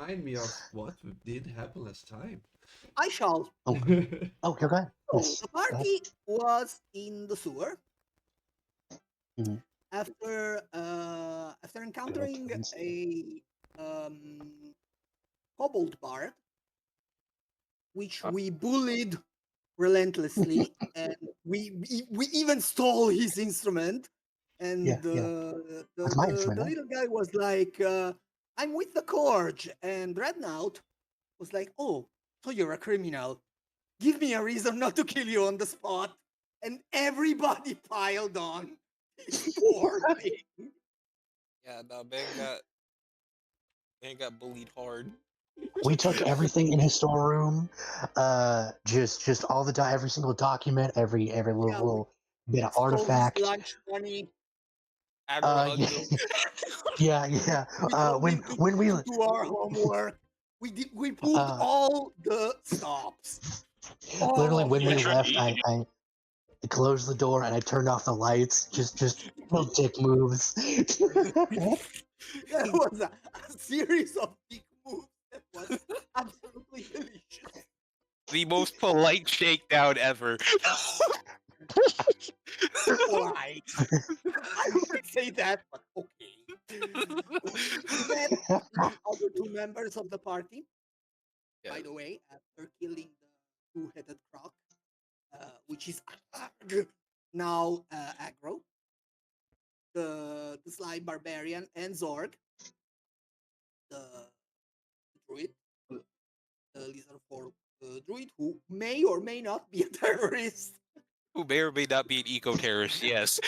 remind me of what did happen last time. I shall. Oh, oh, you're good. So Yes. the Go ahead. party was in the sewer Mhm. after encountering a um, kobold bard, which we bullied relentlessly, and we even stole his instrument. And Yeah, yeah. the, That's my the instrument, the right? little guy was like, "I'm with the Corge," and Dreadnought was like, "Oh, so you're a criminal? Give me a reason not to kill you on the spot." And everybody piled on this poor thing. Yeah, no, man got bullied hard. We took everything in his storeroom, just all the every single document, every Yeah, we little bit of stole his artifact. lunch money. Aggro Yeah, hugged him. yeah. We told him When we to do our homework. We pulled uh all the stops. literally All of when we them. left, I closed the door and I turned off the lights. Just little dick moves. That was a series of big moves that was absolutely delicious. The most polite shakedown ever. Polite. I wouldn't say that, but okay. We met the other two members of the party, by the way, after killing the two-headed croc, which is now aggro, the sly barbarian, and Zorg, the druid, the lizard form druid, who may or may not be a terrorist. Who may or may not be an eco-terrorist, yes.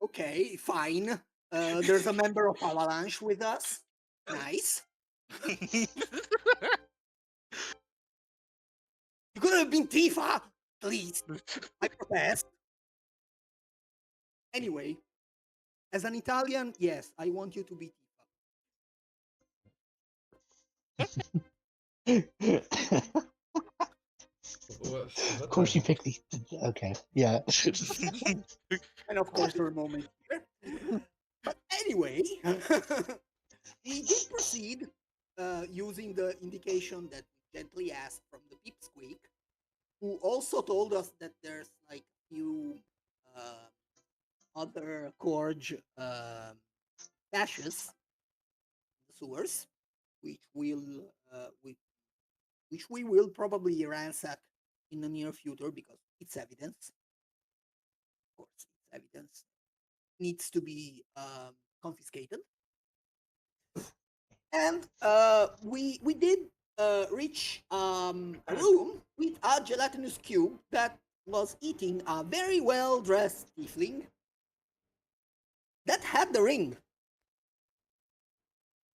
Okay, fine. There's a member of Avalanche with us. Nice. You could have been Tifa, please. I protest. Anyway, as an Italian, yes, I want you to be Tifa. Of course, you picked the. Okay, yeah. And of course, for a moment here. But anyway, we did proceed using the indication that we gently asked from the Pipsqueak, who also told us that there's like few uh, other Corge caches in the sewers, which will which we will probably ransack in the near future because it's evidence. Of course, it's evidence needs to be confiscated. And we did reach a room with a gelatinous cube that was eating a very well dressed tiefling that had the ring,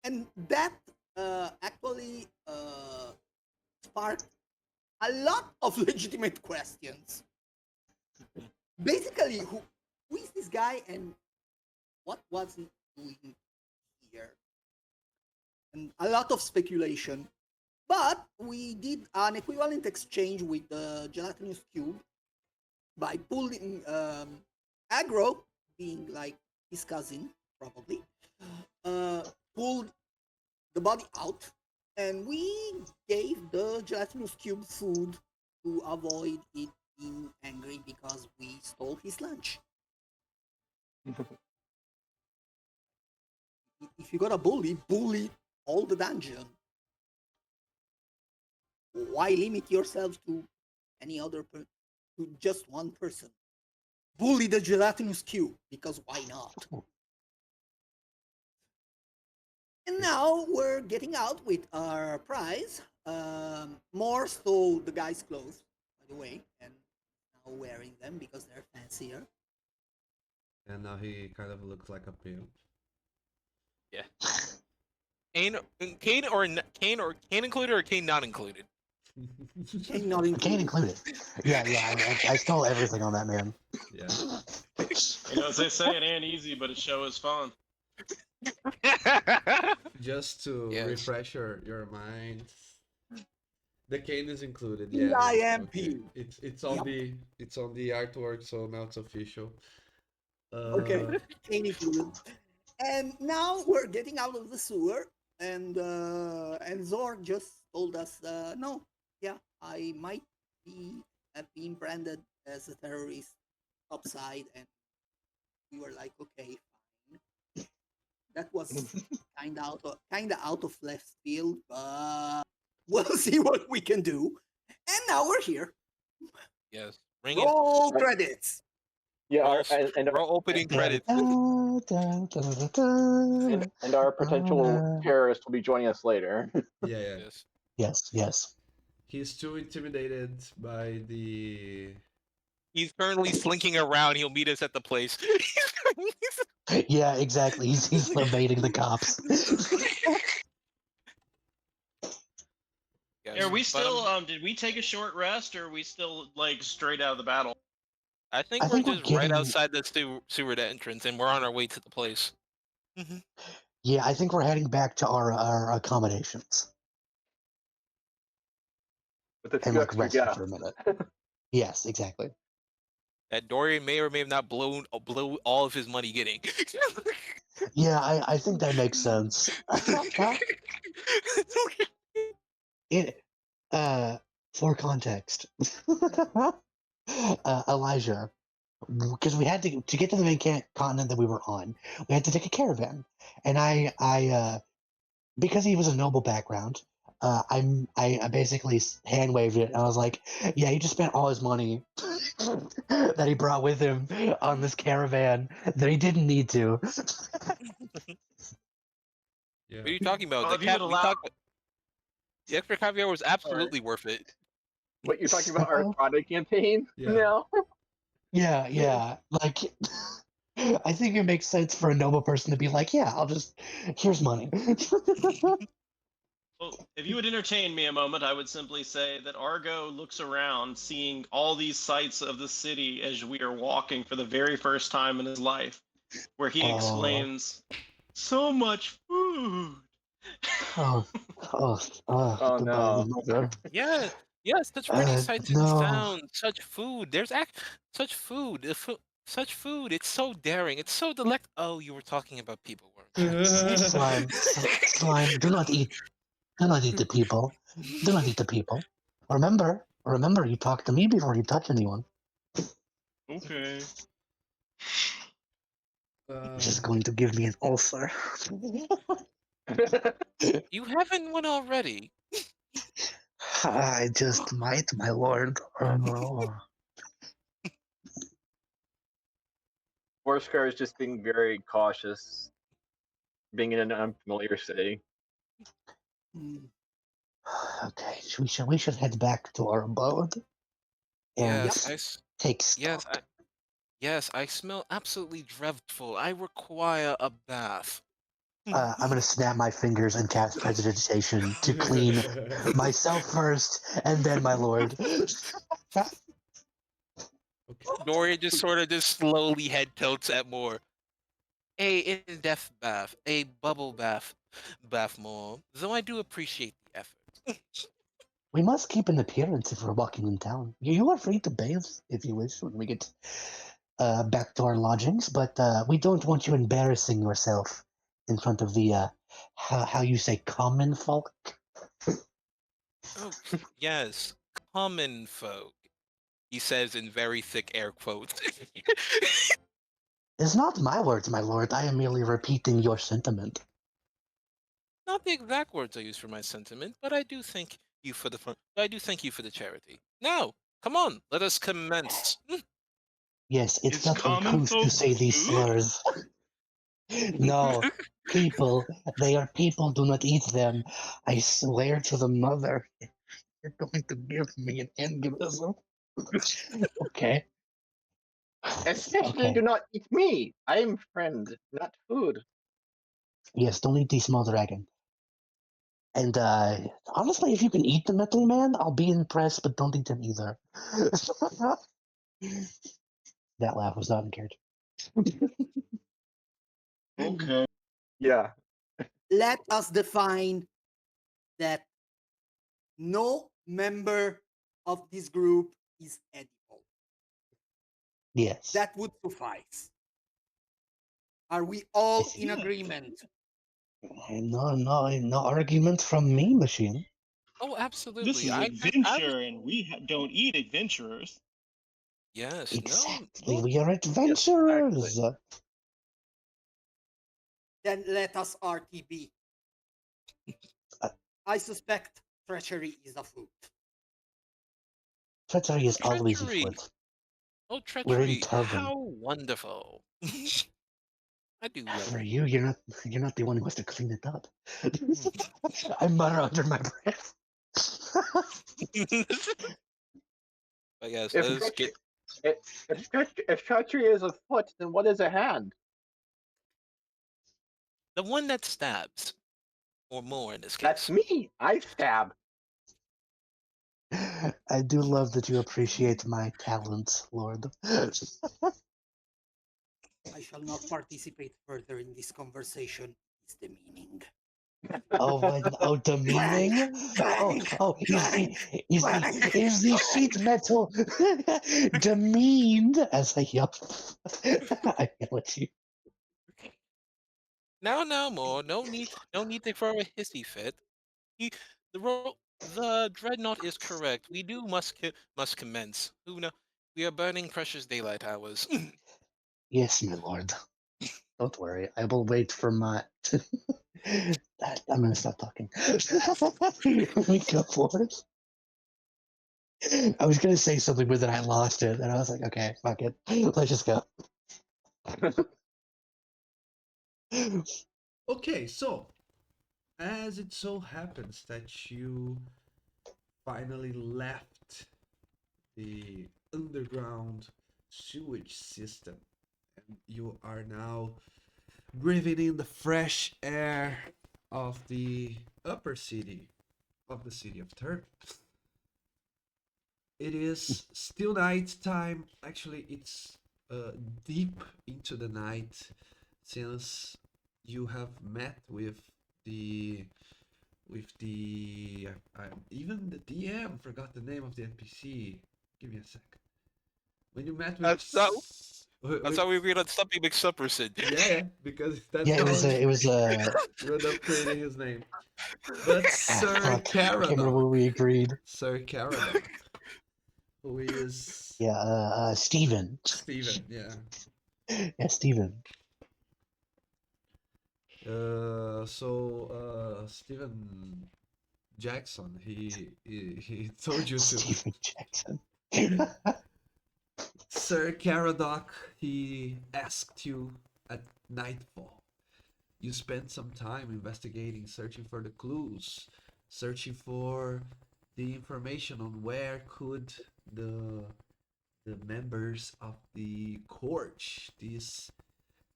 and that actually sparked a lot of legitimate questions. Basically, who is this guy and what was he doing here? And a lot of speculation. But we did an equivalent exchange with the gelatinous cube by pulling Agro, being like his cousin, probably, pulled the body out, and we gave the gelatinous cube food to avoid it being angry because we stole his lunch. If you got a bully all the dungeon. Why limit yourself to any other to just one person? Bully the gelatinous cube because why not? And now we're getting out with our prize. More stole the guy's clothes, by the way, and now wearing them because they're fancier. And now he kind of looks like a pimp. Yeah. Kane included or Kane not included? Kane not Can't included. include it. Yeah, I stole everything on that man. Yeah. You know, as they say, it ain't easy, but a show is fun. Just to Yes. refresh your mind, the cane is included. Yeah, Yeah. IMP. Okay. It's on Yep. the artwork, so now it's official. Okay, Kane included. And now we're getting out of the sewer and Zor just told us, no, yeah, I might have been branded as a terrorist upside, and we were like, okay, fine. That was kind of out of left field, but we'll see what we can do. And now we're here. Yes. Bring it. Roll Right. credits. Yeah, Roll, and roll opening credits. and our potential terrorist will be joining us later. Yeah, yeah. Yes. Yes, yes. He's too intimidated by the. He's currently slinking around. He'll meet us at the place. Yeah, exactly. He's evading the cops. Yes, Are we but still? Did we take a short rest, or are we still like straight out of the battle? I think I we're think we're just right getting- outside the sewer entrance, and we're on our way to the place. Yeah, I think we're heading back to our accommodations With a and few like extra resting gas. for a minute. Yes, exactly. That Dorian may or may have not blow all of his money getting. Yeah, I think that makes sense. It, for context, Elijah, because we had to get to the main continent that we were on, we had to take a caravan, and because he was a noble background, I basically hand waved it, and I was like, yeah, he just spent all his money that he brought with him on this caravan that he didn't need to. Yeah. What are you talking about? Oh, The if you would allow- the extra caviar was absolutely worth it. What you're talking about our product campaign? Yeah. No. Yeah. Like, I think it makes sense for a noble person to be like, yeah, here's money. Well, if you would entertain me a moment, I would simply say that Argo looks around, seeing all these sights of the city as we are walking for the very first time in his life, where he Oh. exclaims, "So much food!" Oh, goodbye, no. mother. Yeah, yeah, such pretty sights and No. sounds, such food. Such food, such food. It's so daring. It's so delect. Oh, you were talking about people, weren't you? Slime, slime, do not eat the people. Do not eat the people. Remember, you talk to me before you touch anyone. Okay. This is going to give me an ulcer. You haven't one already. I just might, my lord. Oh. Borskar is just being very cautious, being in an unfamiliar city. Hmm. Okay, we should head back to our abode and Yes, take stock. I smell absolutely dreadful. I require a bath. I'm gonna snap my fingers and cast Prestidigitation to clean myself first, and then my lord. Okay. Dorian just sort of just slowly head tilts at more. A in-depth bath, a bubble bath more. Though I do appreciate the effort. We must keep an appearance if we're walking in town. You are free to bathe if you wish when we get back to our lodgings, but we don't want you embarrassing yourself in front of the how you say common folk. Oh, yes, common folk. He says in very thick air quotes. It's not my words, my lord. I am merely repeating your sentiment. Not the exact words I use for my sentiment, but I do thank you for the charity. Now, come on, let us commence. Yes, it's Is not common uncouth to folk say these food? slurs. No, people, they are people, do not eat them. I swear to the mother, you're going to give me an aneurysm. Okay. Especially Okay. do not eat me. I am friend, not food. Yes, don't eat the small dragon. And honestly, if you can eat the metal man, I'll be impressed, but don't eat him either. That laugh was not in character. Okay. Yeah. Let us define that no member of this group is edible. Yes. That would suffice. Are we all Yes. in agreement? No argument from me, machine. Oh, This absolutely. is I adventure, and we don't eat adventurers. yes, Exactly, no. we are adventurers. Then let us RTB. Uh, I suspect treachery is afoot. Treachery is always Treachery. afoot. Oh, We're in treachery. Turban. How wonderful. I do love For it. you, you're not the one who has to clean it up. I mutter under my breath. But yes, If let's get if treachery is a foot, then what is a hand? the one that stabs, or more in this That's case. me. I stab. I do love that you appreciate my talents, Lord. I shall not participate further in this conversation. It's demeaning. Oh, demeaning. Is the sheet metal demeaned as I yell? I yell at you. Now more. No need to throw a hissy fit. He, the dreadnought is correct. We do must commence. Who know? We are burning precious daylight hours. Yes, my lord. Don't worry. I will wait for my. I'm gonna stop talking. We go for it. I was gonna say something, but then I lost it, and I was like, okay, fuck it. Let's just go. Okay, so as it so happens that you finally left the underground sewage system and you are now breathing in the fresh air of the upper city of the city of Turk. It is still night time. Actually, it's deep into the night since you have met the the even the DM forgot the name of the NPC. Give me a sec. When you met with That's how we agreed on something McSupperson. yeah, because that's Yeah, how it was you end up creating his name. But Sir fuck. I can't remember Caradoc, what we agreed. Sir Caradoc, who is Yeah, Steven. Steven, yeah. Yeah, Steven. Steven Jackson, he told you to. Steven Jackson. Sir Caradoc, he asked you at nightfall. You spent some time investigating, searching for the clues, searching for the information on where could the members of the court, this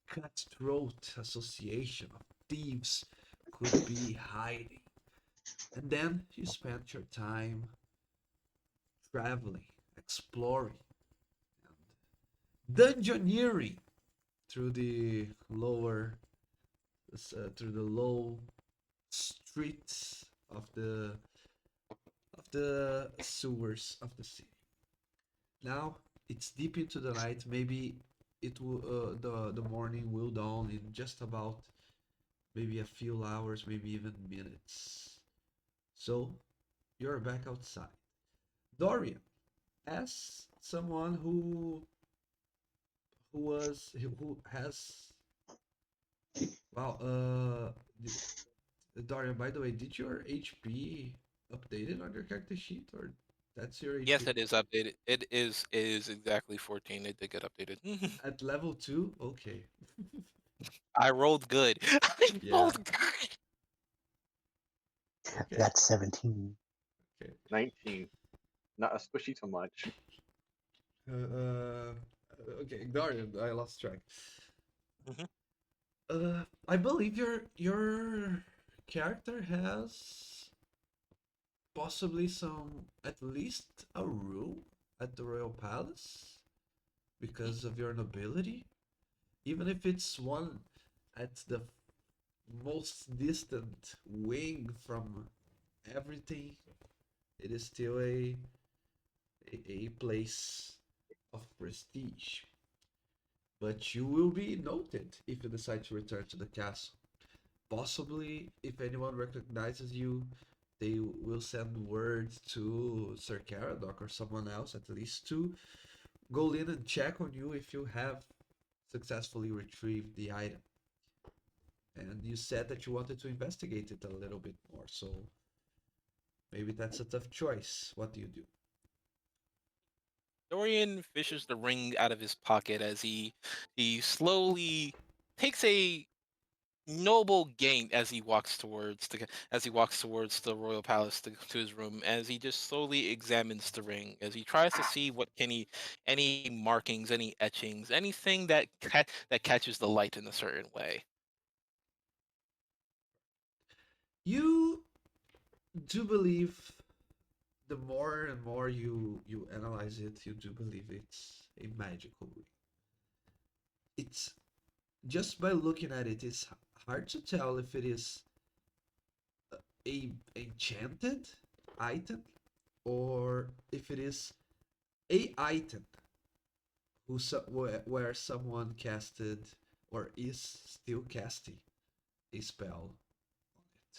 cutthroat association of thieves, could be hiding. And then you spent your time traveling, exploring, and dungeoneering through the through the low streets of the sewers of the city. Now it's deep into the night. Maybe it will the morning will dawn in just about maybe a few hours, maybe even minutes. So you're back outside. Dorian, as someone who has wow Dorian, by the way, did your HP updated on your character sheet, or that's your HP? Yes, it is updated. It is exactly 14. It did get updated. At level 2? Okay. I rolled good. I Yeah. rolled good. Okay. That's 17. Okay. 19. Not a squishy so much. Okay, Dorian, I lost track. Mhm. I believe your character has possibly some, at least a room at the royal palace because of your nobility, even if it's one at the most distant wing from everything. It is still a place of prestige. But you will be noted if you decide to return to the castle. possibly, if anyone recognizes you, they will send word to Sir Caradoc or someone else, at least, to go in and check on you if you have successfully retrieved the item. And you said that you wanted to investigate it a little bit more, so maybe that's a tough choice. What do you do? Dorian fishes the ring out of his pocket as he slowly takes a noble gain as he walks towards the royal palace to his room, as he just slowly examines the ring as he tries to see what any markings, any etchings, anything that catches the light in a certain way. You do believe, the more and more you analyze it, you do believe it's a magical ring. It's just by looking at it, it's hard to tell if it is a enchanted item or if it is a item where someone casted or is still casting a spell on it.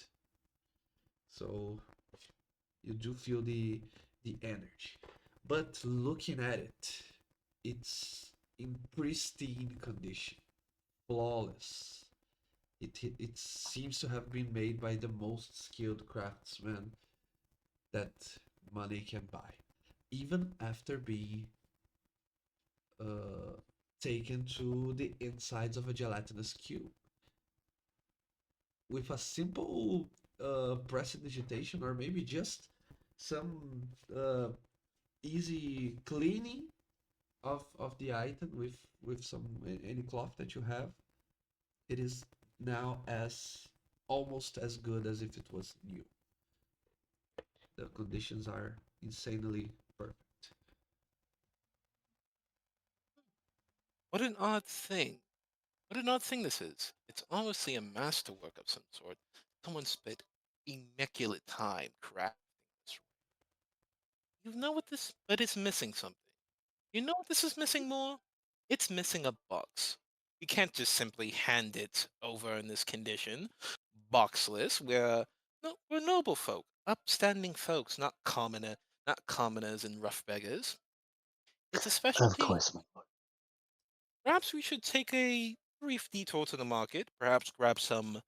So you do feel the energy, but looking at it, it's in pristine condition, flawless. It seems to have been made by the most skilled craftsman that money can buy, even after being taken to the insides of a gelatinous cube. With a simple prestidigitation, or maybe just some easy cleaning of the item with some any cloth that you have, it is now as almost as good as if it was new. The conditions are insanely perfect. What an odd thing! What an odd thing this is. It's obviously a masterwork of some sort. Someone spent immaculate time crafting this. You know what this, but it's missing something. You know what this is missing more? It's missing a box. You can't just simply hand it over in this condition. Boxless, we're noble folk, upstanding folks, not commoners and rough beggars. It's a special Of piece. course, my lord. Perhaps we should take a brief detour to the market. Perhaps grab some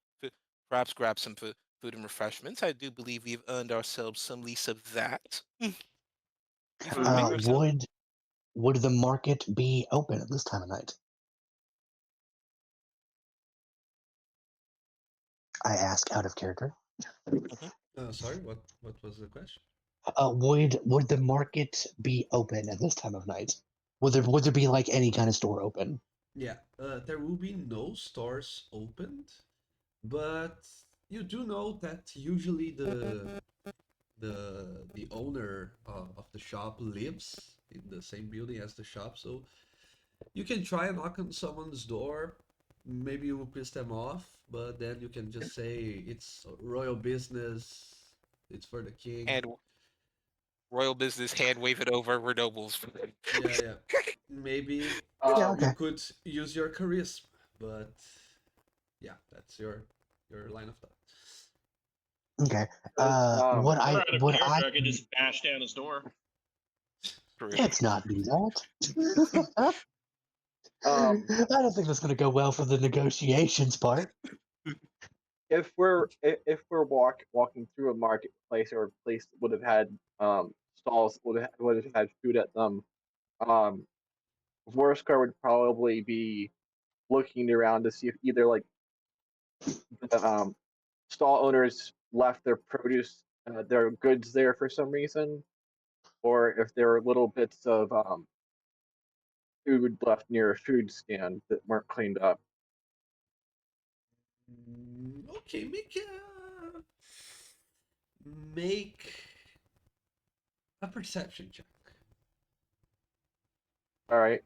food and refreshments. I do believe we've earned ourselves some lease of that. Before we make Mhm. ourselves. Would the market be open at this time of night? I ask out of character. Sorry, what was the question? Would the market be open at this time of night? Would there be like any kind of store open? Yeah, there will be no stores opened, but you do know that usually the owner of the shop lives in the same building as the shop, so you can try and knock on someone's door. Maybe you will piss them off, but then you can just say it's royal business, it's for the king. And royal business, hand wave it over, we're nobles. Yeah. Maybe Yeah, okay. you could use your charisma, but yeah, that's your line of thought. Okay. Um, Would Or I? out of Would character, I? I could just bash down his door. True. Let's not do that. Um, I don't think that's going to go well for the negotiations part. if we're walking through a marketplace or a place that would have had stalls would have had food at them, um, Vorskar would probably be looking around to see if either like the stall owners left their produce, their goods there for some reason, or if there were little bits of food left near a food stand that weren't cleaned up. Okay, make a perception check. All right,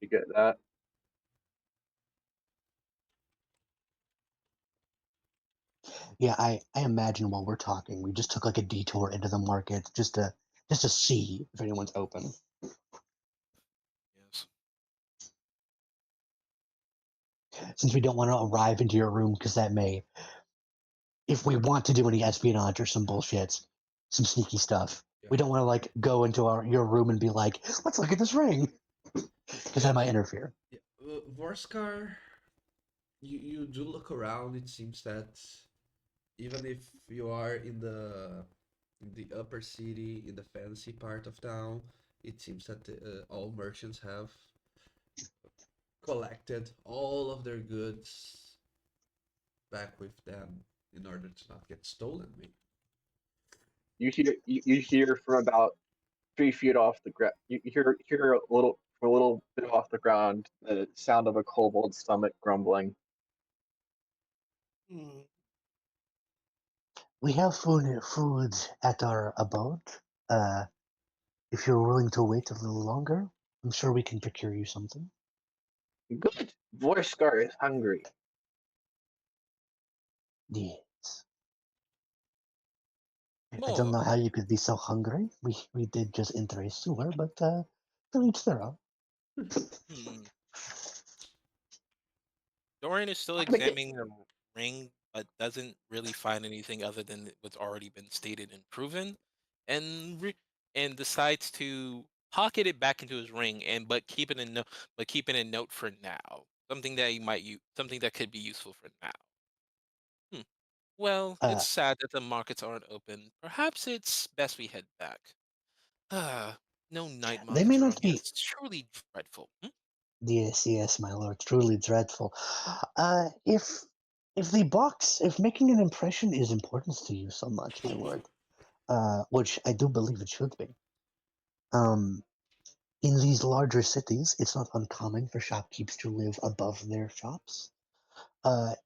you get that. Yeah, I imagine while we're talking, we just took like a detour into the market just to see if anyone's open. Yes. Since we don't want to arrive into your room because that may if we want to do any espionage or some bullshit, some sneaky stuff. We don't want to like go into your room and be like, let's look at this ring, because that might interfere. Yeah, Vorskar, you do look around. It seems that even if you are in the upper city, in the fancy part of town, it seems that all merchants have collected all of their goods back with them in order to not get stolen. Maybe. You hear from about 3 feet off the ground. You hear a little bit off the ground the sound of a kobold's stomach grumbling. Hmm. We have food at our abode. If you're willing to wait a little longer, I'm sure we can procure you something. Good. Vorskar is hungry. Yes. I don't More. know how you could be so hungry. We did just enter a sewer, but to each their own. Hmm. Dorian is still I make it- examining the ring, but doesn't really find anything other than what's already been stated and proven, and and decides to pocket it back into his ring, and keeping a note for now, something that he might use, something that could be useful for now. Hmm. Well, it's Uh, sad that the markets aren't open. Perhaps it's best we head back. Ah, no night they may markets not around here. be. It's truly dreadful. Yes, yes, my lord, truly dreadful. If if making an impression is important to you so much, my lord, which I do believe it should be. Um, in these larger cities, it's not uncommon for shopkeepers to live above their shops.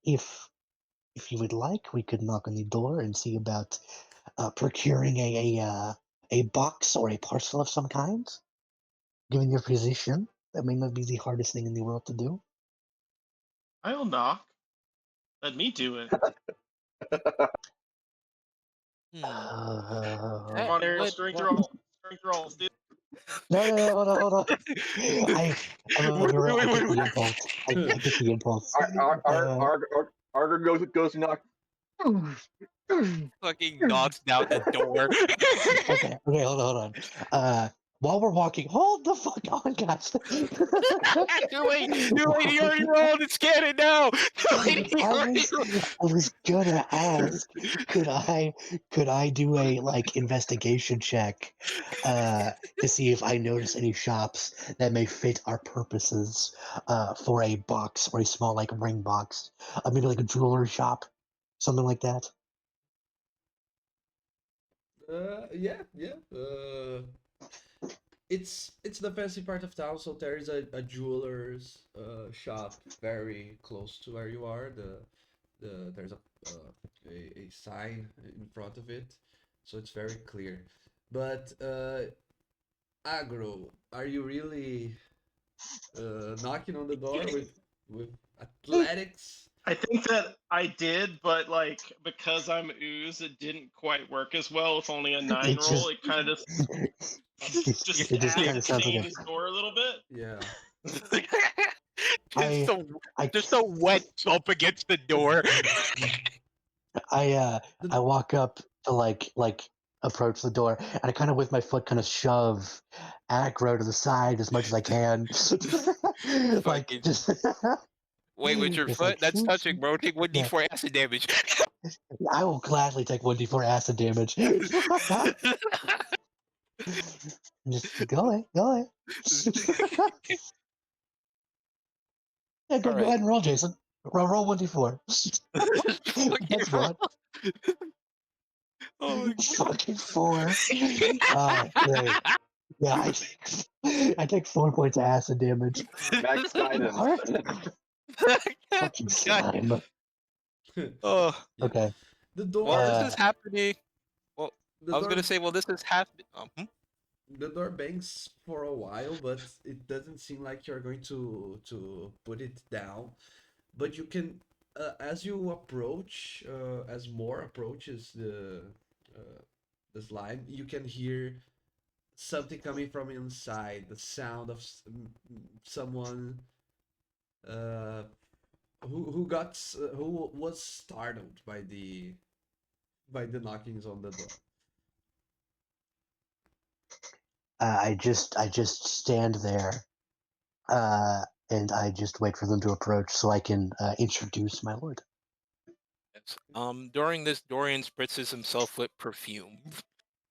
If you would like, we could knock on the door and see about procuring a box or a parcel of some kind. Given your position, that may not be the hardest thing in the world to do. I'll knock. Let me do it. Hmm. Come Uh, on, Ariel, What? strength What? roll. Strength roll. Dude. no, hold on. I'm a Wait, girl. I wait, get wait, the wait. impulse. I get the impulse. Arger goes to knock. Fucking knocks down the door. Okay, hold on. While we're walking, hold the fuck on, guys. Too late. Too late. He already rolled. It's canon now. Too late. He I already was gonna ask, could I do a like investigation check to see if I notice any shops that may fit our purposes for a box or a small like ring box, maybe like a jewelry shop, something like that. Yeah. It's the fancy part of town, so there is a jeweler's shop very close to where you are. There's a sign in front of it, so it's very clear. But Agro, are you really knocking on the door with athletics? I think that I did, but like because I'm ooze, it didn't quite work as well with only a 9 It roll. just It kind of just it just tapped kind the of sounds like chain his door a little bit. Yeah. just I a I just a wet bump against the door. I The, walk up to like approach the door and I kind of with my foot kind of shove aggro to the side as much as I can. Like Fucking just wait with your just foot. like That's shoot. touching, bro. Take Yeah, 1d4 acid damage. I will gladly take 1d4 acid damage. Just go ahead, go ahead. Yeah, All go right. ahead and roll, Jason. Roll 1d4. Fucking That's roll. one. Oh my Fucking 4. Great. Yeah, I take 4 points of acid damage. Max guidance. What? god. Fucking God. slime. Oh, yeah. Okay. The well, this door is happening. Well, the I was gonna door say, well, this is happening. the door bangs for a while, but it doesn't seem like you're going to put it down. But you can, as you approach, as more approaches the slime, you can hear something coming from inside. The sound of someone uh, who was startled by by the knockings on the door? I just stand there, and I just wait for them to approach so I can introduce my lord. Yes. During this, Dorian spritzes himself with perfume,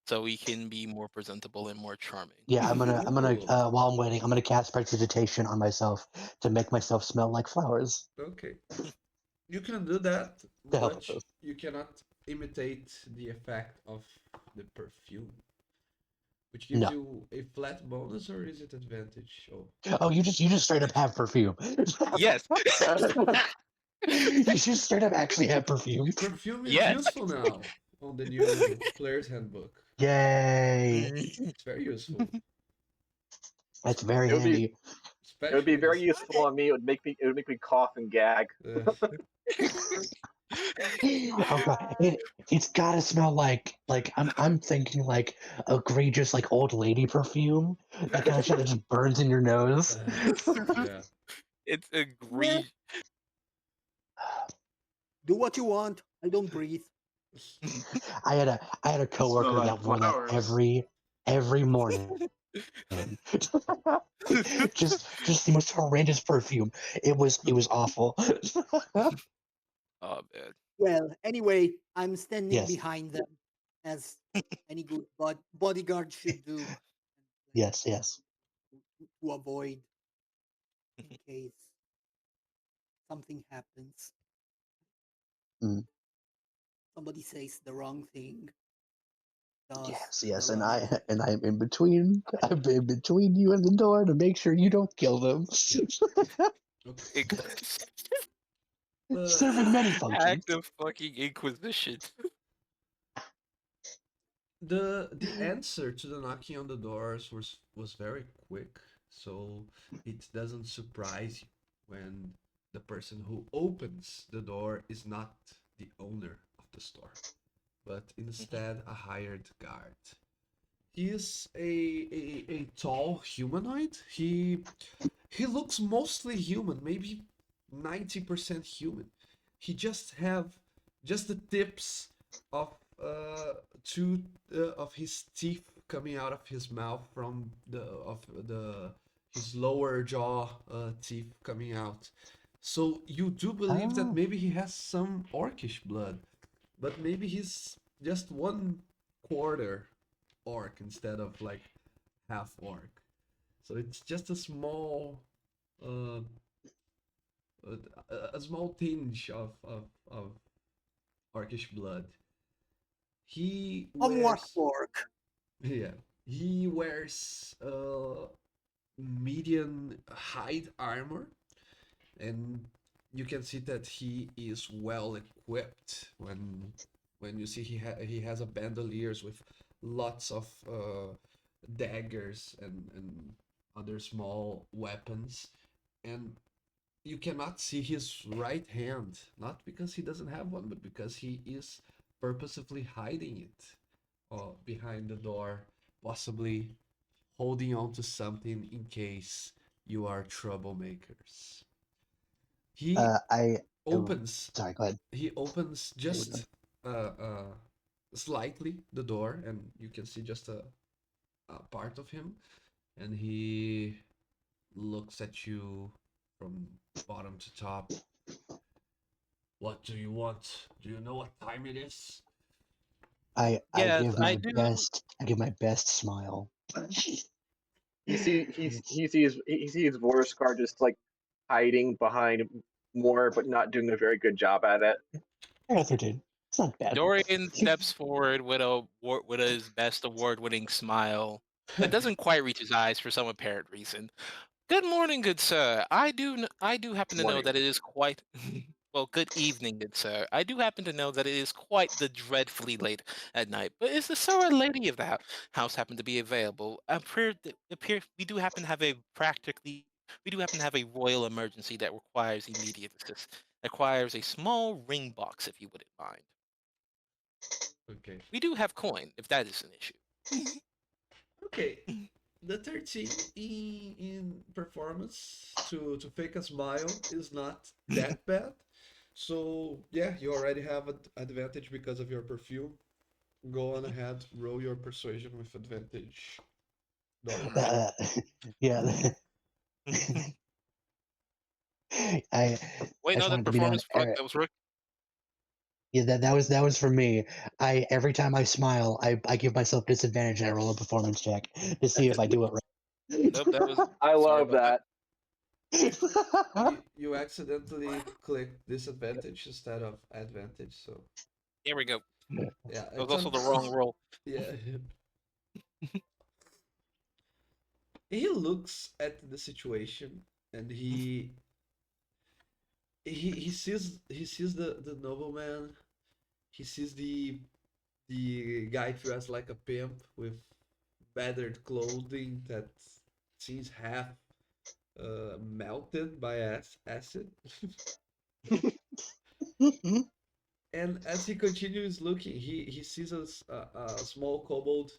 so he can be more presentable and more charming. Yeah, I'm gonna Ooh. while I'm waiting, I'm gonna cast prestidigitation on myself to make myself smell like flowers. Okay. You can do that, To help but with you cannot imitate the effect of the perfume, which gives No. you a flat bonus, or is it advantage? Oh, Oh, you just straight up have perfume. Yes. You just straight up actually have perfume. perfume is Yes. useful now on the new player's handbook. Yay! It's very useful, That's very It would be handy. it would be especially very this. useful on me. It would make me cough and gag. Oh god, it's gotta smell like I'm thinking like egregious like old lady perfume. That kind of shit that just burns in your nose. Yeah. It's Yeah, agreed. do what you want. I don't breathe. I had a coworker Smell that like wore that flowers. every morning. just the most horrendous perfume. It was awful. Oh man. Well, anyway, I'm standing Yes, behind them as any good bodyguard should do yes. to avoid in case something happens. Mm. Somebody says the wrong thing, does Yes, the and wrong thing. I'm in between. I'm in between you and the door to make sure you don't kill them. Okay. Serving many functions. Act of fucking inquisition. The answer to the knocking on the doors was very quick, so it doesn't surprise you when the person who opens the door is not the owner of the store, but instead a hired guard. He is a tall humanoid. He looks mostly human, maybe 90% human. He just have just the tips of two of his teeth coming out of his mouth from the his lower jaw teeth coming out. So you do believe that Oh, maybe he has some orcish blood, but maybe he's just one quarter orc instead of like half orc. So it's just a small uh, a small tinge of orcish blood. He Somewhat wears pork. yeah, he wears median hide armor, and you can see that he is well equipped when you see he has a bandoliers with lots of daggers and other small weapons, and you cannot see his right hand, not because he doesn't have one, but because he is purposefully hiding it behind the door, possibly holding on to something in case you are troublemakers. He I. Oh, opens sorry. Go ahead. he opens just slightly the door, and you can see just a part of him, and he looks at you from bottom to top. What do you want? Do you know what time it is? I Yes, give I my do. best. I give my best smile. He sees Vorskar just like hiding behind more, but not doing a very good job at it. Atherton. It's not bad. Dorian steps forward with with his best award-winning smile that doesn't quite reach his eyes for some apparent reason. Good morning, good sir. I do happen to know Morning. that it is quite well. Good evening, good sir. I do happen to know that it is quite the dreadfully late at night. But is the sir or lady of the house happen to be available? We do happen to have a we do happen to have a royal emergency that requires immediate assist. Requires a small ring box, if you wouldn't mind. Okay. We do have coin, if that is an issue. Okay. The 13 in performance to fake a smile is not that bad. So yeah, you already have an advantage because of your perfume. Go on ahead, roll your persuasion with advantage, Dorian. Uh, yeah. I Wait, I no, just the wanted to be known. performance fuck. That was Rick. Yeah, that was for me. I every time I smile, I give myself disadvantage and I roll a performance check to see if I do it Nope, that was. I Sorry love about that. right. You accidentally clicked disadvantage instead of advantage, so Here we go. yeah, That was it's also un the wrong roll. yeah. He looks at the situation and he sees the nobleman. He sees the guy dressed like a pimp with battered clothing that seems half melted by acid. And as he continues looking, he sees a small kobold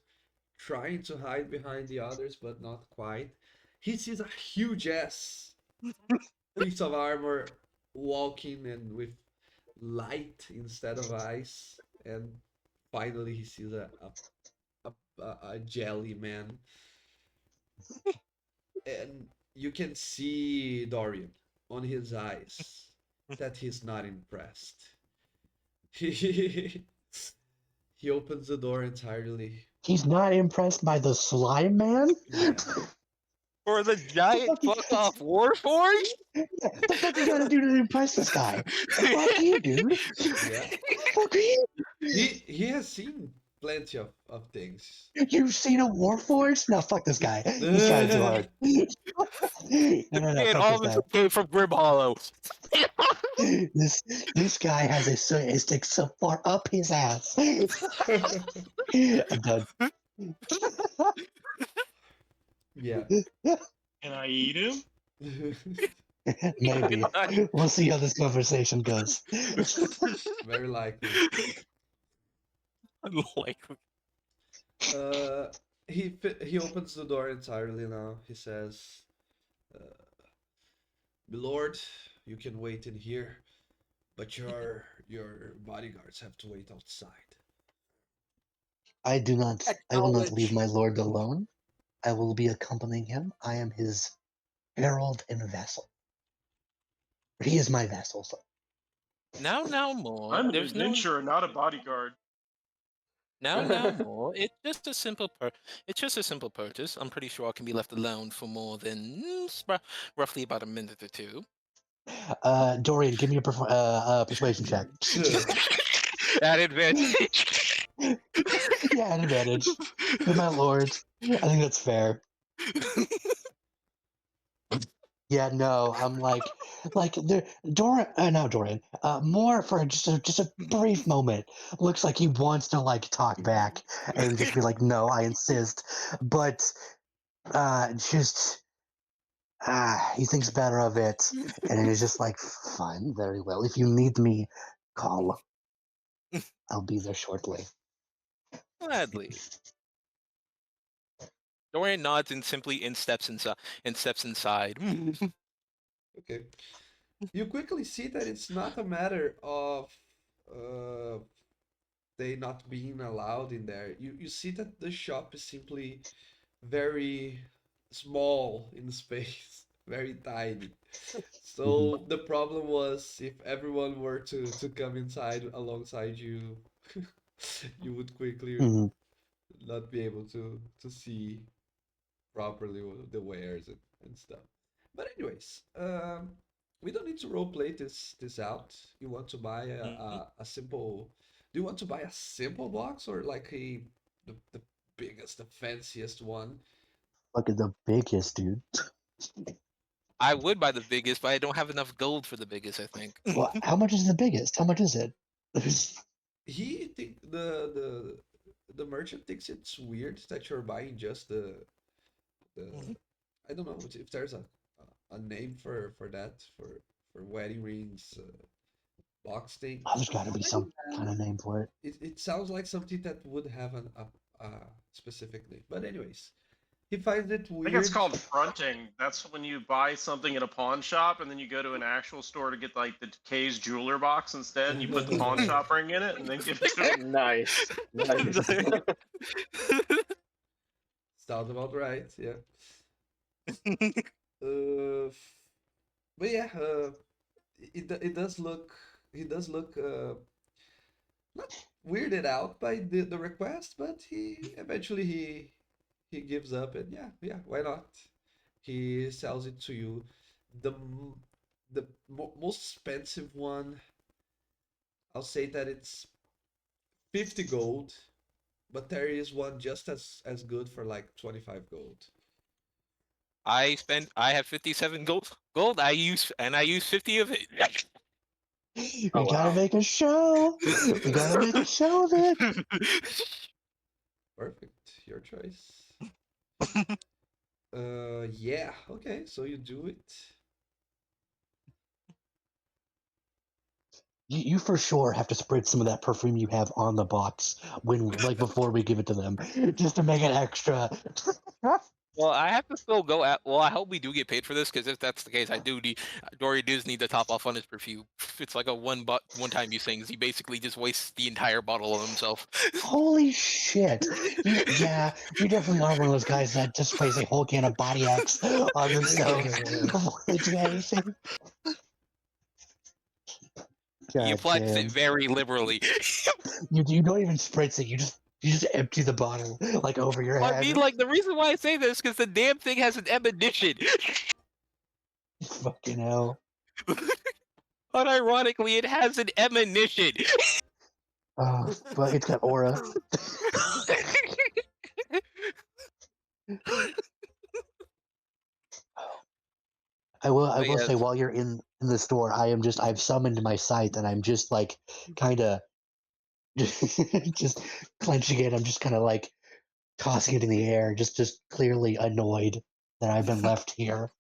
trying to hide behind the others, but not quite. He sees a huge ass piece of armor walking and with light instead of ice. And finally, he sees a jelly man. And you can see Dorian on his eyes that he's not impressed. He opens the door entirely. He's not impressed by the slime man. Yeah. For the giant fuck- fuck off Warforged? The fuck you gotta do to impress this guy? Fuck you, dude. Yeah. Fuck you. He has seen plenty of things. You've seen a Warforged? No, fuck this guy. He's trying too hard. No, Man, fuck all this this guy. came from Grim Hollow. This guy has a stick so far up his ass. I'm done. Yeah. Can I eat him? Maybe. We'll see how this conversation goes. Very likely. Like, Uh, he opens the door entirely now. He says, "Milord, you can wait in here, but your bodyguards have to wait outside." I will not leave Acknowledge. my lord alone. I will be accompanying him. I am his herald and vassal. He is my vassal. So. now more. I'm an There's no adventurer, not a bodyguard. now more. It's just a simple It's just a simple purchase. I'm pretty sure I can be left alone for more than roughly about a minute or two. Dorian, give me a persuasion check. At advantage. Yeah, an advantage. You're my lord. I think that's fair. Yeah, no, I'm like Dorian. More for just a brief moment. Looks like he wants to like talk back and just be like, no, I insist. But just he thinks better of it, and he's just like, fine, very well. If you need me, call. I'll be there shortly. Gladly. Dorian nods and simply steps inside. Okay. You quickly see that it's not a matter of uh, they not being allowed in there. You see that the shop is simply very small in space, very tiny. So the problem was if everyone were to come inside alongside you, you would quickly Mhm. not be able to see properly the wares and stuff. But anyways, we don't need to roleplay this out. You want to buy a simple? Do you want to buy a simple box or like the biggest, the fanciest one? Look at the biggest dude. I would buy the biggest, but I don't have enough gold for the biggest, I think. Well, how much is the biggest? How much is it? He think the merchant thinks it's weird that you're buying just the Mhm. I don't know if there's a name for that for wedding rings box thing. Oh, there's got to be some kind of name for it. It sounds like something that would have a specific name. But anyways, He finds it I think it's weird. called fronting. That's when you buy something at a pawn shop and then you go to an actual store to get like the Kay's jeweler box instead, and you put the pawn shop ring in it and then give it to him. Nice. Nice. Sounds about right. Yeah. Uh, but yeah, it does look. He does look not weirded out by the request, but he eventually he gives up, and yeah, why not? He sells it to you. The most expensive one, I'll say that it's 50 gold, but there is one just as good for like 25 gold. I have 57 gold. I use 50 of it. We Oh, gotta wow. make a show. We gotta make a show of it. Perfect, your choice. Yeah, okay, so you do it. You for sure have to spread some of that perfume you have on the box like before we give it to them, just to make it extra. Well, I have to still go at. Well, I hope we do get paid for this, because if that's the case, I do need Dory does need to top off on his perfume. It's like a one-time use thing. He basically just wastes the entire bottle on himself. Holy shit! Yeah, you definitely are one of those guys that just sprays a whole can of Body Axe on themselves before they do anything. He God applies damn. it very liberally. You don't even spritz it. You just empty the bottle like over your I head. mean, like, the reason why I say this is because the damn thing has an ammunition. Fucking hell. Unironically, it has an ammunition. Oh, but it's got aura. I But will say yes. while you're in the store, I've summoned my sight and I'm just like kind of just clenching it. I'm just kind of like tossing it in the air, just clearly annoyed that I've been left here.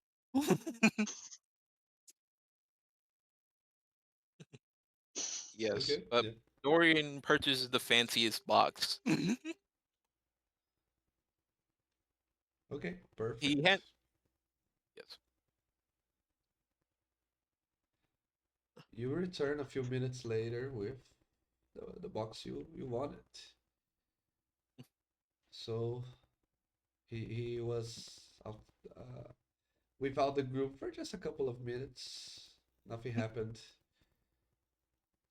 Yes, Okay, but yeah. Dorian purchases the fanciest box. Okay, perfect. He had. Yes. You return a few minutes later with the box you wanted. So he was out, without the group for just a couple of minutes. Nothing happened.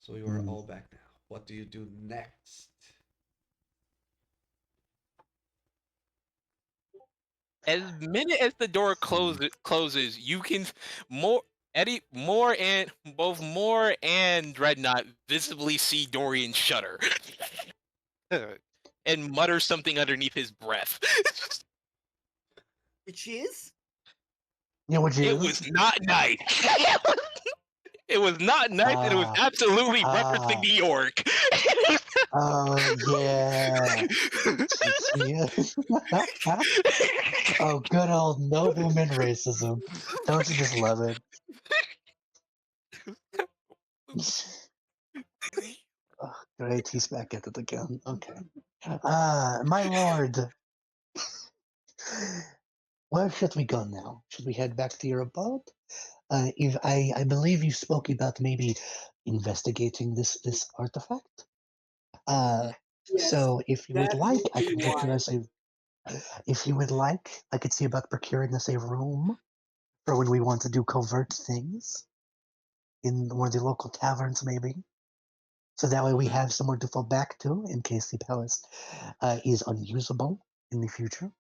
So you are all back now. What do you do next? As minute as the door closes, you can Moore and Dreadnought visibly see Dorian shudder and mutter something underneath his breath. Which is? You know what It was not nice. It was not nice, and it was absolutely referencing New York. Oh yeah. Oh, good old nobleman racism. Don't you just love it? Oh, great, he's back at it again. Okay. My lord. Where should we go now? Should we head back to your abode? If I believe you spoke about maybe investigating this artifact. Yes, So if you would that like, would I be could get you why. us a. If you would like, I could see about procuring us a room for when we want to do covert things in one of the local taverns, maybe. So that way we have somewhere to fall back to in case the palace is unusable in the future.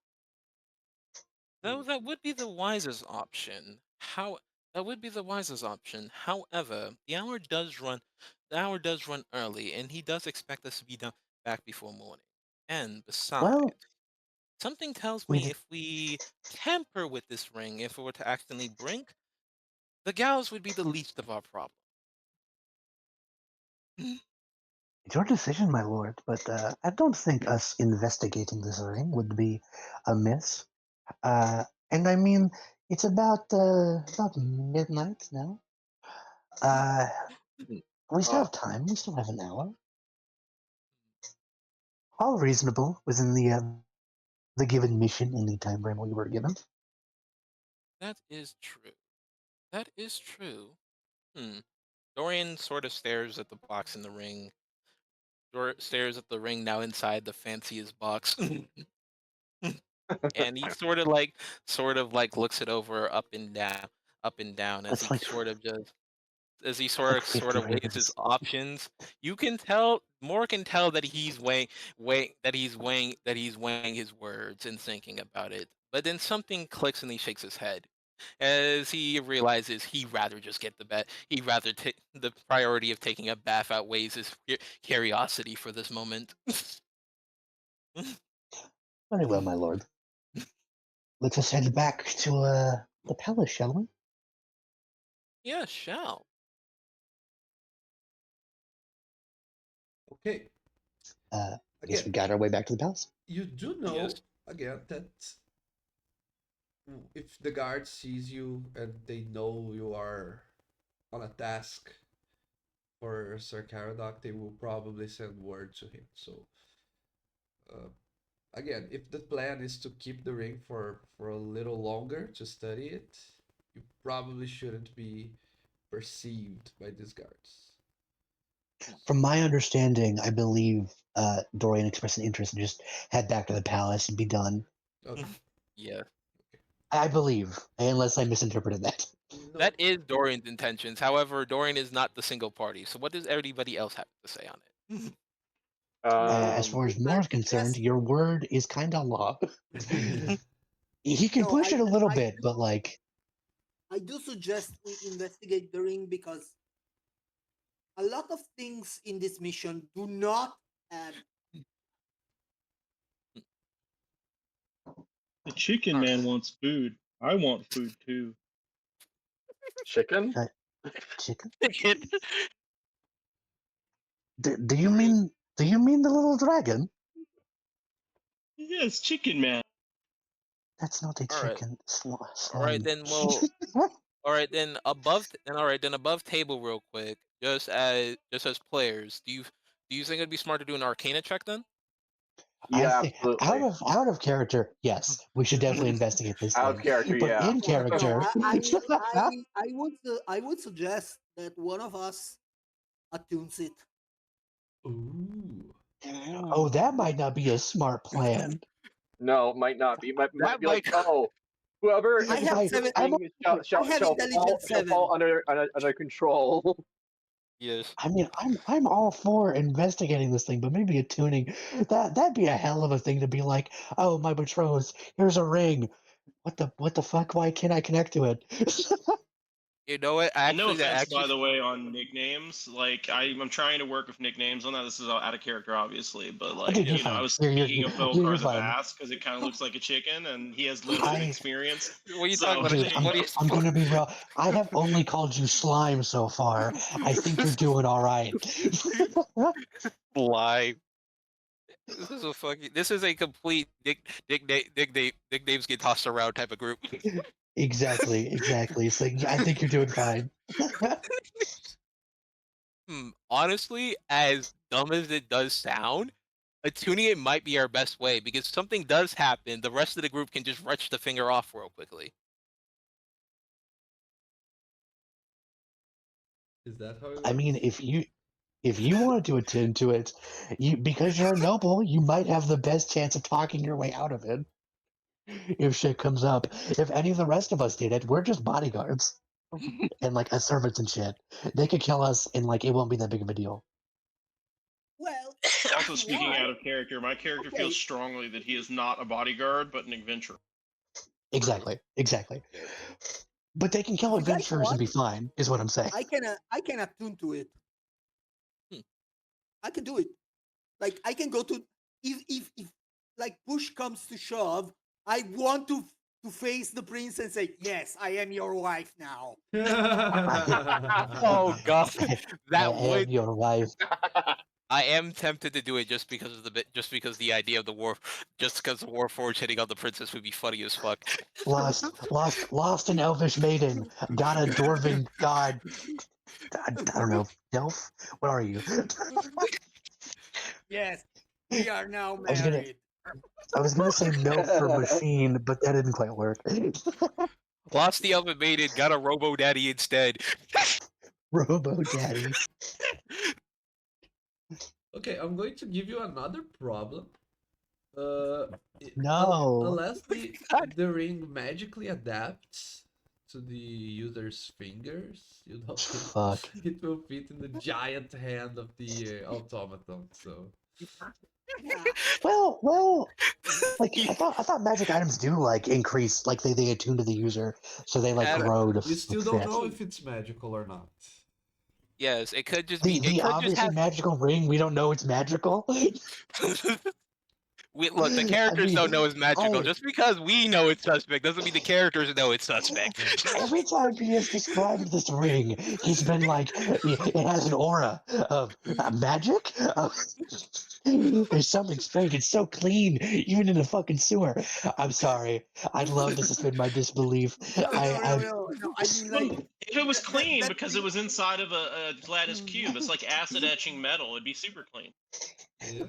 No, that would be the wisest option. That would be the wisest option. However, the hour does run early, and he does expect us to be done back before morning. And besides, Well, something tells me we if we tamper with this ring, if it were to accidentally break, the gals would be the least of our problem. it's your decision, my lord, but I don't think us investigating this ring would be amiss. And I mean, it's about midnight now. We still have time. We still have an hour. All reasonable within the the given mission in the time frame we were given. That is true. That is true. Dorian sort of stares at the box in the ring. Stares at the ring now inside the fanciest box. And he sort of like looks it over up and down as That's he like like sort 50 of weighs his ravens. options. You can tell Moore can tell that he's weighing his words and thinking about it. But then something clicks and he shakes his head as he realizes he'd rather just get the bet. He'd rather take the priority of taking a bath outweighs his curiosity for this moment. Very well, my lord. Let us head back to the palace, shall we? Yeah, shall. Okay. I guess we Again, got our way back to the palace. you do know Yes. again that if the guard sees you and they know you are on a task for Sir Caradoc, they will probably send word to him. So, again, if the plan is to keep the ring for a little longer to study it, you probably shouldn't be perceived by these guards. From my understanding, I believe Dorian expressed an interest in just head back to the palace and be done. Okay. Yeah. I believe, unless I misinterpreted that. No, That is Dorian's intentions. However, Dorian is not the single party. So what does everybody else have to say on it? As far as I Moore's concerned, suggest- your word is kind of law. He can No, push it a little bit, do- but like, I do suggest we investigate the ring because a lot of things in this mission do not add. The chicken man wants food. I want food too. Chicken? chicken? Chicken. Do you mean the little dragon? Yes, chicken man. That's not a All right. chicken. All right, Slime. then above table real quick, just as players, do you think it'd be smart to do an Arcana check then? Yeah, I think absolutely. out of character, yes, we should definitely investigate this Out of thing. character, But yeah. in character, I would suggest that one of us attunes it. ooh. oh, that might not be a smart plan. No, might not be. Might That be like, might- oh, whoever I have enters seven- the ring shall I have fall, intelligence shall fall 7. under control. Yes. I mean, I'm all for investigating this thing, but maybe attuning that'd be a hell of a thing to be like, oh, my betrothed, here's a ring. What the fuck? Why can't I connect to it? You know what? And no Actually, that offense, by actually. the way, on nicknames. Like I'm trying to work with nicknames on that. This is out of character, obviously, but like dude, you're you know, I fine. was You're thinking of you're Volcar the fine. Bass because it kind of looks like a chicken, and he has limited I- experience. What are you So, talking about? Dude, you know. I'm gonna be real. I have only called you slime so far. I think you're doing all right. Live. This is a complete nicknames get tossed around type of group. Exactly. So I think you're doing fine. Honestly, as dumb as it does sound, attuning it might be our best way because if something does happen, the rest of the group can just wrench the finger off real quickly. Is that how it I mean, works? if you wanted to attend to it, because you're a noble, you might have the best chance of talking your way out of it. If shit comes up, if any of the rest of us did it, we're just bodyguards and like a servants and shit. They could kill us, and like it won't be that big of a deal. Well, Also, speaking why? out of character, my character Okay. feels strongly that he is not a bodyguard, but an adventurer. Exactly. But they can kill You guys adventurers and be want? fine, is what I'm saying. I can attune to it. Hmm. I can do it. Like I can go to if like push comes to shove, I want to face the prince and say, "Yes, I am your wife now." Oh god, I that am would. your wife. I am tempted to do it just because the idea of the war, just because the Warforged hitting on the princess would be funny as fuck. Lost an elvish maiden. Got a dwarven god. I don't know. Elf? What are you? Yes, we are now was gonna- married. I was gonna say melt for machine, but that didn't quite work. Lost the oven maiden, got a Robo Daddy instead. Robo Daddy. Okay, I'm going to give you another problem. Uh, No. unless the God. the ring magically adapts to the user's fingers, you know, Fuck. it will fit in the giant hand of the automaton. So Well, like I thought magic items do like increase, like they attune to the user, so they like Adam, grow to you still fit. don't know if it's magical or not. yes, it could just The be. It could just obviously have. magical ring, we don't know it's magical. Look, the characters don't know it's magical. I- Just because we know it's suspect doesn't mean the characters know it's suspect. Every time he has described this ring, he's been like, it has an aura of magic. There's something strange. It's so clean, even in a fucking sewer. I'm sorry. I love to suspend my disbelief. No. I I mean, like, If it was clean that because it thing- was inside of a Gladys cube, it's like acid etching metal. It'd be super clean. Yeah.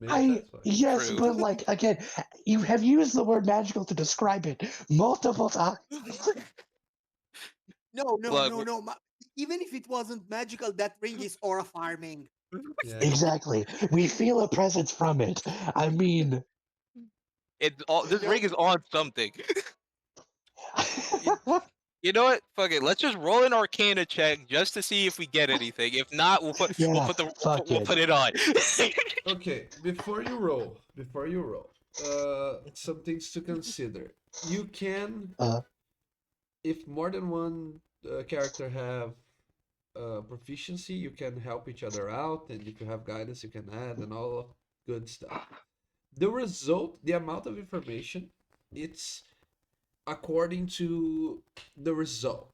Maybe I that's why. yes, True. but like again, you have used the word magical to describe it multiple times. no. Look, Even if it wasn't magical, that ring is aura farming. Yeah. Exactly. We feel a presence from it. I mean, this ring is on something. You know what? Fuck it. Let's just roll an Arcana check just to see if we get anything. If not, we'll put Yeah, fuck we'll it. put it on. Okay, before you roll, some things to consider. You can, Uh. if more than one character have proficiency, you can help each other out, and if you have guidance, you can add, and all of good stuff. The result, the amount of information, it's according to the result.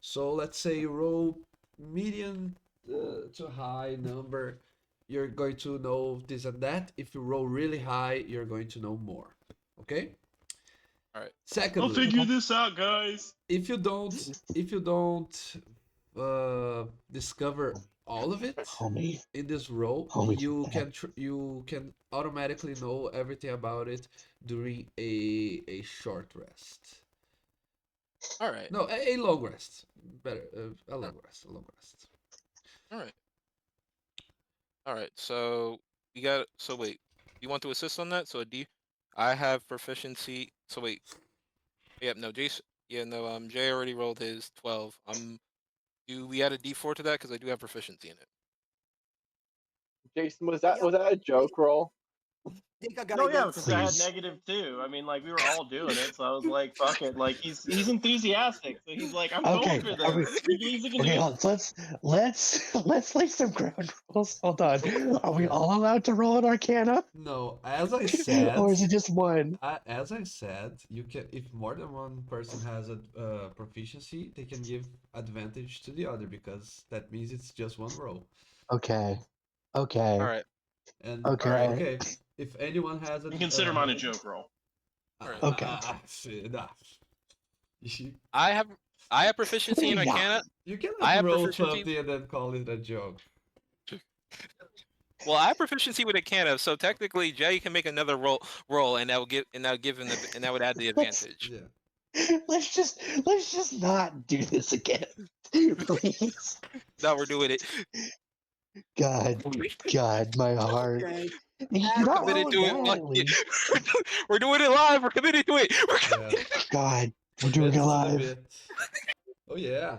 So let's say you roll medium to high number, you're going to know this and that. If you roll really high, you're going to know more. Okay? Alright. Secondly, I'll figure this out, guys. if you don't discover all of it Homie, in this roll, Homie, you yeah. you can automatically know everything about it during a short rest. Alright. No, a long rest. Better, a long rest. Alright. Alright, so we got. So wait, you want to assist on that? So I have proficiency. So wait. Yep. No, Jason. Yeah. No. Jay already rolled his 12. Do we add a D4 to that because I do have proficiency in it? Jason, was that a joke roll? Take a No, yeah, guidance. because I had Please. -2. I mean, like we were all doing it, so I was like, "Fuck it!" Like he's enthusiastic, so he's like, "I'm Okay, going for are we- this." He believes he can Okay, do hold this. on, let's lay some ground rules. Hold on. Are we all allowed to roll an Arcana, No, as I said, or is it just one? as I said, you can, if more than one person has a proficiency, they can give advantage to the other because that means it's just one roll. Okay. Okay. Alright. And Okay. okay, if anyone has a, You consider mine a joke roll. Alright. Okay. You, I have proficiency in Yeah. Arcana. you cannot I have roll proficiency- something and then call it a joke. Well, I have proficiency with Arcana, so technically Jay can make another roll, and that would give him and that would add the advantage. Yeah. Let's just not do this again, please. No, we're doing it. God, my heart. Okay. You're We're not committed to rolling it. badly. We're doing it live. We're committed to it. Yeah. God, we're doing it Bits to the live. bit. Oh yeah.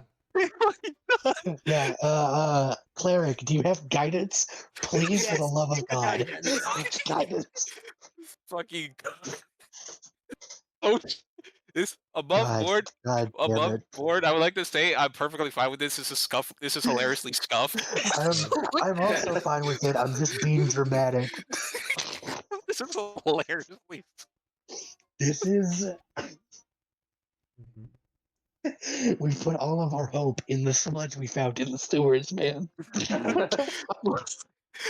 Yeah, cleric, do you have guidance? Please, for the Yes, love of take a God. guidance. Guidance. Fucking. Oh, this above God, board. God damn Above it. board. I would like to say I'm perfectly fine with this. This is scuff. This is hilariously scuffed. I'm also fine with it. I'm just being dramatic. This is hilariously. This is. Mhm. We put all of our hope in the sludge we found in the sewers, man.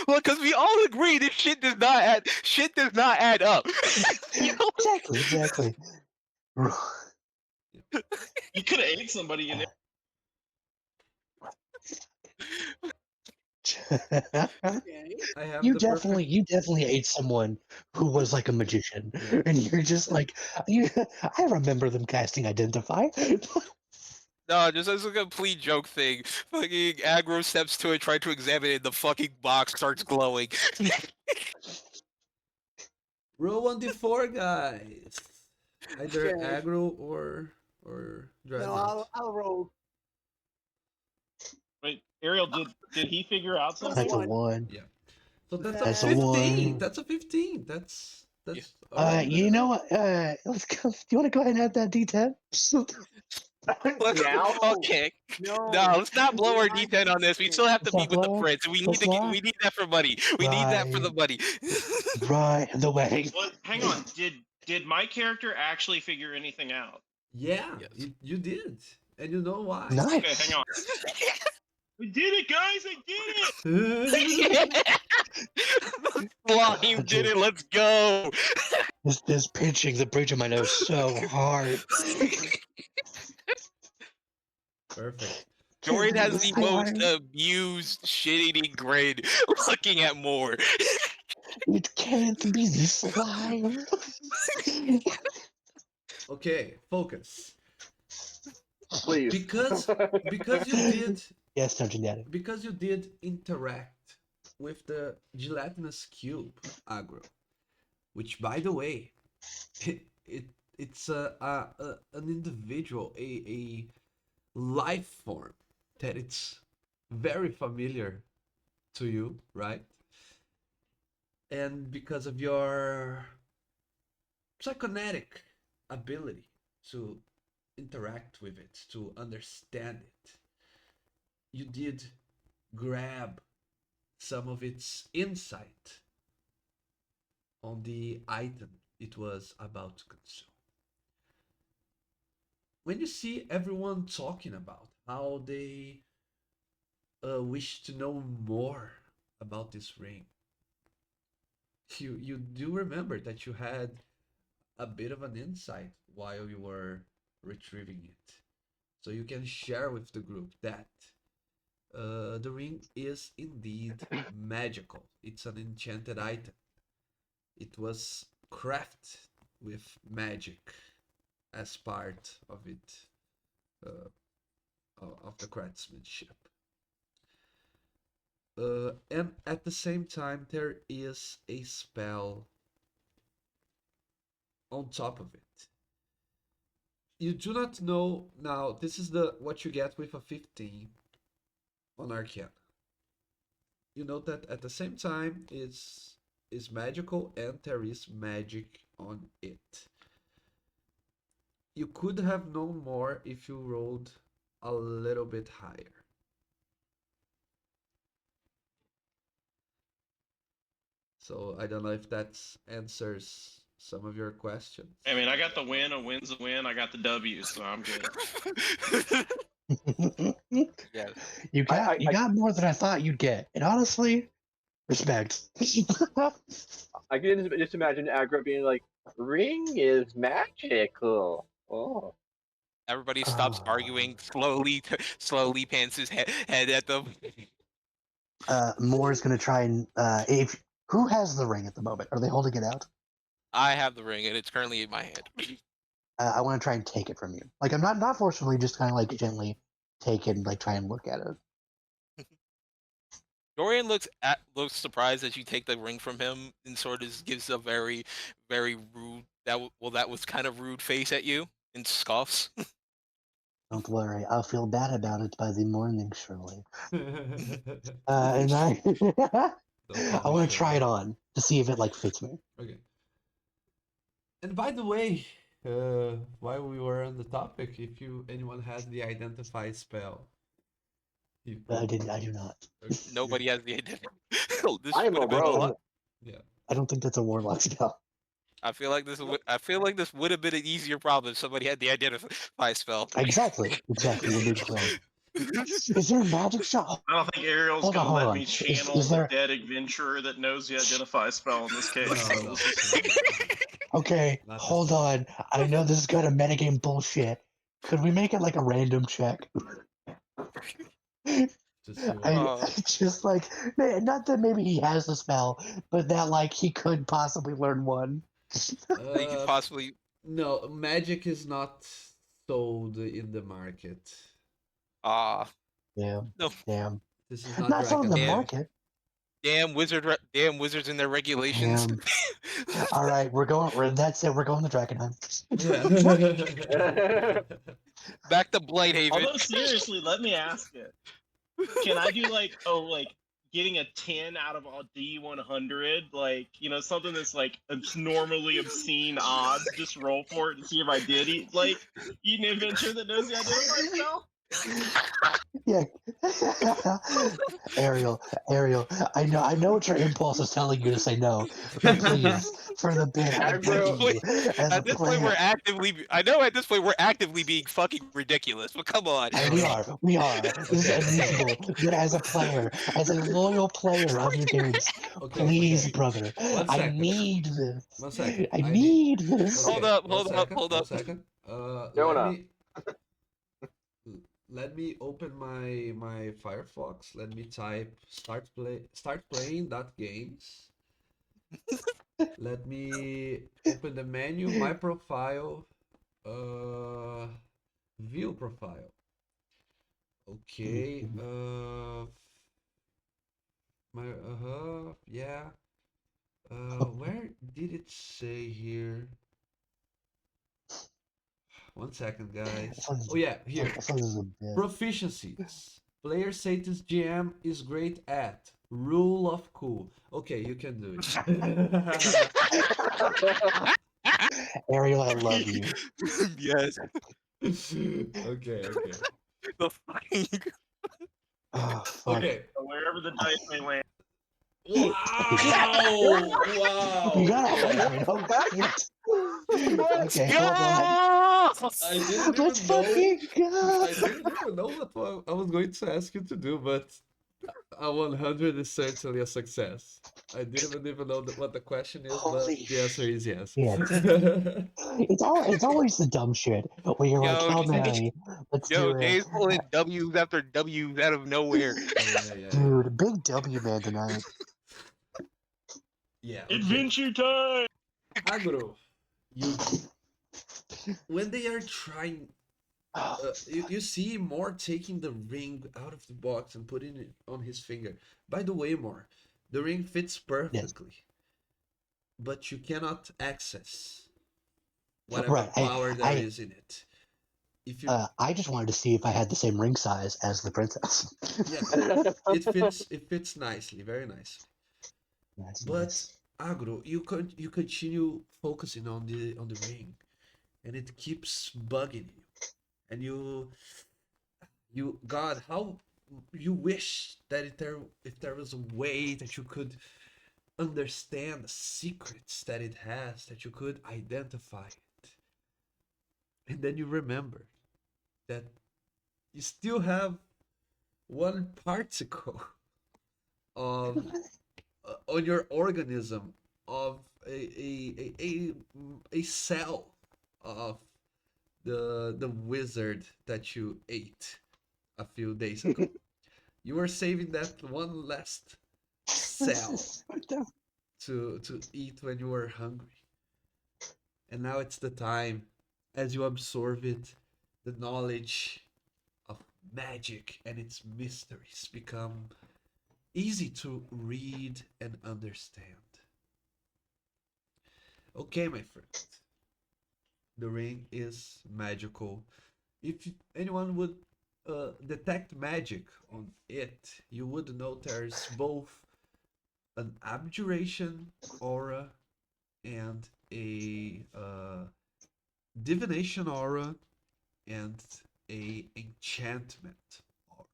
Well, because we all agree this shit does not add. Shit does not add up. You know? Exactly. You could have ate somebody in it. Okay. I have You the definitely perfect. ate someone who was like a magician, Yeah. and you're just like, I remember them casting Identify. No, just as a complete joke thing. Fucking aggro steps to it, try to examine it, the fucking box starts glowing. Roll 1d4, guys. Either Okay. aggro or No, dreadnought. I'll roll. Wait, Ariel, did he figure out Plus something? That's a one. one. Yeah. So that's a That's a 15. one. That's a 15. That's Yeah. already You better. know what? Let's go. Do you want to go ahead and add that D10? Now? Okay. No. No, let's not blow our Mine D10 on this. We still have to Let's be not with the blow it. prince. We need Let's to get, not. we need that for money. We need that for the Right. money. Right the way. Well, hang on. Did my character actually figure anything out? Yeah, Yes. you did. And you know why. Nice. Okay, hang on. We did it, guys! I did it! Slime did it. Let's go. This pinching the bridge of my nose so hard. Perfect. Dorian has the most Slime. amused, shit-eating grin looking at Moore. It can't be the slime. Okay, focus. Please. Because you did Yes, Dungeon Daddy. because you did interact with the gelatinous cube aggro, which by the way, it's an individual, a life form that it's very familiar to you, right? And because of your psychonetic ability to interact with it, to understand it, you did grab some of its insight on the item it was about to consume. When you see everyone talking about how they wish to know more about this ring, you do remember that you had a bit of an insight while you were retrieving it. So you can share with the group that the ring is indeed magical. It's an enchanted item. It was crafted with magic as part of it, of the craftsmanship. And at the same time, there is a spell on top of it. You do not know now. This is the what you get with a 15 on Arcana. You know that at the same time is magical and there is magic on it. You could have known more if you rolled a little bit higher. So I don't know if that answers some of your questions. I mean, I got the win. A win's a win. I got the W, so I'm good. Yeah. You got I- got more than I thought you'd get, and honestly, respect. I can just imagine Aggro being like, "Ring is magical." Oh. Everybody stops arguing. Slowly pans his head at them. Moore's gonna try and if who has the ring at the moment? Are they holding it out? I have the ring, and it's currently in my hand. I want to try and take it from you. Like I'm not forcibly, just kind of like gently take it and like try and look at it. Dorian looks surprised as you take the ring from him, and sort of gives a very, very rude that was kind of rude face at you, and scoffs. Don't worry, I'll feel bad about it by the morning, surely. Don't And I I call me want to try it Shirley. on to see if it like fits me. Okay. And by the way, while we were on the topic, if anyone has the identify spell, you I could- do not. okay, Nobody has the identity. This I am a would've been a rogue. lot. Yeah. I don't think that's a warlock spell. I feel like this would have been an easier problem if somebody had the identify spell. Exactly. We're being close. Is there a magic shot? I don't think Ariel's Hold on, gonna hold let on. me Is channel there- the dead adventurer that knows the identify spell in this case. No, no, This is- no. Okay, Not this hold on. I know this is kind of metagame bullshit. Could we make it like a random check? to see I Oh. just like not that maybe he has the spell, but that like he could possibly learn one. That you could uh, possibly. no, magic is not sold in the market. Ah. Damn, No. damn. This is not Not so in the Damn. Dragonheim. market. Damn damn wizards and their regulations. Damn. All right, we're going. That's it. We're going to Dragonheim. Yeah. Back to Blighthaven. Although seriously, let me ask it. Can I do like getting a 10 out of a D100, like, something that's like normally obscene odds, just roll for it and see if I did eat an adventure that knows the identify spell? Yeah. Ariel, I know what your impulse is telling you to say no, but please, for the bit, I'm Aggro- begging you, as a At this point, player, we're actively. I know at this point we're actively being fucking ridiculous, but come on. and we are. This is Okay, okay. unreasonable. But as a player, as a loyal player of your games, Okay, please, okay. brother, One I second. need this. 1 second. I I need. need this. Okay, Hold up, one hold up, second, hold 1 up. second. Jonah. Let me open my Firefox. Let me type start playing that games. Let me open the menu, my profile, view profile. Okay, yeah. Where did it say here? 1 second, guys. Oh yeah, here. I thought this was a bit. Proficiencies. Player status GM is great at. Rule of cool. Okay, you can do it. Ariel, I love you. Yes. Okay, okay. The fucking. Oh, fuck. Okay. Wherever the dice may land. Wow! Wow! You got 100. Oh, shit. Okay, hold on. I didn't Let's even know. fucking go. I didn't even know what I was going to ask you to do, but a 100 is certainly a success. I didn't even know what the question is, but Holy the answer is yes. shit. It's always the dumb shit where you're like, Yo, Hail Jay- Mary, let's Yo, do it. Jay's pulling W's after W's out of nowhere. Yeah. Dude, big W man tonight. Yeah. Okay. Adventure time! Agro, you when they are trying, you see Moore taking the ring out of the box and putting it on his finger. By the way, Moore, the ring fits perfectly, but you cannot access whatever Right, power there is in it. If you, I just wanted to see if I had the same ring size as the princess. yeah, it fits nicely, very nicely. That's But nice. Agro, you continue focusing on the ring, and it keeps bugging you, and God, how you wish that if there was a way that you could understand the secrets that it has, that you could identify it, and then you remember that you still have one particle of on your organism of a cell of the wizard that you ate a few days ago. You were saving that one last cell to eat when you were hungry. And now it's the time, as you absorb it, the knowledge of magic and its mysteries become easy to read and understand. Okay, my friend. The ring is magical. If anyone would detect magic on it, you would know there's both an abjuration aura and a divination aura and a enchantment aura.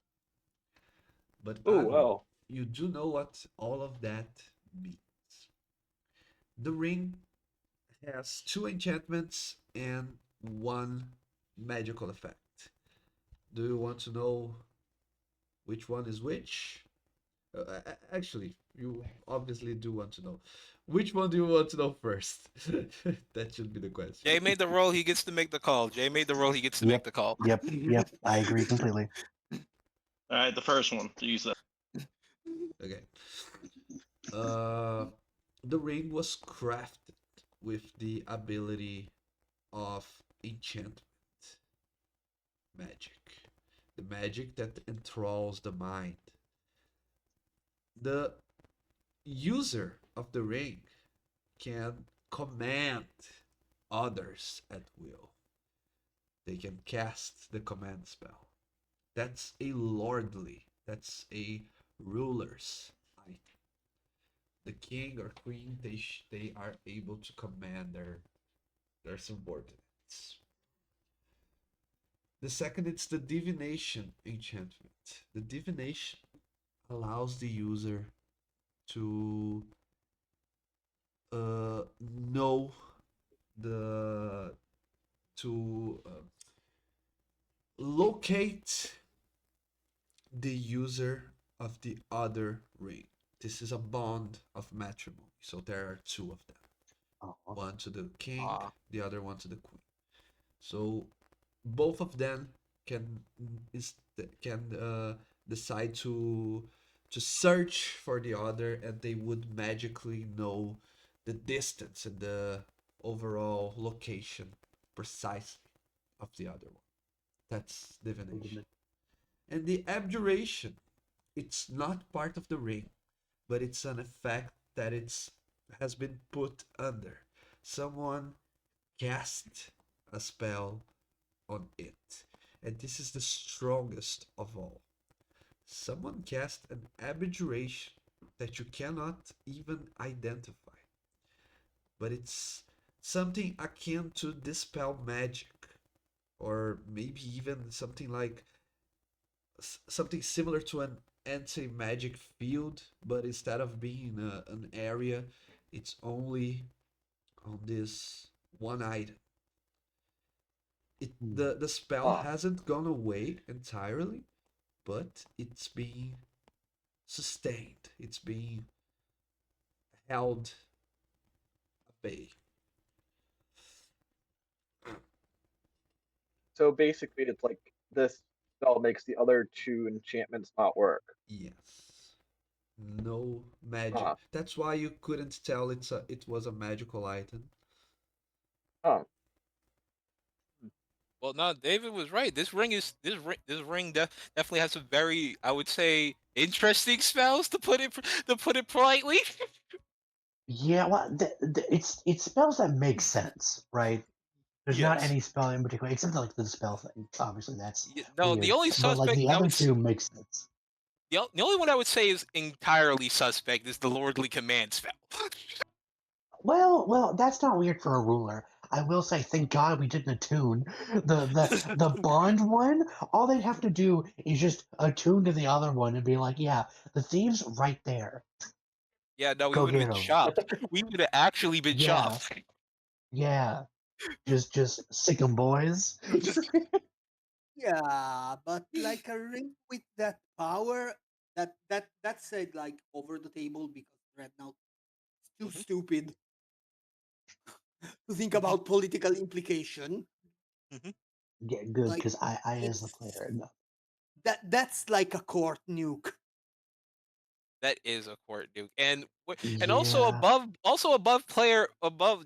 But Oh Agro, well. you do know what all of that means. The ring has 2 enchantments and 1 magical effect. Do you want to know which one is which? Actually, you obviously do want to know. Which one do you want to know first? That should be the question. Jay made the roll, he gets to make the call. Jay made the roll, he gets to make the call. Yep, I agree completely. All right, the first one. Use that. Okay. The ring was crafted with the ability of enchantment magic. The magic that enthralls the mind. The user of the ring can command others at will. They can cast the command spell. That's a lordly, that's a ruler's item. The king or queen, they are able to command their subordinates. The second, it's the divination enchantment. The divination allows the user to know the to locate the user of the other ring. This is a bond of matrimony, so there are two of them. Oh, One to the king, Ah. the other one to the queen. So both of them can decide to search for the other, and they would magically know the distance and the overall location precisely of the other one. That's divination. And the abjuration, it's not part of the ring, but it's an effect that has been put under. Someone cast a spell on it, and this is the strongest of all. Someone cast an abjuration that you cannot even identify, but it's something akin to dispel magic, or maybe even something like something similar to an anti-magic field, but instead of being an area, it's only on this one item. The spell Ah. hasn't gone away entirely, but it's being sustained. It's being held at bay. So basically, it's like this spell makes the other two enchantments not work. Yes. No magic. Ah. That's why you couldn't tell it was a magical item. Oh, Well, no, David was right. This ring definitely has some very, I would say, interesting spells to put it politely. Yeah, well, it's spells that make sense, right? There's not Yes. any spell in particular, except like the spell thing. Obviously, that's No, weird. the only But like suspect the I other would two make sense. the only one I would say is entirely suspect is the lordly command spell. Well, that's not weird for a ruler. I will say, thank God we didn't attune the bond one. All they'd have to do is just attune to the other one and be like, yeah, the thieves right there. Yeah, no, we Go would have get been 'em. chopped. We would have actually been Yeah. chopped. Yeah, just sick 'em, boys. Yeah, but like a ring with that power, that said like over the table because right now it's too Mhm. stupid to think about political implication. Yeah, good, Like because I as the it's player, no. that's like a court nuke. That is a court nuke, and Yeah. also above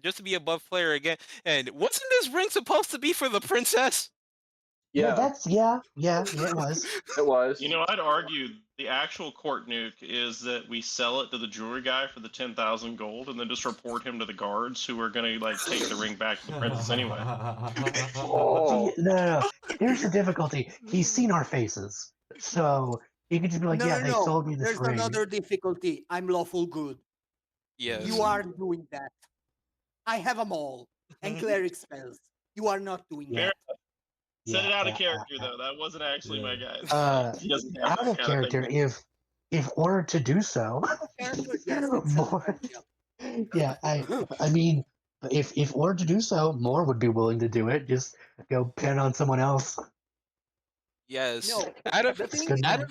just to be above player again. And wasn't this ring supposed to be for the princess? Yeah, yeah, it was. it was. You know, I'd argue the actual court nuke is that we sell it to the jewelry guy for the 10,000 gold, and then just report him to the guards who are gonna like take the ring back to the princess anyway. Oh, No. Here's the difficulty. He's seen our faces, so he could just be like, No, "Yeah, no, they no. sold me this There's ring." another difficulty. I'm lawful good. Yes. You are doing that. I have them all. And cleric spells. You are not doing Yeah. that. Set it out of yeah, character though. That wasn't actually my guy. He doesn't have Out that of kind of character, thing. if ordered to do so. Character, yes, it's More, yeah, I mean, if ordered to do so, more would be willing to do it. Just go pin on someone else. Yes. No, Out of the thing good is, enough.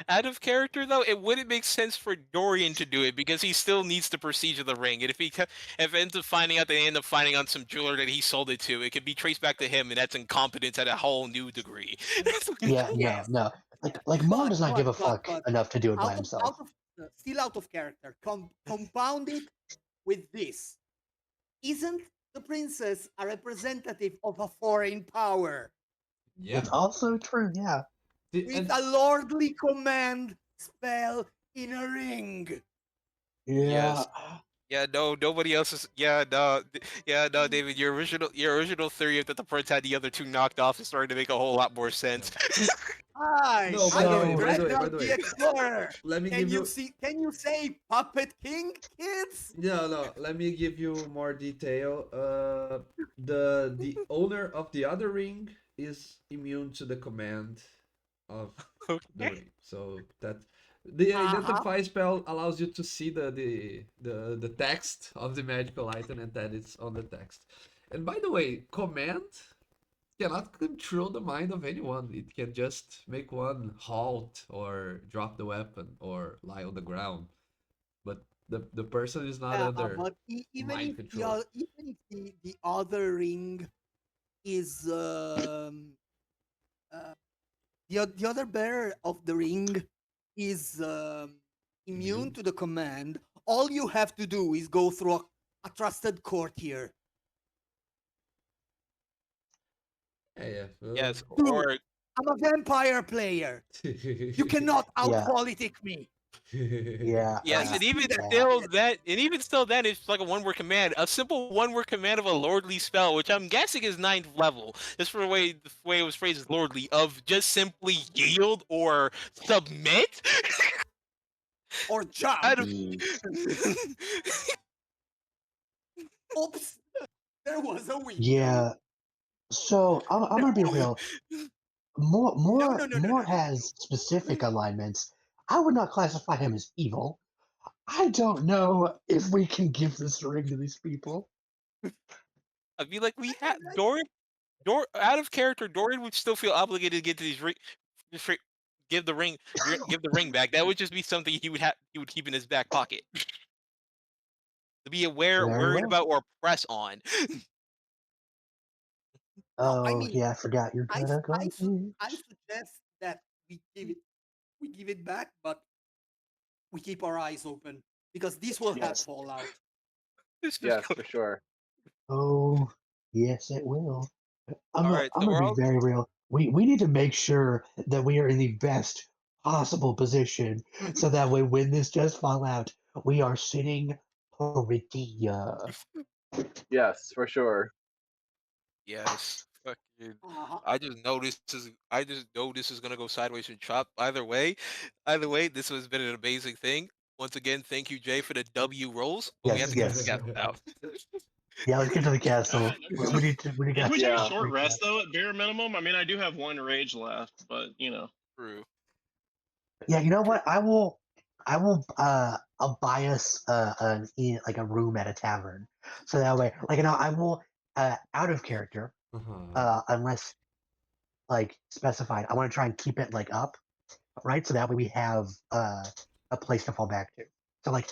out of character though, it wouldn't make sense for Dorian to do it because he still needs the prestige of the ring. And if if ends up finding out they end up finding on some jeweler that he sold it to, it could be traced back to him, and that's incompetence at a whole new degree. Yeah, Yes. no. Like Moore does not give a fuck but enough to do it by himself. Still out of character. Compound it with this. Isn't the princess a representative of a foreign power Yeah. It's also true, yeah. with a lordly command spell in a ring? Yeah. Yes. Yeah, no, nobody else is. Yeah, no, David, your original theory of that the prince had the other two knocked off is starting to make a whole lot more sense. Hi, No, by the way, I am by the way, Dreadnought by the the way. Explorer. Let me Can give you you. see? Can you say Puppet King, kids? No. Let me give you more detail. The owner of the other ring is immune to the command of the Okay. ring. So that the identify spell allows you to see the text of the magical item and that it's on the text. And by the way, command cannot control the mind of anyone. It can just make one halt or drop the weapon or lie on the ground. But the person is not under But even mind if control. even if the other ring is the other bearer of the ring is immune to the command, all you have to do is go through a trusted courtier. Yeah. Yes, Dude, or I'm a vampire player. You cannot out-politic me. Yeah. yes, I and see even that still shit. that, and even still then, it's like a one-word command, a simple one-word command of a lordly spell, which I'm guessing is 9th level. Just for the way it was phrased as lordly, of just simply yield or submit. Or jump. I don't- Oops, there was a window. Yeah. So I'm gonna be real. More No. has specific alignments. I would not classify him as evil. I don't know if we can give this ring to these people. I feel like we had Dorian. Out of character, Dorian would still feel obligated to get to these give the ring back. That would just be something he would keep in his back pocket to be Very worried well. about, or press on. Oh, I mean, yeah, I forgot you're I, gonna I, go. su- I suggest that we give it back, but we keep our eyes open because this will have Yes. fallout. Yes, for sure. Oh, yes, it will. I'm Alright, so gonna we're be all very real. We need to make sure that we are in the best possible position, so that way when this does fall out, we are sitting pretty. Yes, for sure. yes. Fucking, Uh-huh. I just know this is gonna go sideways and chop. Either way, this has been an amazing thing. Once again, thank you, Jay, for the W rolls. But we have Yes, to get to yes. the cast now. Yeah, let's get to the castle. Yeah, We need to. We If got. we take Yeah. a short rest though, at bare minimum, I mean, I do have one rage left, but you know. True. Yeah, you know what? I will. I'll buy us like a room at a tavern, so that way, like, I will out of character, unless like specified. I want to try and keep it like up, right? So that way we have a place to fall back to. So like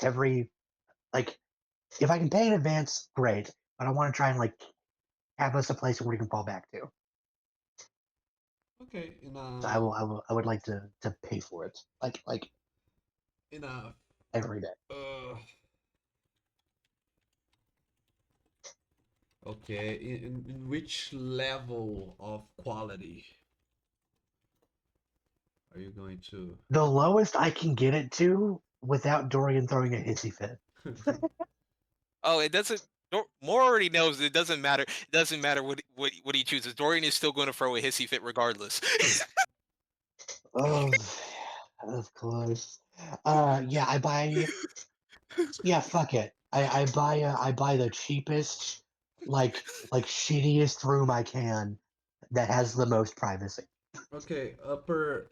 if I can pay in advance, great. But I want to try and like have us a place where we can fall back to. Okay, So I would like to pay for it, like enough. every day. Okay, in which level of quality are you going to? The lowest I can get it to without Dorian throwing a hissy fit. Oh, it doesn't. Moore already knows it doesn't matter. It doesn't matter what he chooses. Dorian is still going to throw a hissy fit regardless. Oh, of course. Yeah, I buy. Yeah, fuck it. I buy the cheapest, like shittiest room I can that has the most privacy. Okay, upper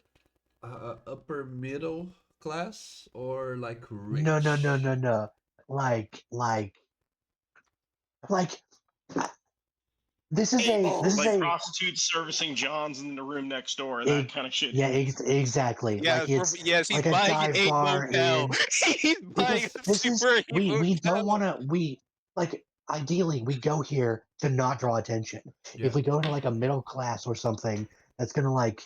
middle class or like rich? No. Like this is Like a prostitutes servicing Johns in the room next door, that kind of shit. yeah, exactly. Like it's yes, he's like a buying an dive 8 bar motel. in. He's buying a This is super 8 we don't want motel. to like ideally we go here to not draw attention. Yeah. If we go to like a middle class or something, that's gonna like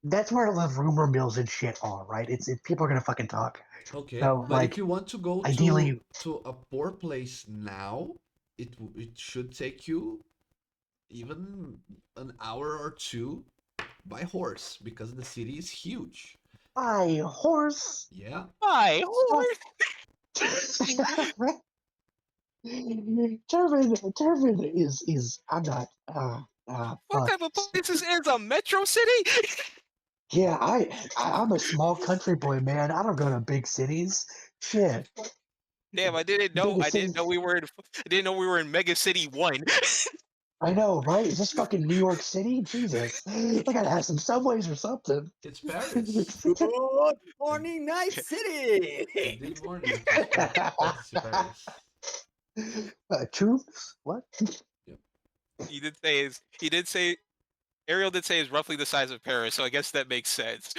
that's where the rumor mills and shit are, right? People are gonna fucking talk. Okay, So, but if like, you want to go ideally- to a poor place now, it should take you even an hour or two by horse because the city is huge. by horse. Yeah. Hi, horse. Turban is I'm not What fuck. type of place is a metro city? Yeah, I'm a small country boy, man. I don't go to big cities. Shit. Damn, I didn't know. Biggest I didn't city- know we were in. I didn't know we were in Mega City 1. I know, right? Is this fucking New York City? Jesus. I gotta have some subways or something. It's Paris. Good morning, Night City. Good morning. It's Paris. Troops? What? He did say. Ariel did say is roughly the size of Paris, so I guess that makes sense.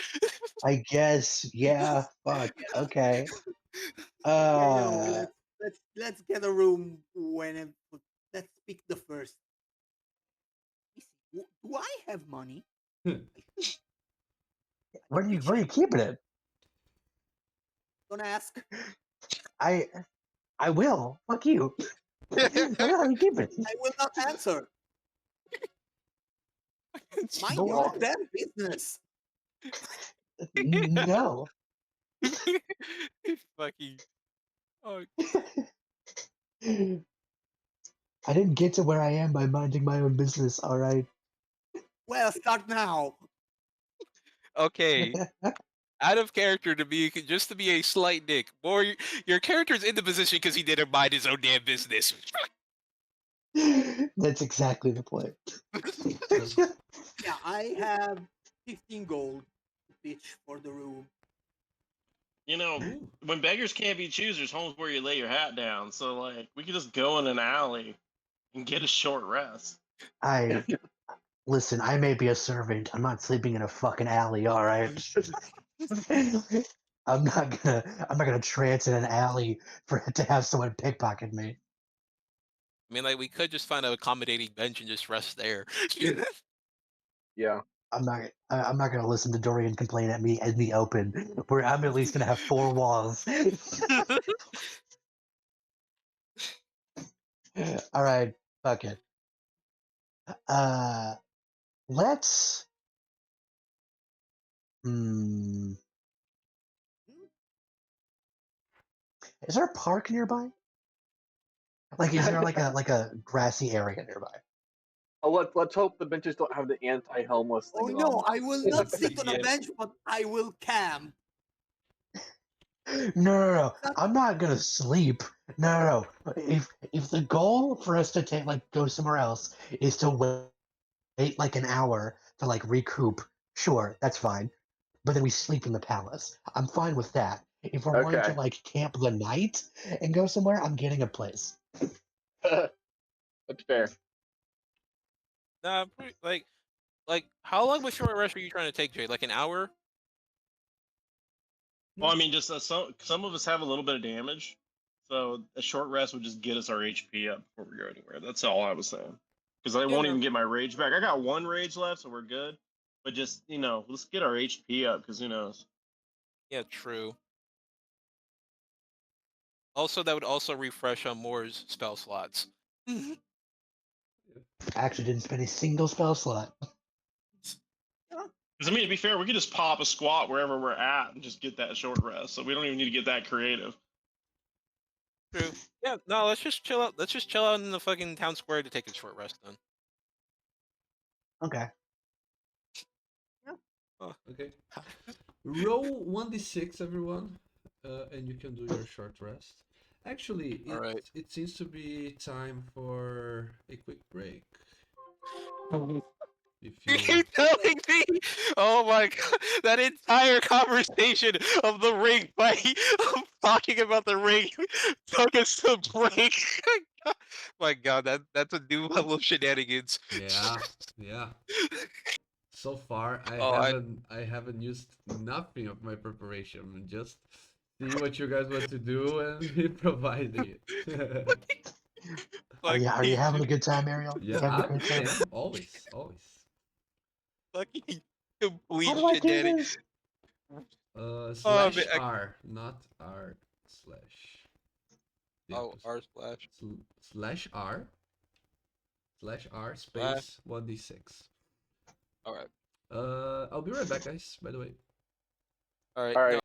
I guess. Yeah. Fuck. Okay. Let's get a room whenever. Let's pick the first. Do I have money? Where are you keeping it? Don't ask. I will. Fuck you. Where are you keeping it? I will not answer. Mind Go your on. damn business. No. Fucking. Oh, I didn't get to where I am by minding my own business, alright? Well, start now. okay. Out of character to be just to be a slight dick. Or your character's in the position because he didn't mind his own damn business. That's exactly the point. Yeah, I have 15 gold to pitch for the room. You know, Ooh. when beggars can't be choosers, home's where you lay your hat down. So like, we could just go in an alley and get a short rest. Listen, I may be a servant. I'm not sleeping in a fucking alley, alright? I'm not gonna trance in an alley to have someone pickpocket me. I mean, like, we could just find an accommodating bench and just rest there. Yeah. I'm not gonna listen to Dorian complain at me in the open, where I'm at least gonna have 4 walls. All right, fuck it. Let's. Is there a park nearby? Like, is there like a grassy area nearby? Oh, let's hope the benches don't have the anti-homeless Oh thing. no, I will not sit on Yeah. a bench, but I will camp. No. I'm not gonna sleep. No. If the goal for us to go somewhere else is to wait like an hour to like recoup, sure, that's fine. But then we sleep in the palace. I'm fine with that. If we're going to Okay. like camp the night and go somewhere, I'm getting a place. That's fair. Nah, like, how long of a short rest are you trying to take, Jay? Like an hour? Well, I mean, just some of us have a little bit of damage, so a short rest would just get us our HP up before we go anywhere. That's all I was saying. Because I won't no. even get my rage back. I got 1 rage left, so we're good. But just let's get our HP up, because who knows? Yeah, true. Also, that would also refresh on Moore's spell slots. I actually didn't spend a single spell slot. Because I mean, to be fair, we could just pop a squat wherever we're at and just get that short rest. So we don't even need to get that creative. True. Yeah, no, let's just chill out. Let's just chill out in the fucking town square to take a short rest then. Okay. Okay. Roll 1d6, everyone, and you can do your short rest. Actually, Alright. it seems to be time for a quick break. If You you keep telling me, oh my god, that entire conversation of the ring fight, of talking about the ring, took us to break. My god, that's a new level of shenanigans. yeah. So far, Oh, I haven't used nothing of my preparation. I'm just see what you guys want to do and improvising it. Are you having a good time, Ariel? You Yeah, having a I great time? am always. fucking Complete How do I do shenanigans. this? Slash man, R, not R slash. Yeah, Oh, R splash. slash R Splash. space 1d6. All right. I'll be right back, guys. By the way. All right. All No, right.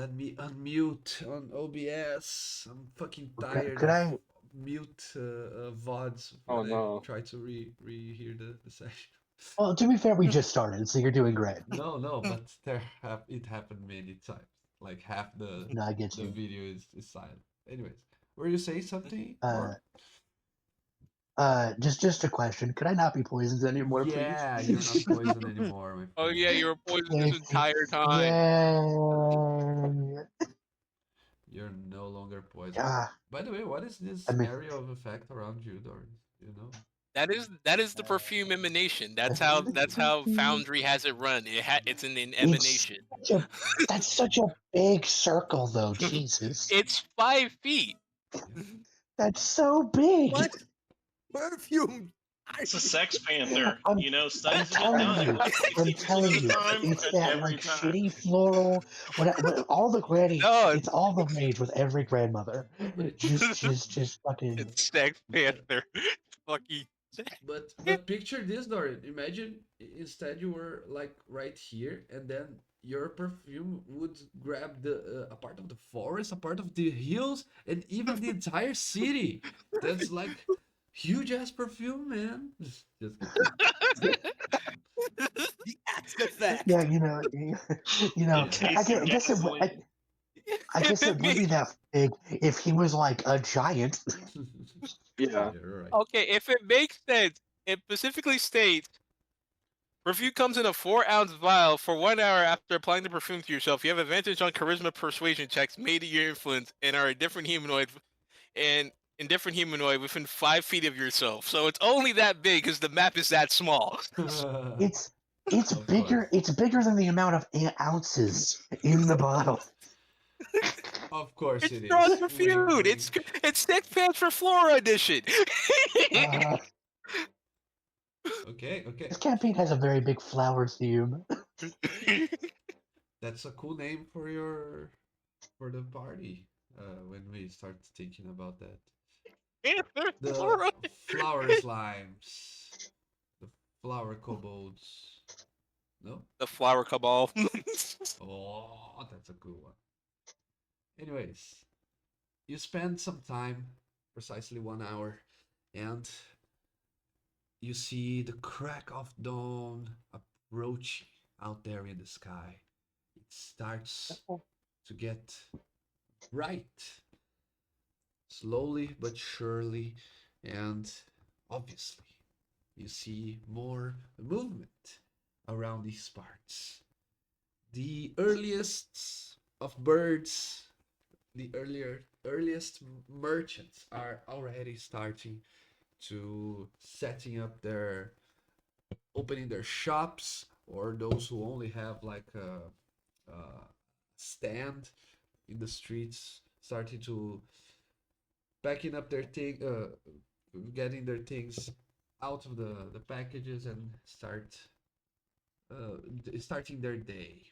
Let me unmute on OBS. I'm fucking Okay, tired could of I- mute VODs Oh, when no. I try to re-hear the session. Well, to be fair, we just started, so you're doing great. No, but it happened many times. Like half the No, I get the you. video is silent. Anyways, were you saying something? Just a question. Could I not be poisoned anymore, Yeah, please? you're not poisoned anymore, my Oh friend. yeah, you were poisoned this Thank you. entire time. Yay! You're no longer poisoned. Ah, By the way, what is this I mean- area of effect around you, Doris? You know? That is the perfume emanation. That's how Foundry has it run. It's an emanation. That's such a big circle, though. Jesus, It's 5 feet. that's so big. What perfume? It's a Sex Panther. I'm- You know, I'm studies have been telling done. you, It works I'm 60% telling of the you, time, it's but that every like time. shitty floral. What all the granny? No, It's all the rage with every grandmother. Just fucking. it's Sex Panther. Fucking. But picture this, Dorian. Imagine instead you were like right here, and then your perfume would grab a part of the forest, a part of the hills, and even the entire city. That's like huge ass perfume, man. Just kidding. The Axe effect. Yeah, you know, I Taste of guess it would. gasoline. I guess it would be that big if he was like a giant. Yeah. You're right. Okay, if it makes sense, it specifically states perfume comes in a 4-ounce vial. For 1 hour after applying the perfume to yourself, you have advantage on charisma persuasion checks made at your influence and are a different humanoid within 5 feet of yourself. So it's only that big because the map is that small. It's Of bigger. course. It's bigger than the amount of ounces in the bottle. Of course It's it is. strong Wink, perfume. wink. It's Stick Pants for Flora edition. Uh, Okay. this campaign has a very big flower theme. That's a cool name for the party. When we start thinking about that. Panther The Flora. flower slimes. The flower kobolds. No? The Flower Cabal. Oh, that's a cool one. Anyways, you spend some time, precisely 1 hour, and you see the crack of dawn approaching out there in the sky. It starts to get bright, slowly but surely, and obviously, you see more movement around these parts. The earliest of birds, the earliest merchants are already starting to setting up their opening their shops, or those who only have like a stand in the streets starting to packing up their thing, getting their things out of the packages and starting their day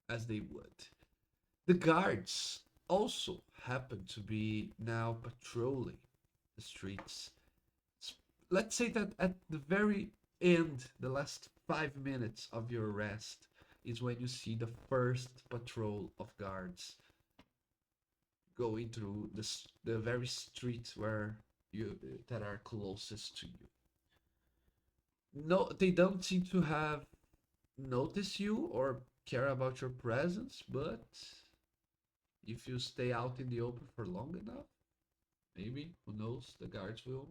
as they would. The guards also happen to be now patrolling the streets. Let's say that at the very end, the last 5 minutes of your rest, is when you see the first patrol of guards going through the very streets where you that are closest to you. No, they don't seem to have noticed you or care about your presence, but if you stay out in the open for long enough, maybe, who knows, the guards will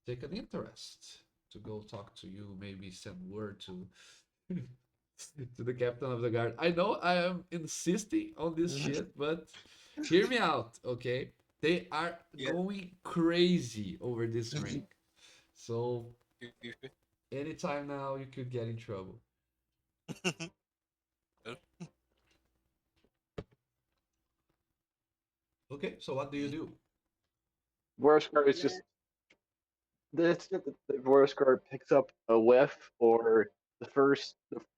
take an interest to go talk to you, maybe send word to to the captain of the guard. I know I am insisting on this shit, but hear me out, okay? They are Yeah. going crazy over this ring. So anytime now you could get in trouble. Okay, so what do you do? Vorskar is just the Vorskar picks up a whiff or the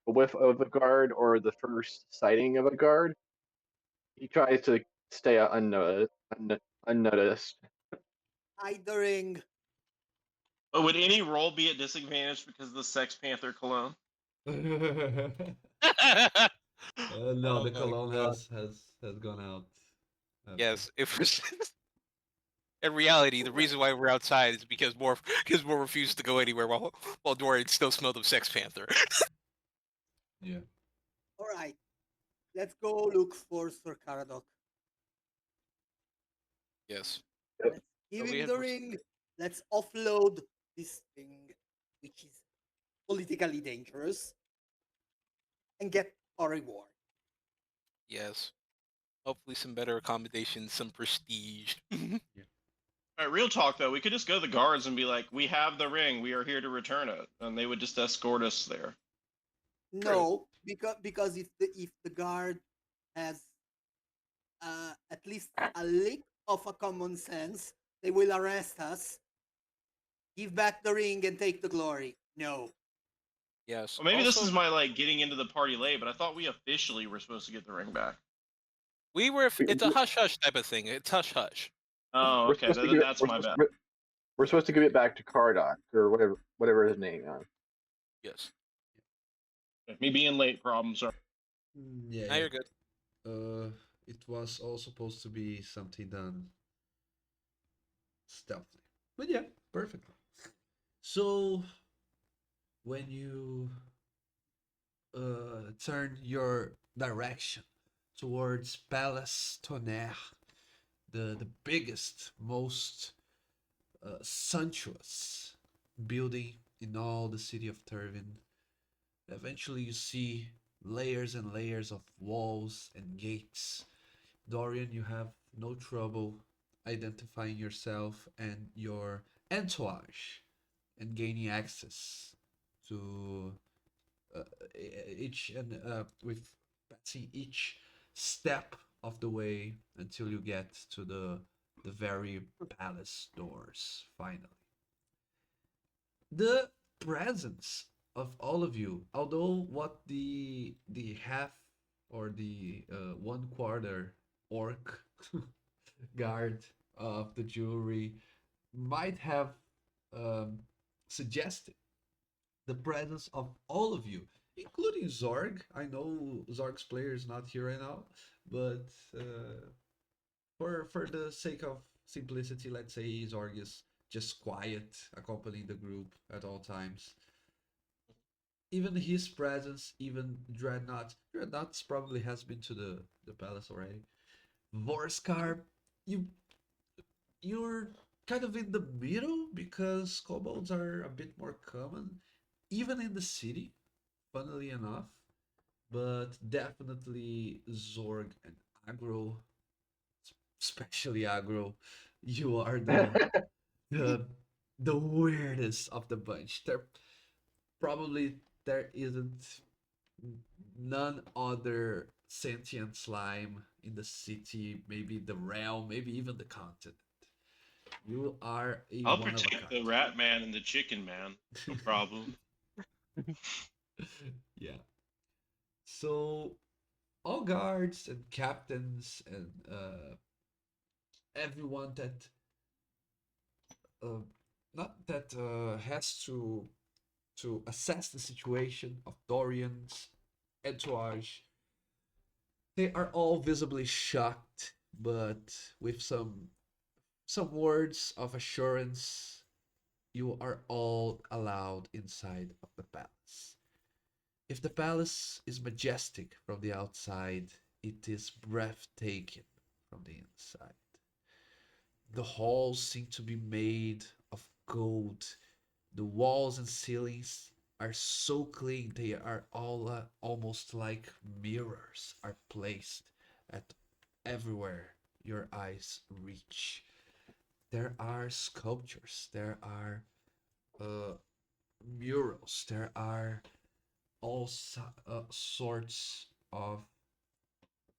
whiff of a guard or the first sighting of a guard. He tries to stay unnoticed. Hiding. But would any roll be at disadvantage because of the Sex Panther cologne? No, Oh the my cologne God. has gone out. Yes, it was. In reality, the reason why we're outside is because more refuses to go anywhere while Dorian still smelled of Sex Panther. Yeah. All right, let's go look for Sir Caradoc. Yes. Let's give So we him had the ring. Let's offload this thing, which is politically dangerous, and get our reward. Yes. Hopefully some better accommodations, some prestige. All right, real talk though, we could just go to the guards and be like, "We have the ring. We are here to return it," and they would just escort us there. No, because if the guard has at least a lick of a common sense, they will arrest us, give back the ring, and take the glory. No. Yes. Well, maybe this Also, is my like getting into the party late, but I thought we officially were supposed to get the ring back. we were. We- It's a hush hush type of thing. It's hush hush. Oh, We're okay, supposed to then give it. that's We're my supposed bad. to, give it- we're supposed to give it back to Cardoc or whatever his name is. Yes. Me being late problems are. Yeah. Now Yeah. you're good. It was all supposed to be something done stealthily. But yeah, perfectly. So when you turn your direction towards Palace Tonnerre, the biggest, most sumptuous building in all the city of Turvin, eventually you see layers and layers of walls and gates. Dorian, you have no trouble identifying yourself and your entourage and gaining access to uh, each and with passing each step of the way until you get to the very palace doors finally. The presence of all of you, although what the half or the 1/4 orc guard of the jewelry might have um, suggested, the presence of all of you, including Zorg. I know Zorg's player is not here right now, but for the sake of simplicity, let's say Zorg is just quiet, accompanying the group at all times. Even his presence, even Dreadnoughts probably has been to the palace already. Vorskar, you you're kind of in the middle because kobolds are a bit more common, even in the city, funnily enough. But definitely Zorg and Agro, especially Agro, you are the the weirdest of the bunch. There isn't none other sentient slime in the city, maybe the realm, maybe even the continent. You are a I'll one of a protect the kind. rat man and the chicken man. No problem. Yeah. So all guards and captains and everyone that uh, not that has to assess the situation of Dorian's entourage, they are all visibly shocked, but with some words of assurance, you are all allowed inside of the palace. If the palace is majestic from the outside, it is breathtaking from the inside. The halls seem to be made of gold. The walls and ceilings are so clean, they are all almost like mirrors are placed at everywhere your eyes reach. There are sculptures, there are uh, murals, there are sorts of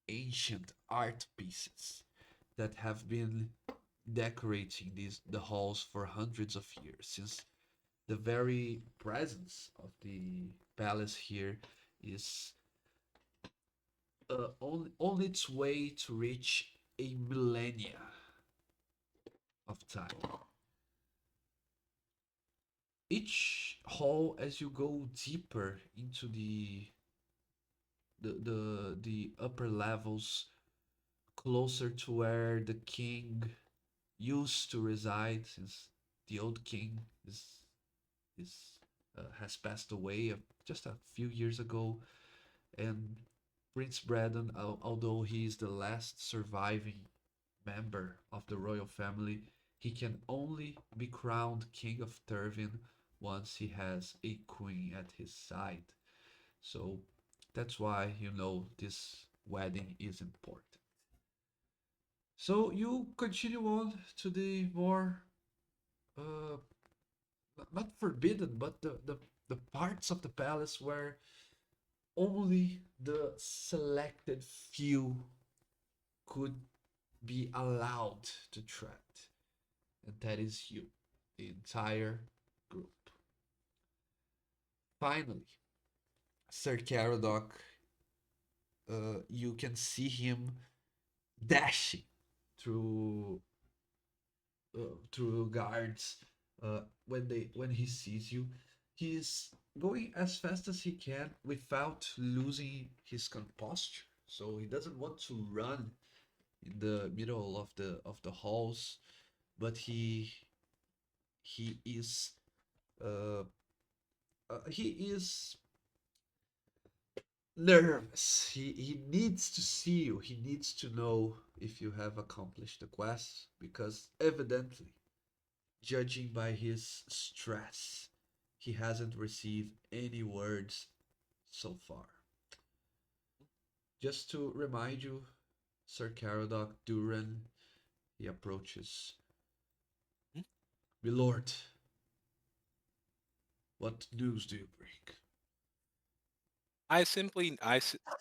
ancient art pieces that have been decorating the halls for hundreds of years, since the very presence of the palace here is on its way to reach a millennia of time. Each hall, as you go deeper into the upper levels closer to where the king used to reside, since the old king is has passed away just a few years ago, and Prince Braddon, although he is the last surviving member of the royal family, he can only be crowned King of Turvin once he has a queen at his side. So that's why this wedding is important. So you continue on to the more uh not forbidden, but the parts of the palace where only the selected few could be allowed to tread, and that is you, the entire group. Finally, Sir Caradoc, you can see him dashing through through guards when he sees you. He's going as fast as he can without losing his composture. So he doesn't want to run in the middle of the halls, but he is uh, he is nervous. He needs to see you. He needs to know if you have accomplished the quest, because evidently, judging by his stress, he hasn't received any words so far. Just to remind you, Sir Caradoc Duran, he approaches. Hmm? Milord, what news do you bring?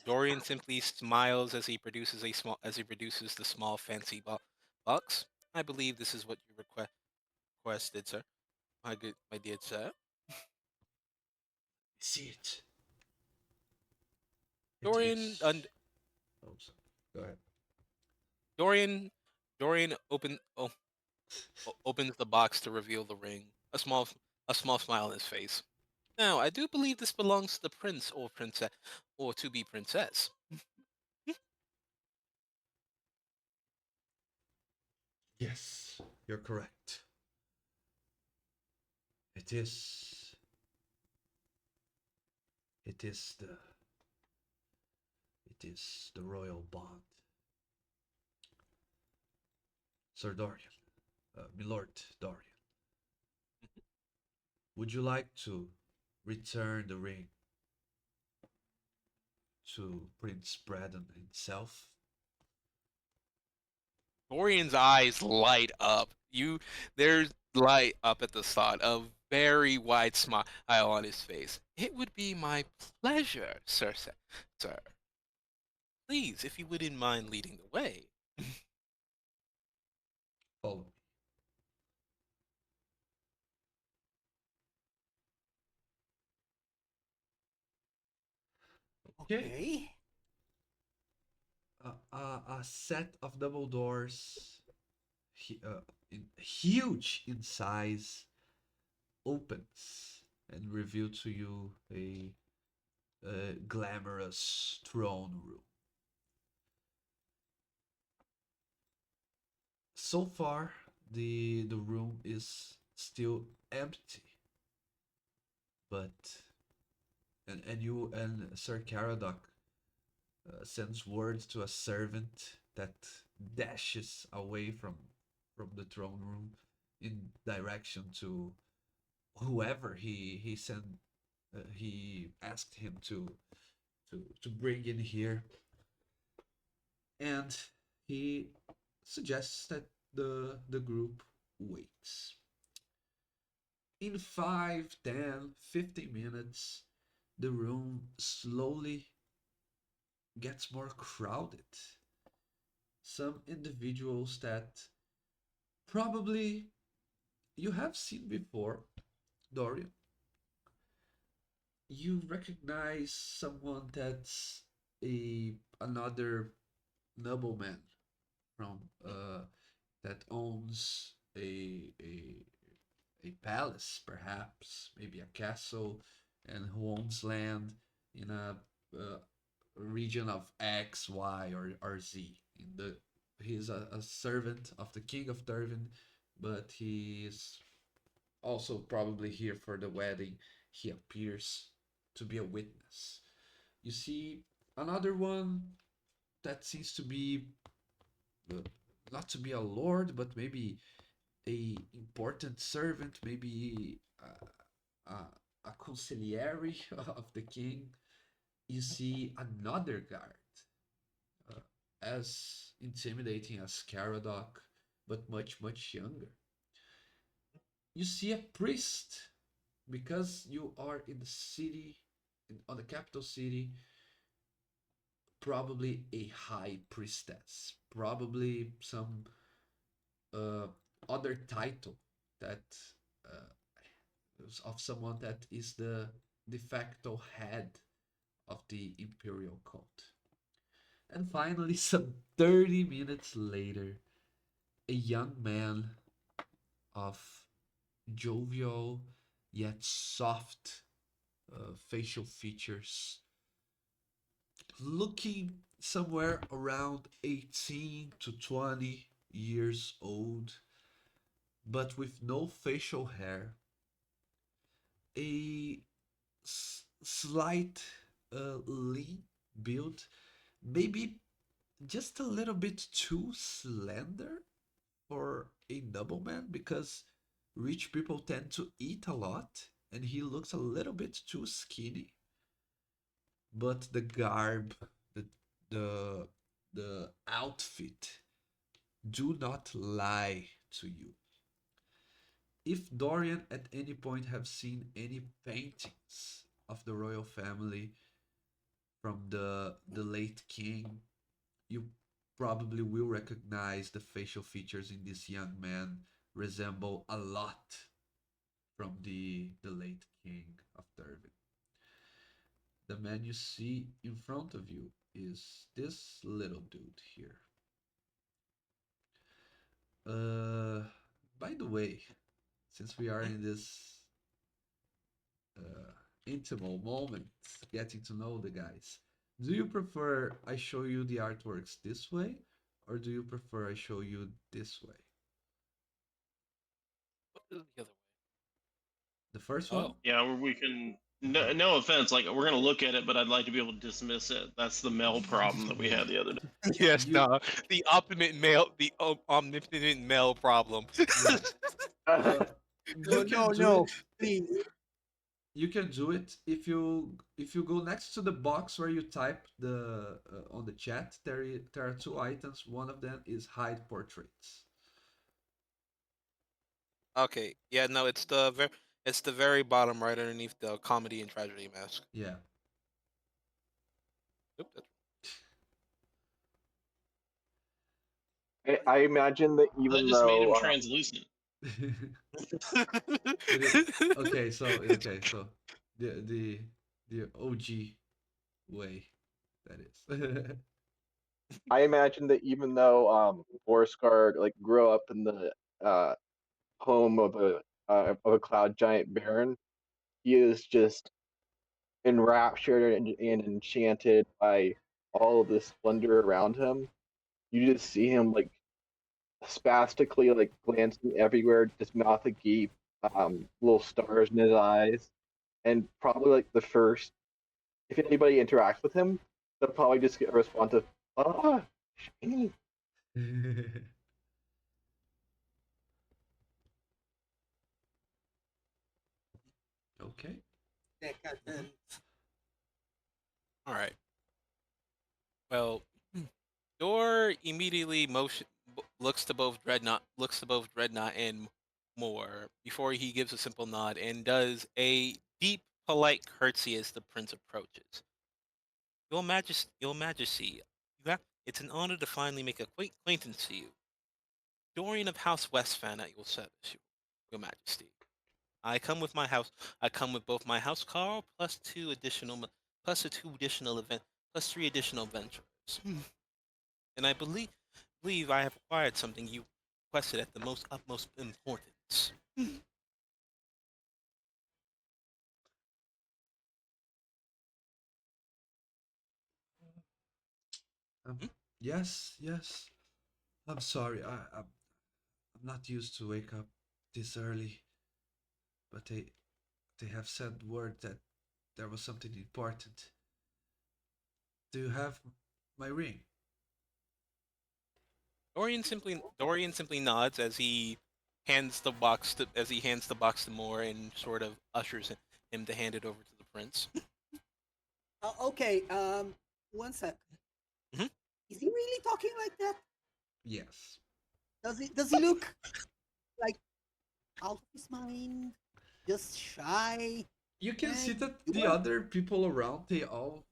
Dorian simply smiles as he produces the small fancy box. I believe this is what you requested, sir. My dear sir. See it. It Dorian, is. und- Oh, sorry. Go ahead. Dorian, Dorian opens the box to reveal the ring. A small smile on his face. Now, I do believe this belongs to the prince or princess, or to be princess. Yes, you're correct. It is. It is the. It is the royal bond. Sir Dorian, Milord Dorian, would you like to return the ring to Prince Braddon himself? Dorian's eyes light up. There's light up at the thought, a very wide smile on his face. It would be my pleasure, sir. Please, if you wouldn't mind leading the way. Follow me. Okay. Okay. A set of double doors, huge in size, opens and reveal to you a glamorous throne room. So far, the room is still empty, but and Sir Caradoc sends words to a servant that dashes away from the throne room in direction to whoever he sent he asked him to bring in here, and he suggests that the group waits. In 5, 10, 15 minutes, the room slowly gets more crowded. Some individuals that probably you have seen before, Dorian. You recognize someone that's a another nobleman from that owns a palace, perhaps maybe a castle, and who owns land in a region of X, Y, or Z. He's a servant of the king of Turvin, but he's also probably here for the wedding. He appears to be a witness. You see another one that seems to be uh, not to be a lord, but maybe a important servant, maybe a consigliere of the king. You see another guard, uh, as intimidating as Caradoc, but much younger. You see a priest, because you are in the city, on the capital city, probably a high priestess, probably some uh, other title that uh, of someone that is the de facto head of the imperial cult. And finally, some 30 minutes later, a young man of jovial yet soft facial features, looking somewhere around 18 to 20 years old, but with no facial hair, a slight lean build, maybe just a little bit too slender for a nobleman, because rich people tend to eat a lot and he looks a little bit too skinny. But the garb, the the the outfit do not lie to you. If Dorian at any point have seen any paintings of the royal family from the late king, you probably will recognize the facial features in this young man resemble a lot from the late king of Turvin. The man you see in front of you is this little dude here. Uh, by the way, since we are in this intimate moment, getting to know the guys, do you prefer I show you the artworks this way, or do you prefer I show you this way? What is the other The first way? one? Oh, Yeah, where we can. No, no offense. Like we're gonna look at it, but I'd like to be able to dismiss it. That's the Mel problem that we had the other day. yes, You no, the optimate male, the omnipotent male problem. yeah. Uh, you No, can no, do no. it. Please. You can do it if you go next to the box where you type the on the chat. There are two items. One of them is hide portraits. Okay, yeah, no, it's the very bottom right underneath the comedy and tragedy mask. Yeah. Oop, that's I imagine that I even just made him though translucent. Okay, so the OG way, that is. I imagine that even though Borskar like grew up in the uh home of a cloud giant baron, he is just enraptured and enchanted by all of the splendor around him. You just see him like spastically like glancing everywhere, just mouth agape, little stars in his eyes, and probably like the first, if anybody interacts with him, they'll probably just get a response of "Ah, shiny." Okay. Decadent. all right. Well, Dor immediately looks to both Dreadnought and Moore before he gives a simple nod and does a deep, polite curtsy as the prince approaches. Your Majesty, it's an honor to finally make acquaintance to you. Dorian of House Westfan at your service, Your Majesty. I come with both my house car plus three additional ventures. And I believe I have acquired something you requested at the most utmost importance. Yes, yes. I'm sorry. I'm not used to wake up this early, but they have sent word that there was something important. Do you have my ring? Dorian simply nods as he hands the box to Moore and sort of ushers him to hand it over to the prince. Okay, 1 sec. Mhm. Is he really talking like that? Yes. Does he look like out of his mind? Just shy? You can see Eh, that you the are- other people around, they all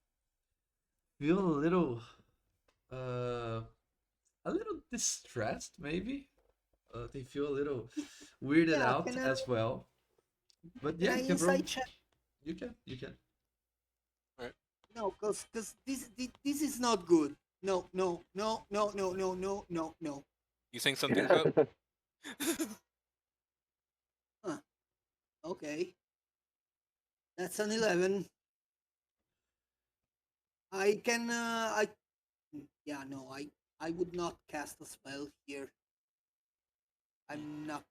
feel uh a little distressed maybe. They feel a little weirded yeah, out as well. But can yeah, I you can roll. insight check? You can. All right. No, because this is not good. No, no, no, no, no, no, no, no, no. You think something's up? Huh. Okay, that's an 11. I can yeah, no, I would not cast a spell here. I'm not.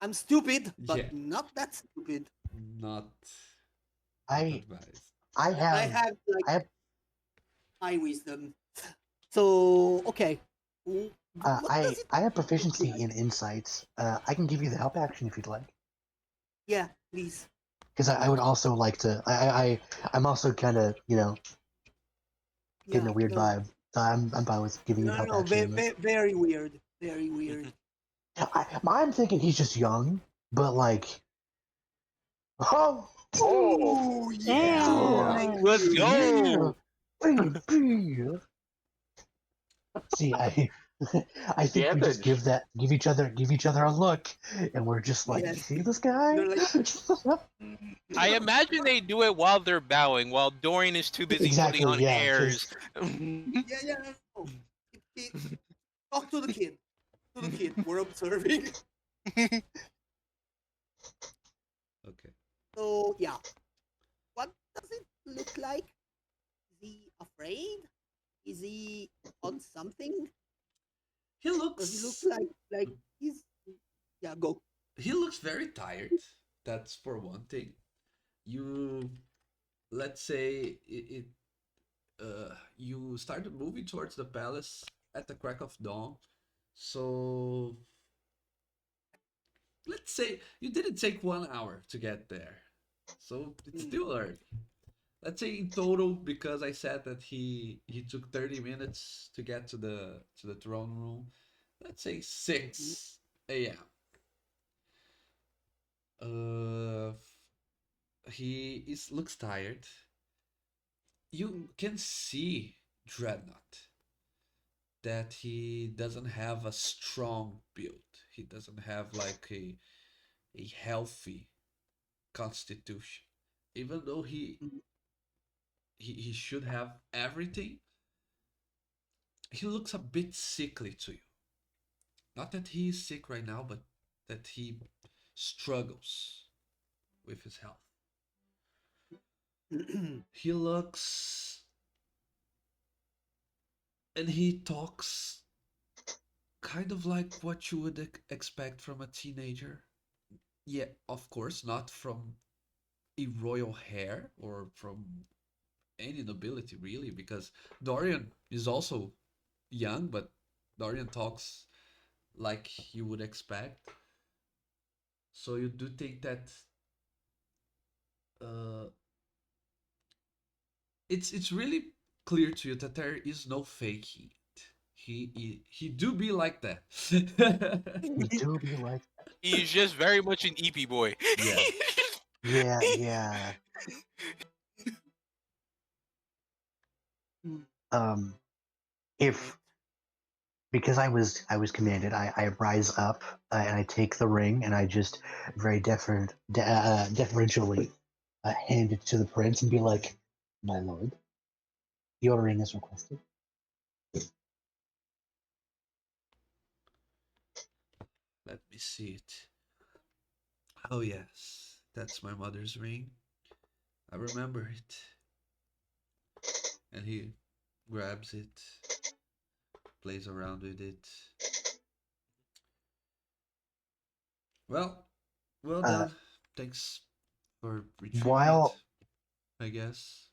I'm stupid, but Yeah, not that stupid. not I advised. I I have have like I have high wisdom. So okay, what does it I have look proficiency like? in insights. I can give you the help action if you'd like, Yeah, please. because I would also like to. I'm also kind of getting Yeah, a weird no, vibe. So I'm fine with giving you the no, help no, action in this. very weird, very weird. I'm thinking he's just young, but like, oh, Oh yeah, yeah, thank Let's you. yeah, go. baby. See, I think we just Damage. give each other a look, and we're just like, you Yes, see this guy? you're like I imagine they do it while they're bowing, while Dorian is too busy putting Exactly, on yeah. airs. Just yeah, yeah. No. Kid, talk to the kid. To the kid. We're observing. Okay. So yeah, what does it look like? Is he afraid? Is he on something? He Does he look looks like he's yeah? Go. he looks very tired. That's for one thing. You let's say you started moving towards the palace at the crack of dawn. So let's say you didn't take 1 hour to get there. So it's Mm, still early. Let's say in total, because I said that he took 30 minutes to get to the throne room. Let's say mhm, 6 a.m. Uh, he is looks tired. mm, You can see Dreadnought that he doesn't have a strong build. He doesn't have like a healthy constitution. Even though mm. he should have everything, he looks a bit sickly to you. Not that he is sick right now, but that he struggles with his health. He looks and he talks kind of like what you would expect from a teenager. Yeah, of course, not from a royal hair or from any nobility really, because Dorian is also young, but Dorian talks like you would expect. So you do think that uh, it's really clear to you that there is no faking it. He do be like that. you do be like, He's just very much an EP boy. Yeah. yeah, yeah. Mm, Um, right. if because I was commanded, I rise up and I take the ring and I just very deferentially hand it to the prince and be like, my lord, your ring is requested. Let me see it. Oh yes, that's my mother's ring. I remember it. And he grabs it. plays around with it. Well, well Uh, then. Thanks for retrieving it, While I guess.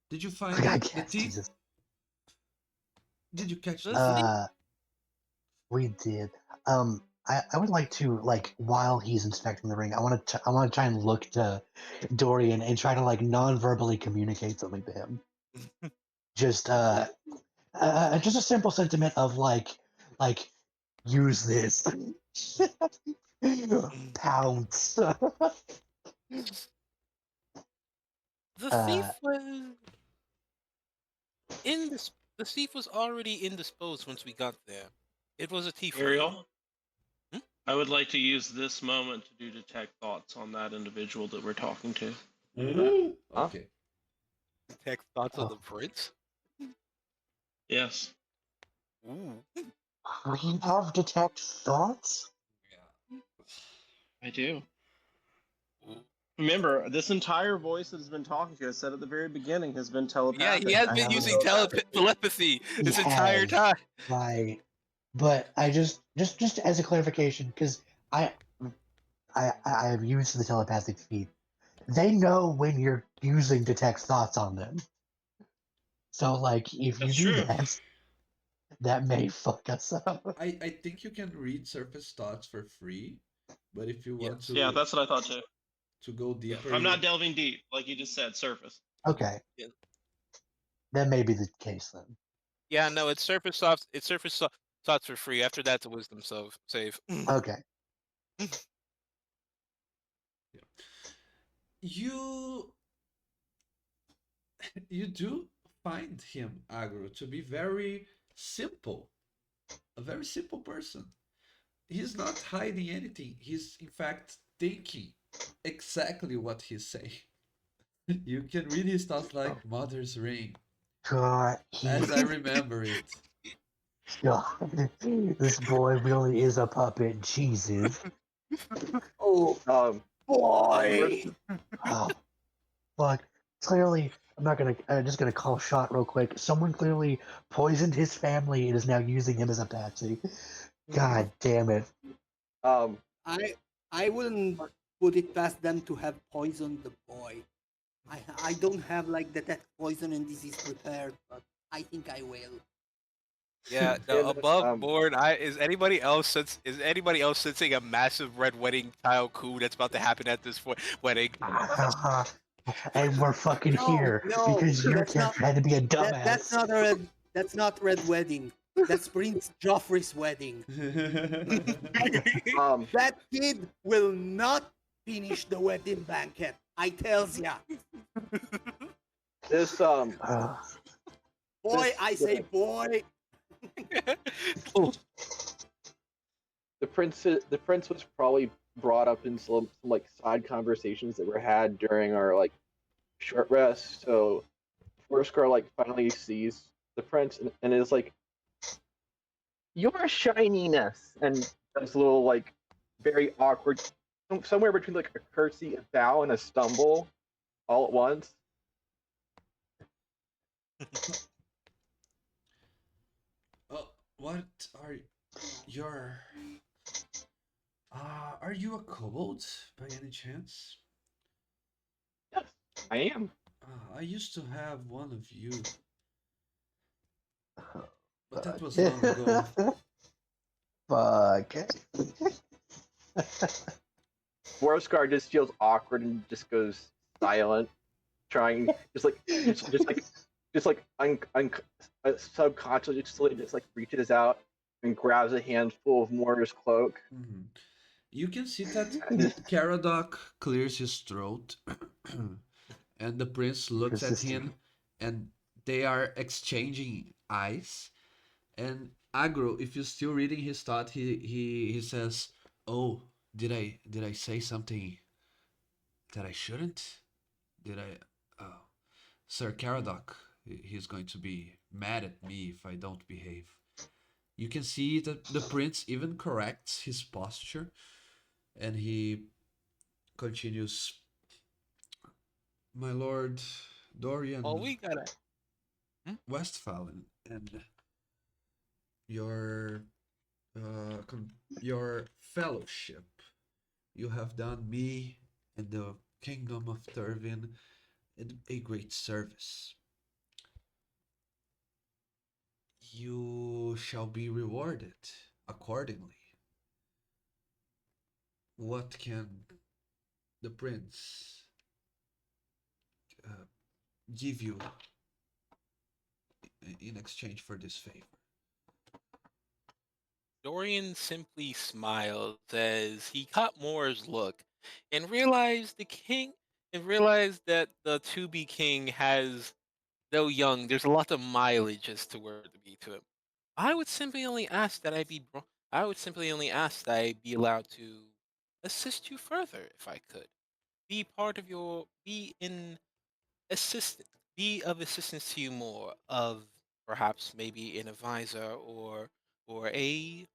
Did you find I the guess thief? Jesus, Did you catch The the thief? we did. I would like to like while he's inspecting the ring, I want to try and look to Dorian and try to like non-verbally communicate something to him. Just a simple sentiment of like use this. Pounce. The thief Uh, was the thief was already indisposed once we got there. It was a thief. Ariel, Hmm? I would like to use this moment to do detect thoughts on that individual that we're talking to. Huh? Okay. Detect thoughts Oh. on the prince. Yes. Ooh. we have detect thoughts. I do. Ooh. Remember, this entire voice that has been talking to us, said at the very beginning, has been Yeah, telepathic. he has I been know. using telepathy He this entire has. time. Right. But I just as a clarification, because I have used the telepathic feed. They know when you're using detect thoughts on them. So like if you That's do true. that, that may fuck us up. I think you can read surface thoughts for free, but if you want Yes. Yeah, that's what I thought too. to go deeper, I'm you not delving deep, like you just said, surface. Okay. Yeah. That may be the case then. Yeah, no, it's surface thoughts. It's thoughts for free. After that, the wisdom save. Okay. you you do find him, Agro, to be very simple, a very simple person. He's not hiding anything. He's in fact thinking exactly what he's saying. You can read his thoughts like Mother's Ring, God, as I remember it. God, this boy really is a puppet. Jesus. Oh boy! Oh, fuck. Clearly, I'm just gonna call shot real quick. Someone clearly poisoned his family and is now using him as a patsy. God damn it. Um, I wouldn't put it past them to have poisoned the boy. I don't have like detect poison and disease prepared, but I think I will. Yeah, Yeah, no, above um, board. Is anybody else sensing a massive red wedding tile coup that's about to happen at this wedding? And we're fucking No, here no, because you that's kept not trying to be a that's dumbass. not a red. That's not red wedding. That's Prince Joffrey's wedding. That kid will not finish the wedding banquet. I tells ya, this boy. This- I say boy. the prince was probably brought up in some like side conversations that were had during our like short rest. So Forsker like finally sees the prince and is like, "Your shininess," and does a little like very awkward, somewhere between like a curtsy, a bow, and a stumble, all at once. What are your are you a kobold by any chance? Yes, I am. I used to have one of you, but that Fuck. was long ago. Fuck. Forsker just feels awkward and just goes silent, trying subconsciously just like reaches out and grabs a handful of Mortar's cloak. Mhm. You can see that Caradoc clears his throat, and the prince looks at him, and they are exchanging eyes. And Agro, if you're still reading his thought, he says, "Oh, did I say something that I shouldn't? Did I? Oh, Sir Caradoc, he's going to be mad at me if I don't behave." You can see that the prince even corrects his posture, and he continues, "My lord Dorian Oh, we gotta. Westphalen, and your your fellowship. You have done me and the kingdom of Turvin a great service. You shall be rewarded accordingly. What can the prince uh, give you in exchange for this favor? Dorian simply smiled as he caught Moore's look and realized the king and realized that the to be king has, though young, there's a lot of mileage as to where to be to him. I would simply only ask that I would simply only ask that I be allowed to assist you further if I could. Be part of your be in assistant be of assistance to you more of perhaps maybe an advisor or a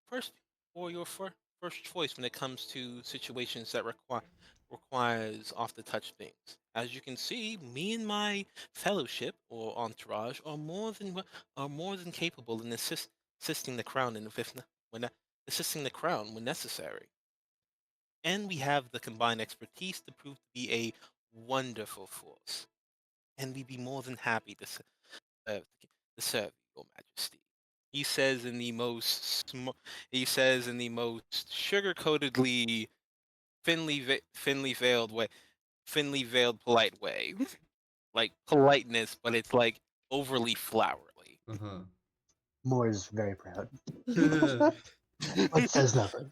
first or your first choice when it comes to situations that requires off the touch things. As you can see, me and my fellowship or entourage are more than capable in assisting the crown when assisting the crown when necessary. And we have the combined expertise to prove to be a wonderful force. And we'd be more than happy uh, to serve your majesty. He says in the he says in the most sugar-coatedly, thinly veiled polite way. Like politeness, but it's like overly flowery. Uh Moore is very proud, huh. but says nothing.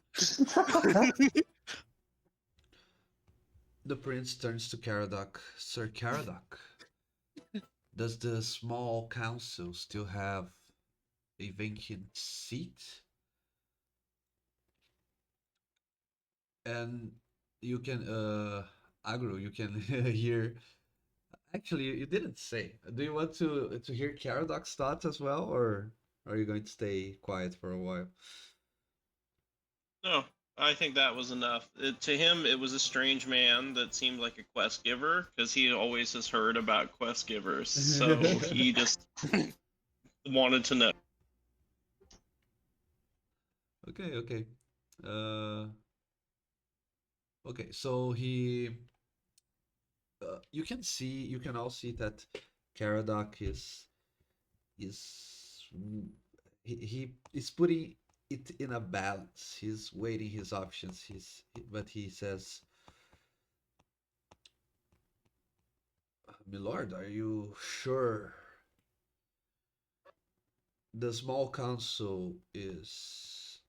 The prince turns to Caradoc. Sir Caradoc, does the small council still have a vacant seat? And you can, Agro, you can hear. Actually, you didn't say. Do you want to hear Caradoc's thoughts as well, or are you going to stay quiet for a while? No, I think that was enough. To him, it was a strange man that seemed like a quest giver because he always has heard about quest givers. So he just wanted to know. Okay, okay. Uh, okay, so you can all see that Caradoc is he is putting it in a balance. He's weighing his options. But he says, "Milord, are you sure the small council is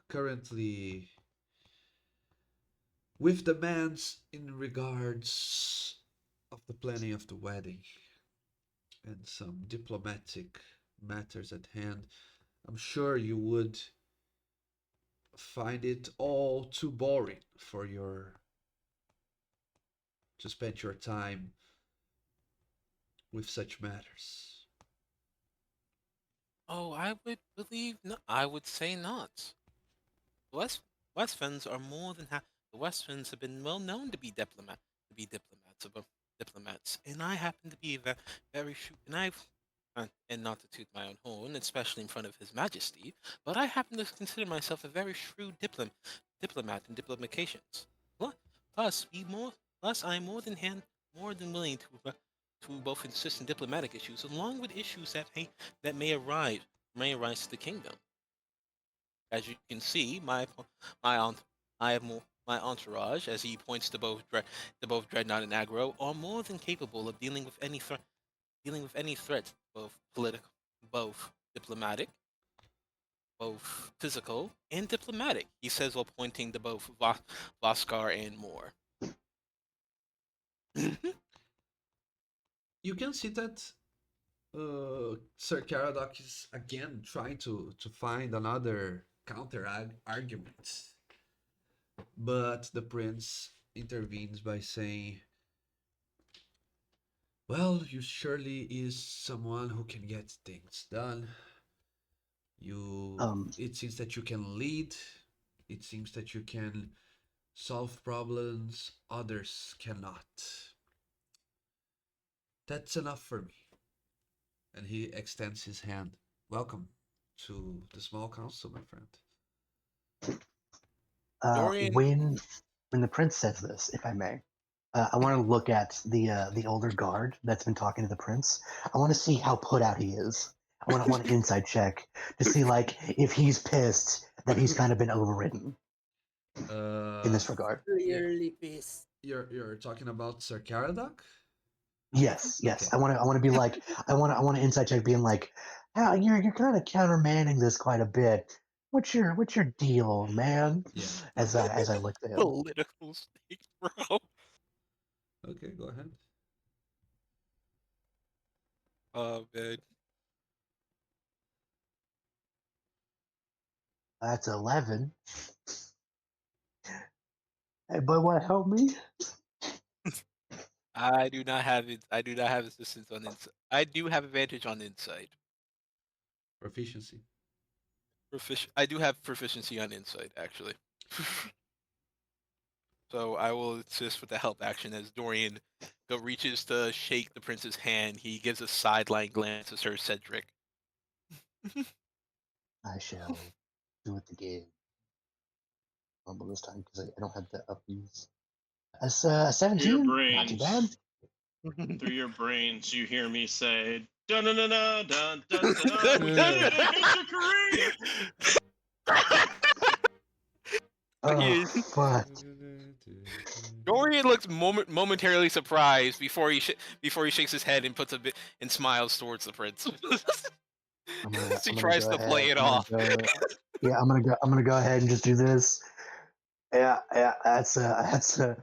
currently with demands in regards of the planning of the wedding and some diplomatic matters at hand? I'm sure you would find it all too boring for your to spend your time with such matters." Oh, I would believe no. I would say not. West Westfens are more than the Westfens have been well known to be diplomats, and I happen to be very shrewd, and and not to toot my own horn, especially in front of His Majesty, but I happen to consider myself a very shrewd diplomat in diplomatications. Plus, I am more than willing to both insist in diplomatic issues, along with issues that may arise to the kingdom. As you can see, my aunt, I have more. My entourage, as he points to both Dreadnought and Aggro, are more than capable of dealing with any threat, both diplomatic, both physical and diplomatic. He says while pointing to both Voskar and Moore. You can see that Sir Caradoc is again trying to find another counter argument, but the prince intervenes by saying, "Well, you surely is someone who can get things done. Um, It seems that you can lead. It seems that you can solve problems others cannot. That's enough for me." And he extends his hand. welcome to the small council, my friend. Dorian- When the prince says this, if I may, I want to look at the older guard that's been talking to the prince. I want to see how put out he is. I want an inside check to see like if he's pissed that he's kind of been overridden in this regard. Clearly pissed. You're talking about Sir Caradoc? Yes, yes. Okay. I want to be like I want an inside check being like, how you're kind of countermanding this quite a bit. What's your deal, man? Yeah. As I look at him. Political stakes, bro. Okay, go ahead. Oh man. That's 11. Hey, boy, want to help me? I do not have it. I do not have assistance on insight. I do have advantage on insight. Proficiency. I do have proficiency on insight, actually. So I will assist with the help action as Dorian reaches to shake the prince's hand. He gives a sideline glance to Sir Cedric. I shall do it again. Rumble this time because I don't have the uppies. That's 17. Not too bad. Through your brains, you hear me say, dun dun dun dun dun dun dun. We did it! Adventure career! Oh, fuck. Dorian looks momentarily surprised before he shakes his head and puts a bit and smiles towards the prince. He tries to play it off. Yeah, I'm gonna go ahead and just do this. Yeah, that's an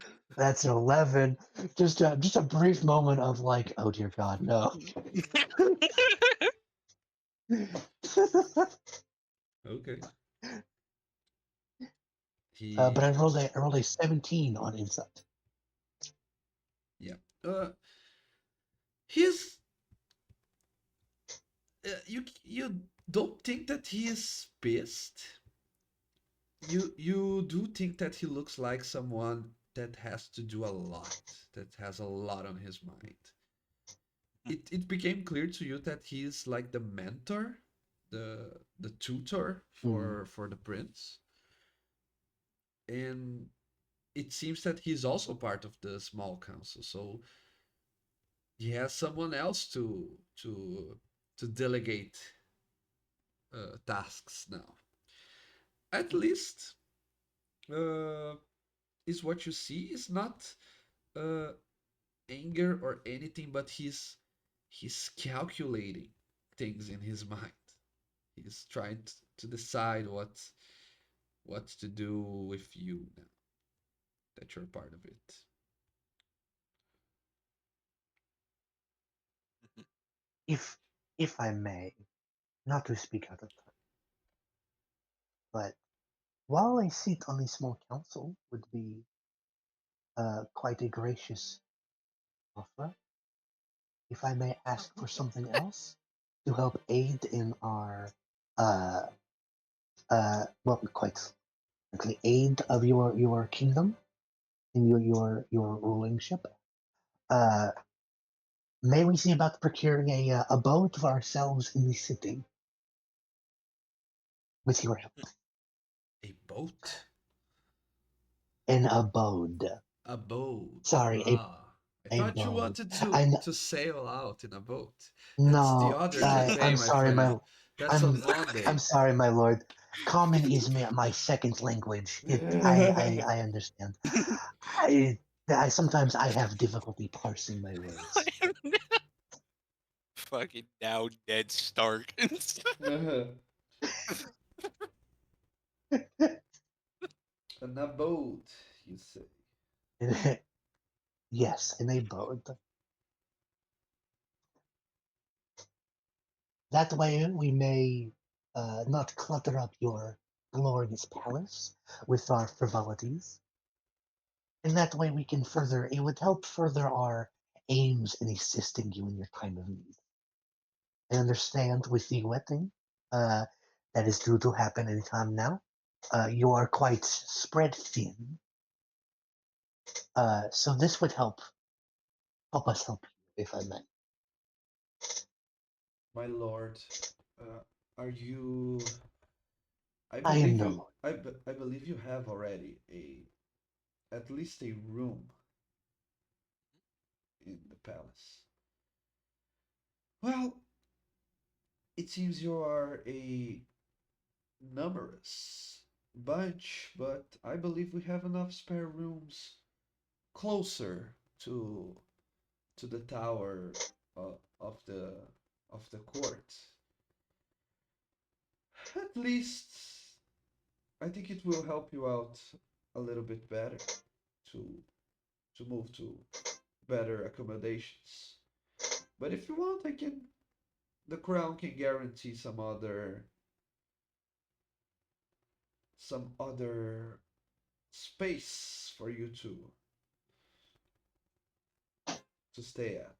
11. Just a brief moment of like, oh dear God, no. Okay. But I rolled a 17 on insight. Yeah. He's. You don't think that he is pissed. You do think that he looks like someone that has to do a lot, that has a lot on his mind. It became clear to you that he's like the mentor, the tutor for the prince, and it seems that he's also part of the small council. So he has someone else to delegate tasks now. At least, is what you see is not uh, anger or anything, but he's calculating things in his mind. He's trying to decide what to do with you now that you're part of it. If I may, not to speak out of turn, but while a seat on the small council would be quite a gracious offer, if I may ask for something else to help aid in our well, quite frankly, aid of your kingdom in your rulingship, may we see about procuring a boat for ourselves in the city with your help? A boat? An abode. A boat. Sorry, I thought you boat. wanted to sail out in a boat. That's No, the other day, I'm my sorry, friend. That's on Monday. I'm sorry, my lord. Common is my second language. I understand. I sometimes I have difficulty parsing my words. Fucking now Ned Stark. An abode, you say. Yes, in a boat. That way we may not clutter up your glorious palace with our frivolities. And that way we can it would help further our aims in assisting you in your time of need. I understand with the wedding that is due to happen anytime now. You are quite spread thin. So this would help us help you, if I may. My lord, Are you? I I am believe no you. lord. I believe you have already at least a room in the palace. Well, it seems you are a numerous bunch, but I believe we have enough spare rooms closer to the tower of the court. At least I think it will help you out a little bit better to move to better accommodations. But if you want, I can the crown can guarantee some other space for you to stay at.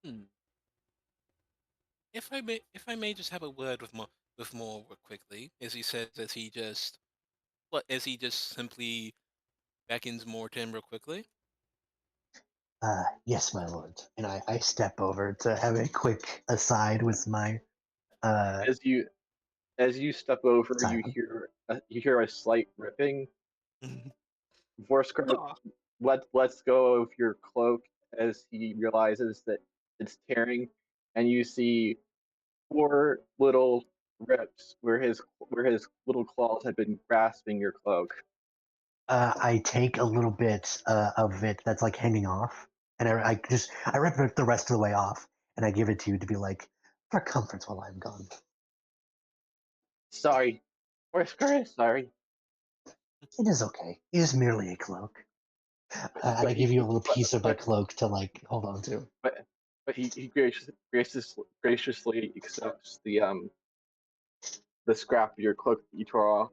Hmm. If I may just have a word with Morwood quickly, as he says, as he just simply beckons more to him real quickly. Yes, my lord. And I step over to have a quick aside with my uh As you step over, silent. you hear a slight ripping. Vorskar lets go of your cloak as he realizes that it's tearing, and you see four little rips where his little claws had been grasping your cloak. I take a little bit of it that's like hanging off, and I rip it the rest of the way off, and I give it to you to be like for comfort while I'm gone. Sorry, Vorskar is sorry. It is okay. It is merely a cloak, and I But give he you a little piece of my but cloak to like hold on to. but he graciously accepts the scrap of your cloak that you tore off.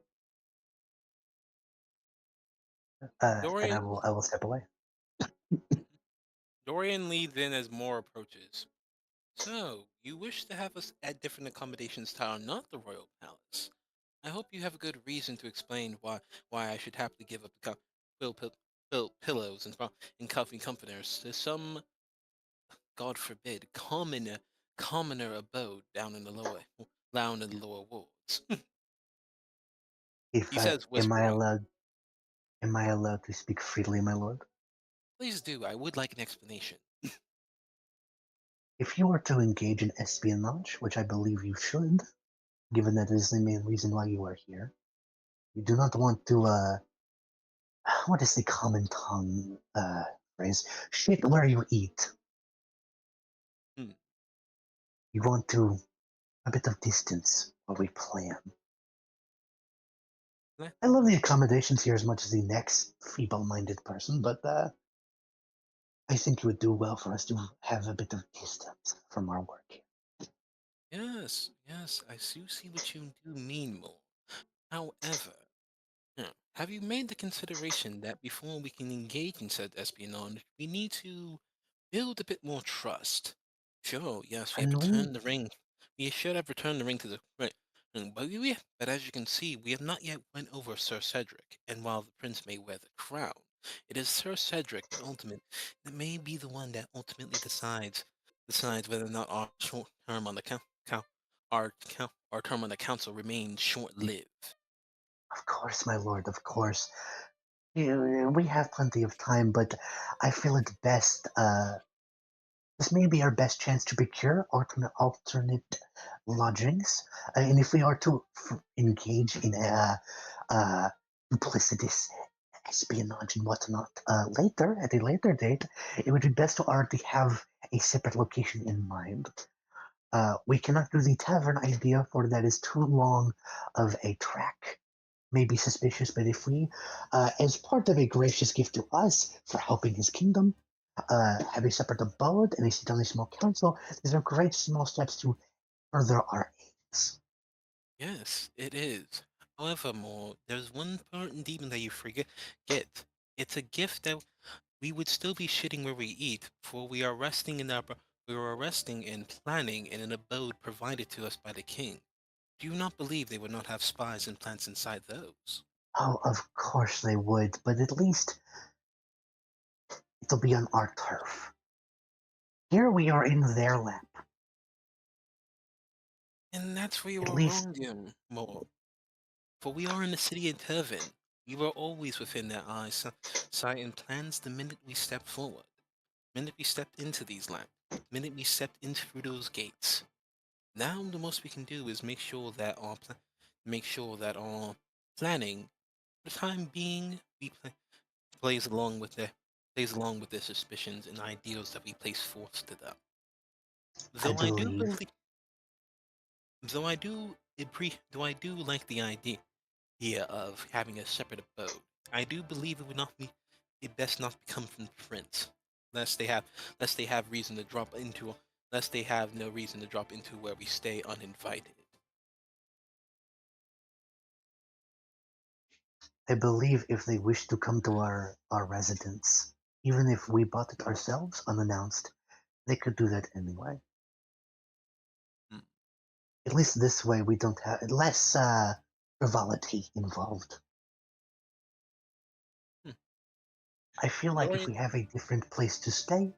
And Dorian I will step away. Dorian leads in as Moore approaches. So, you wish to have us at different accommodations tower, not the royal palace. I hope you have a good reason to explain why I should happily give up the pillows and comfy comforters to some, God forbid, commoner abode down in the lower wards. If He says, whispering. am I allowed to speak freely, my lord? Please do. I would like an explanation. If you were to engage in espionage, which I believe you should, given that is the main reason why you are here, you do not want to what is the common tongue phrase? Shit where you eat. Hmm. You want to a bit of distance while we plan. Eh, I love the accommodations here as much as the next feeble-minded person, but I think it would do well for us to have a bit of distance from our work here. Yes, I do see what you do mean, More. However, have you made the consideration that before we can engage in said espionage, we need to build a bit more trust? Sure, yes, we have And we, returned the ring. We should have returned the ring to the right. But as you can see, we have not yet went over Sir Cedric. And while the prince may wear the crown, it is Sir Cedric that may be the one that ultimately decides whether or not our short term on the our term on the council remains short lived. of course, my lord, of course. We have plenty of time, but I feel it's best. This may be our best chance to procure alternate lodgings, and if we are to engage in duplicitous espionage and whatnot later at a later date, it would be best to already have a separate location in mind. We cannot do the tavern idea, for that is too long of a track. May be suspicious, but if we, as part of a gracious gift to us for helping his kingdom, have a separate abode and a seat on a small council, these are great small steps to further our aims. Yes, it is. However, more there's one important demon that you forget. Get. It's a gift that we would still be shitting where we eat, for we are resting and planning in an abode provided to us by the king. Do you not believe they would not have spies and plants inside those? Oh, of course they would, but at least it'll be on our turf. Here we are in their lap. And that's where you At are least- wrong, Jim. More. For we are in the city of Turvin. We were always within their eyes, sight, and plans the minute we stepped forward. The minute we stepped into these lands. The minute we stepped into through those gates. Now the most we can do is make sure that our planning, for the time being, plays along with their suspicions and ideals that we place forth to them. Though I do believe- believe, though I do like the idea of having a separate abode. I do believe it would not be it best not to come from the prince, lest they have reason to drop into lest they have no reason to drop into where we stay uninvited. I believe if they wish to come to our residence, even if we bought it ourselves unannounced, they could do that anyway. Hmm. At least this way we don't have less frivolity involved. Hmm. I feel like if Dorian- we have a different place to stay,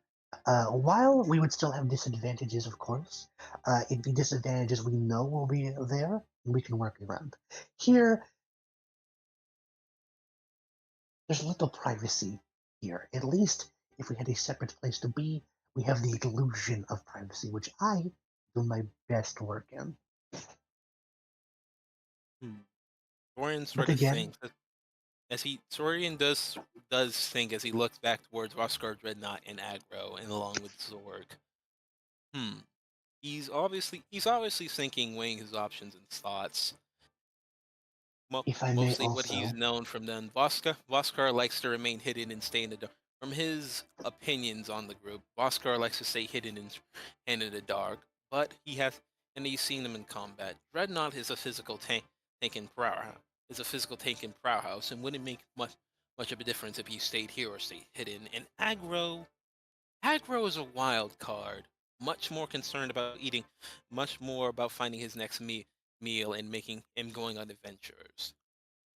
while we would still have disadvantages, of course, it'd be disadvantages we know will be there and we can work around. Here, there's little privacy here. At least if we had a separate place to be, we have the illusion of privacy, which I do my best work in. Dorian But sort of again- thinks Sorian does think as he looks back towards Voskar Dreadnought and Aggro and along with Zorg. He's obviously thinking, weighing his options and thoughts. If I may Mostly what also- he's known from them. Voskar likes to remain hidden and stay in the dark. From his opinions on the group, Voskar likes to stay hidden and in the dark, but he's seen them in combat. Dreadnought is a physical tank in Prowhouse and wouldn't make much of a difference if he stayed here or stayed hidden. And Aggro is a wild card, much more concerned about eating, much more about finding his next meal and going on adventures.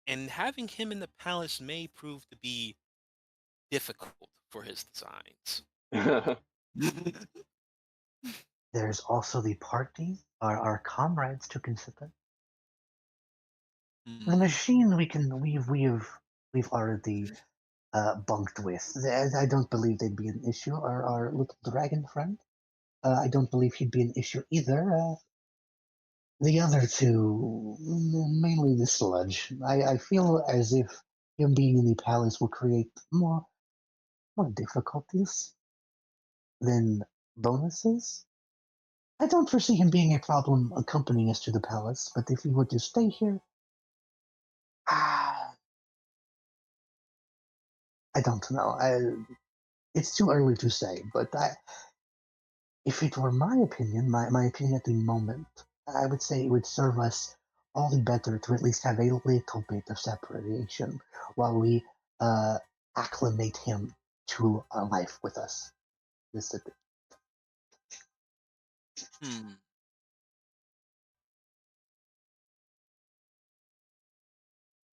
And having him in the palace may prove to be difficult for his designs. There's also the party, our comrades to consider. Hmm. The machine we've already bunked with. I don't believe they'd be an issue. Our little dragon friend. I don't believe he'd be an issue either. The other two, mainly the sludge. I feel as if him being in the palace will create more difficulties than bonuses. I don't foresee him being a problem accompanying us to the palace, but if he were to stay here, I don't know. It's too early to say, but if it were my opinion, my opinion at the moment, I would say it would serve us all the better to at least have a little bit of separation while we acclimate him to a life with us. This is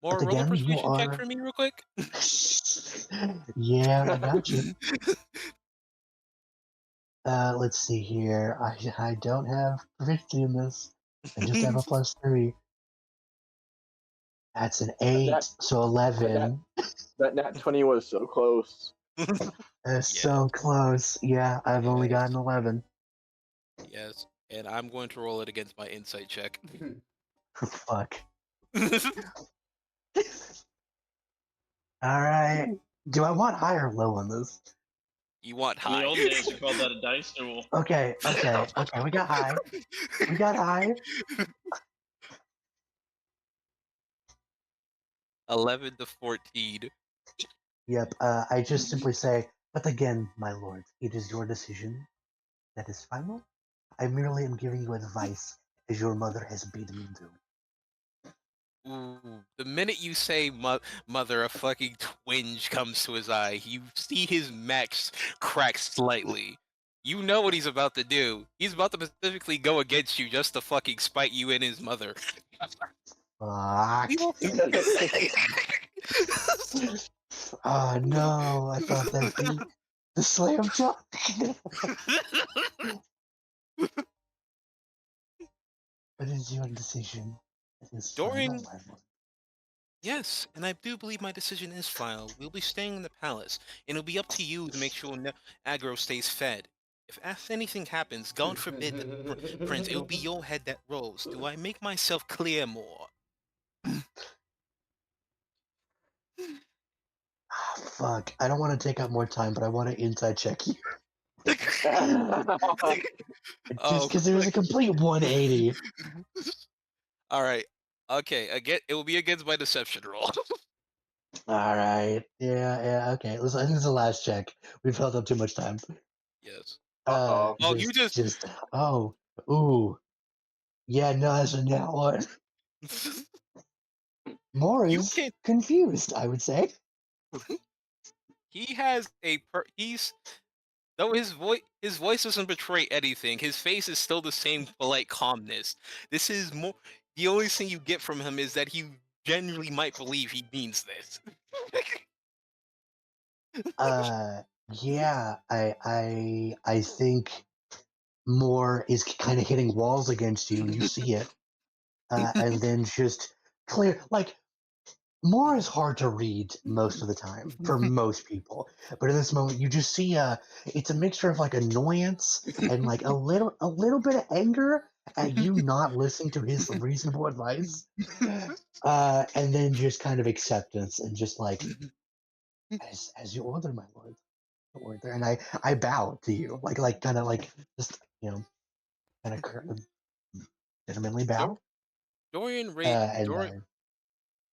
More But roll a again, you persuasion check are- for me real quick. Yeah, I got you. Let's see here. I don't have proficiency in this. I just have a +3. That's an 8, so 11. That nat 20 was so close. That's so close. Yeah, I've only Yes. gotten 11. Yes, and I'm going to roll it against my insight check. Fuck. All right. Do I want high or low on this? You want In the high. old days, we called that a dice duel. Okay. We got high. We got high. 11 to 14. Yep. I just simply say, but again, my lord, it is your decision. That is final. I merely am giving you advice, as your mother has bid me do. Ooh, the minute you say mother, a fucking twinge comes to his eye. You see his max crack slightly. You know what he's about to do. He's about to specifically go against you just to fucking spite you and his mother. Fuck. Oh no! I thought that'd be the slam jump. What is your decision? It is Dorian- final, my lord. Yes, and I do believe my decision is final. We'll be staying in the palace, and it'll be up to you to make sure Agro stays fed. If anything happens, God forbid, Prince, it'll be your head that rolls. Do I make myself clear more? Ah, fuck. I don't want to take up more time, but I want to inside check you. Oh, Just because it was a complete 180. All right. Okay. Again, it will be against my deception roll. All right. Yeah, okay. Listen, I think it's the last check. We've held up too much time. Yes. Uh-oh. Oh, you just- Oh, ooh. Yeah, no, that's a net one. More You is can't- confused, I would say. He has he's though his voice doesn't betray anything. His face is still the same polite calmness. This is more. The only thing you get from him is that he genuinely might believe he means this. Yeah, I think more is kind of hitting walls against you. You see it, and then just clear. Like more is hard to read most of the time for most people, but in this moment, you just see it's a mixture of like annoyance and like a little bit of anger at you not listening to his reasonable advice, and then just kind of acceptance and just like as you order, my lord. Order, and I bow to you, like kind of like just kind of gentlemanly bow. Dorian And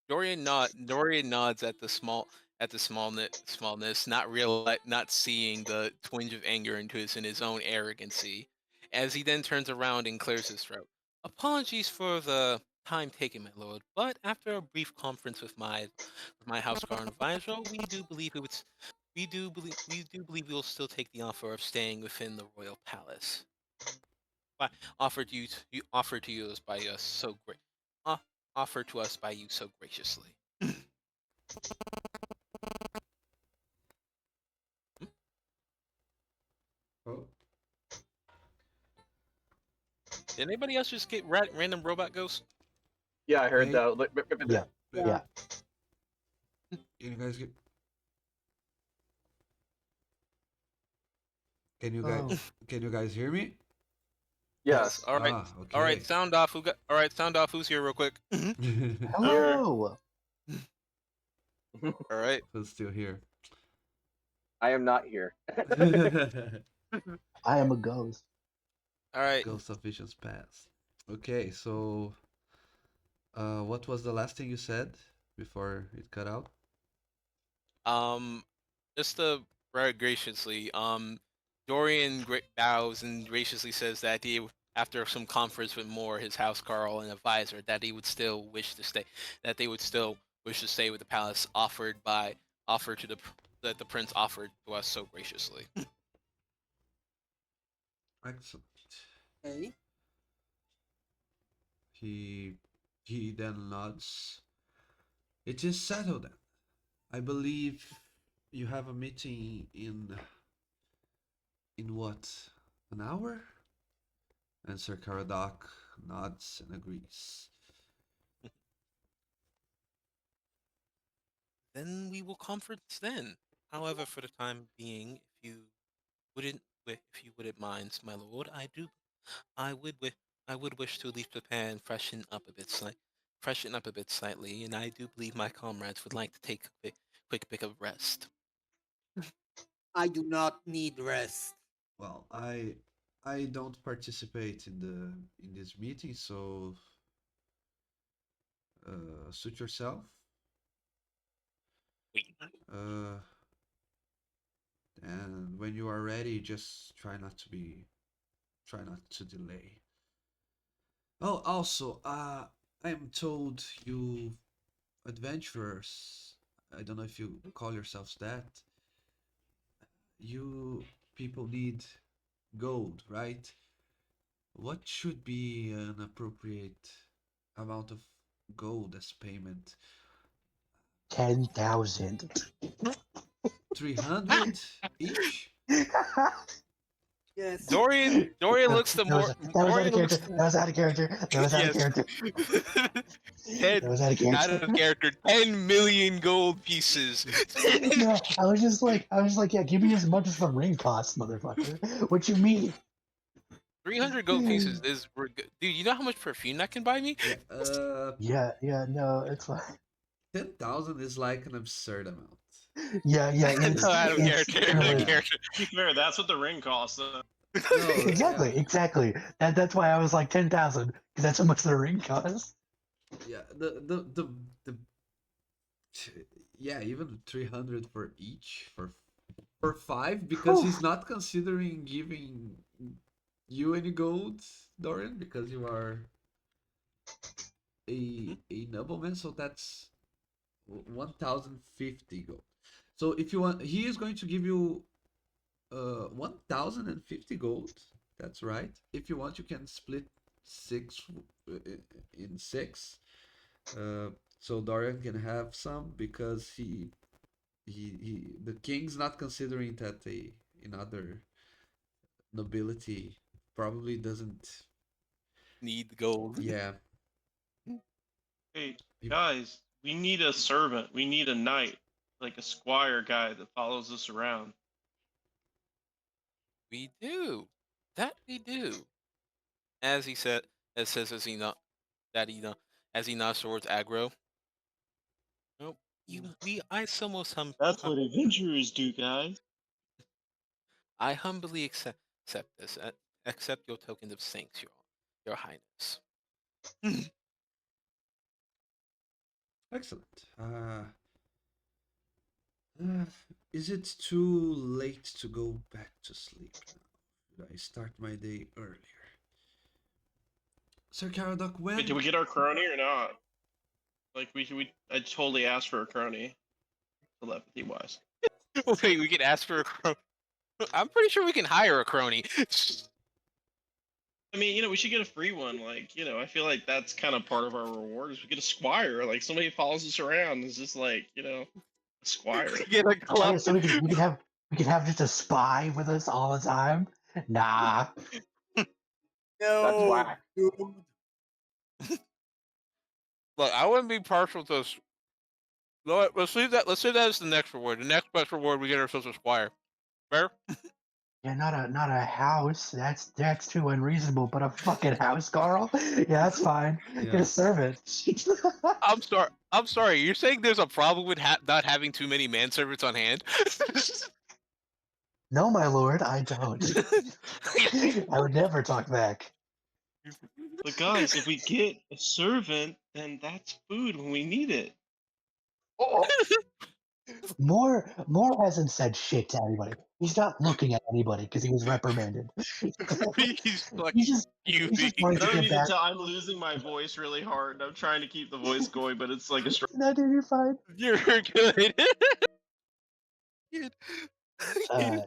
Dorian nods at the smallness, not seeing the twinge of anger in his own arrogancy, as he then turns around and clears his throat. Apologies for the time taken, my lord, but after a brief conference with my houseguard advisor, we do believe we will still take the offer of staying within the royal palace. Offered to you as by us so great. Offered to us by you so graciously. Oh, Did anybody else just get random robot ghost? Yeah, I heard Hey. that. Like, Yeah. Yeah. can you guys get? Can you guys? Oh. Can you guys hear me? Yes. All right. Ah, okay. All right. Sound off. All right. Sound off. Who's here, real quick? Hello. All right. Who's still here? I am not here. I am a ghost. All right. Ghost of Visions Past. Okay, so what was the last thing you said before it cut out? Just to very graciously, Dorian bows and graciously says that after some conference with Moore, his house Carl and advisor, that he would still wish to stay, that they would still wish to stay with the palace that the prince offered to us so graciously. Excellent. Okay. He then nods. It is settled then. I believe you have a meeting in what, an hour? And Sir Caradoc nods and agrees. Then we will conference then. However, for the time being, if you wouldn't mind, my lord, I would wish to leave Japan and freshen up a bit slightly, and I do believe my comrades would like to take a quick bit of rest. I do not need rest. Well, I don't participate in this meeting, so suit yourself. Wait. And when you are ready, just try not to delay. Oh, also, I am told you adventurers, I don't know if you call yourselves that, you people need gold, right? What should be an appropriate amount of gold as payment? 10,000. 300 each? Yes. Dorian looks the That was more that was out of Dorian character. looks That was out of character. That was out of yes. character. 10 That was out of out character. of character 10 million gold pieces. No, I was like, yeah, give me as much as the ring costs, motherfucker. What you mean? 300 gold pieces is dude, you know how much perfume that can buy me? Yeah, Yeah, no, it's fine. 10,000 is like an absurd amount. Yeah, No, out of it's character. Out of really- character. To be fair, that's what the ring costs. No, exactly, yeah. exactly. That's why I was like 10,000 because that's how much the ring costs. Yeah, the yeah, even 300 for each for 5 because he's not considering giving you any gold, Dorian, because you are a nobleman, so that's 1050 gold. So if you want, he is going to give you 1050 gold. That's right. If you want, you can split 6 in 6. So Dorian can have some because the king's not considering that another nobility probably doesn't. Need gold. Yeah, Hey, You- guys, we need a servant. We need a knight, like a squire guy that follows us around. We do. That we do. As he said, as says as he not that he not as he nods towards aggro. Nope. I almost That's what adventurers do, guys. I humbly accept this. Accept your token of thanks, your highness. excellent. Is it too late to go back to sleep now? Should I start my day earlier? Sir Caradoc, when? Wait, did we get our crony or not? Like I totally asked for a crony, telepathy wise. Wait, we can ask for a crony. I'm pretty sure we can hire a crony. I mean, we should get a free one. Like, I feel like that's kind of part of our reward is we get a squire. Like somebody who follows us around is just like, a squire. Get a Oh, yeah, club. so we can have just a spy with us all the time. Nah. No, whack. dude. Look, I wouldn't be partial to. Let's leave that. Let's say that as the next reward. The next best reward, we get ourselves a squire. Fair? Yeah, not a house. That's too unreasonable. But a fucking house, Carl. Yeah, that's fine. Yeah. Get a servant. I'm sorry. I'm sorry. You're saying there's a problem with not having too many manservants on hand? No, my lord, I don't. I would never talk back. But guys, if we get a servant, then that's food when we need it. Moore hasn't said shit to anybody. He's not looking at anybody because he was reprimanded. He's like, He's just you. he's just wanting to I don't get need to back. tell. I'm losing my voice really hard. And I'm trying to keep the voice going, but it's like a struggle. No, dude, you're fine. You're good. Uh,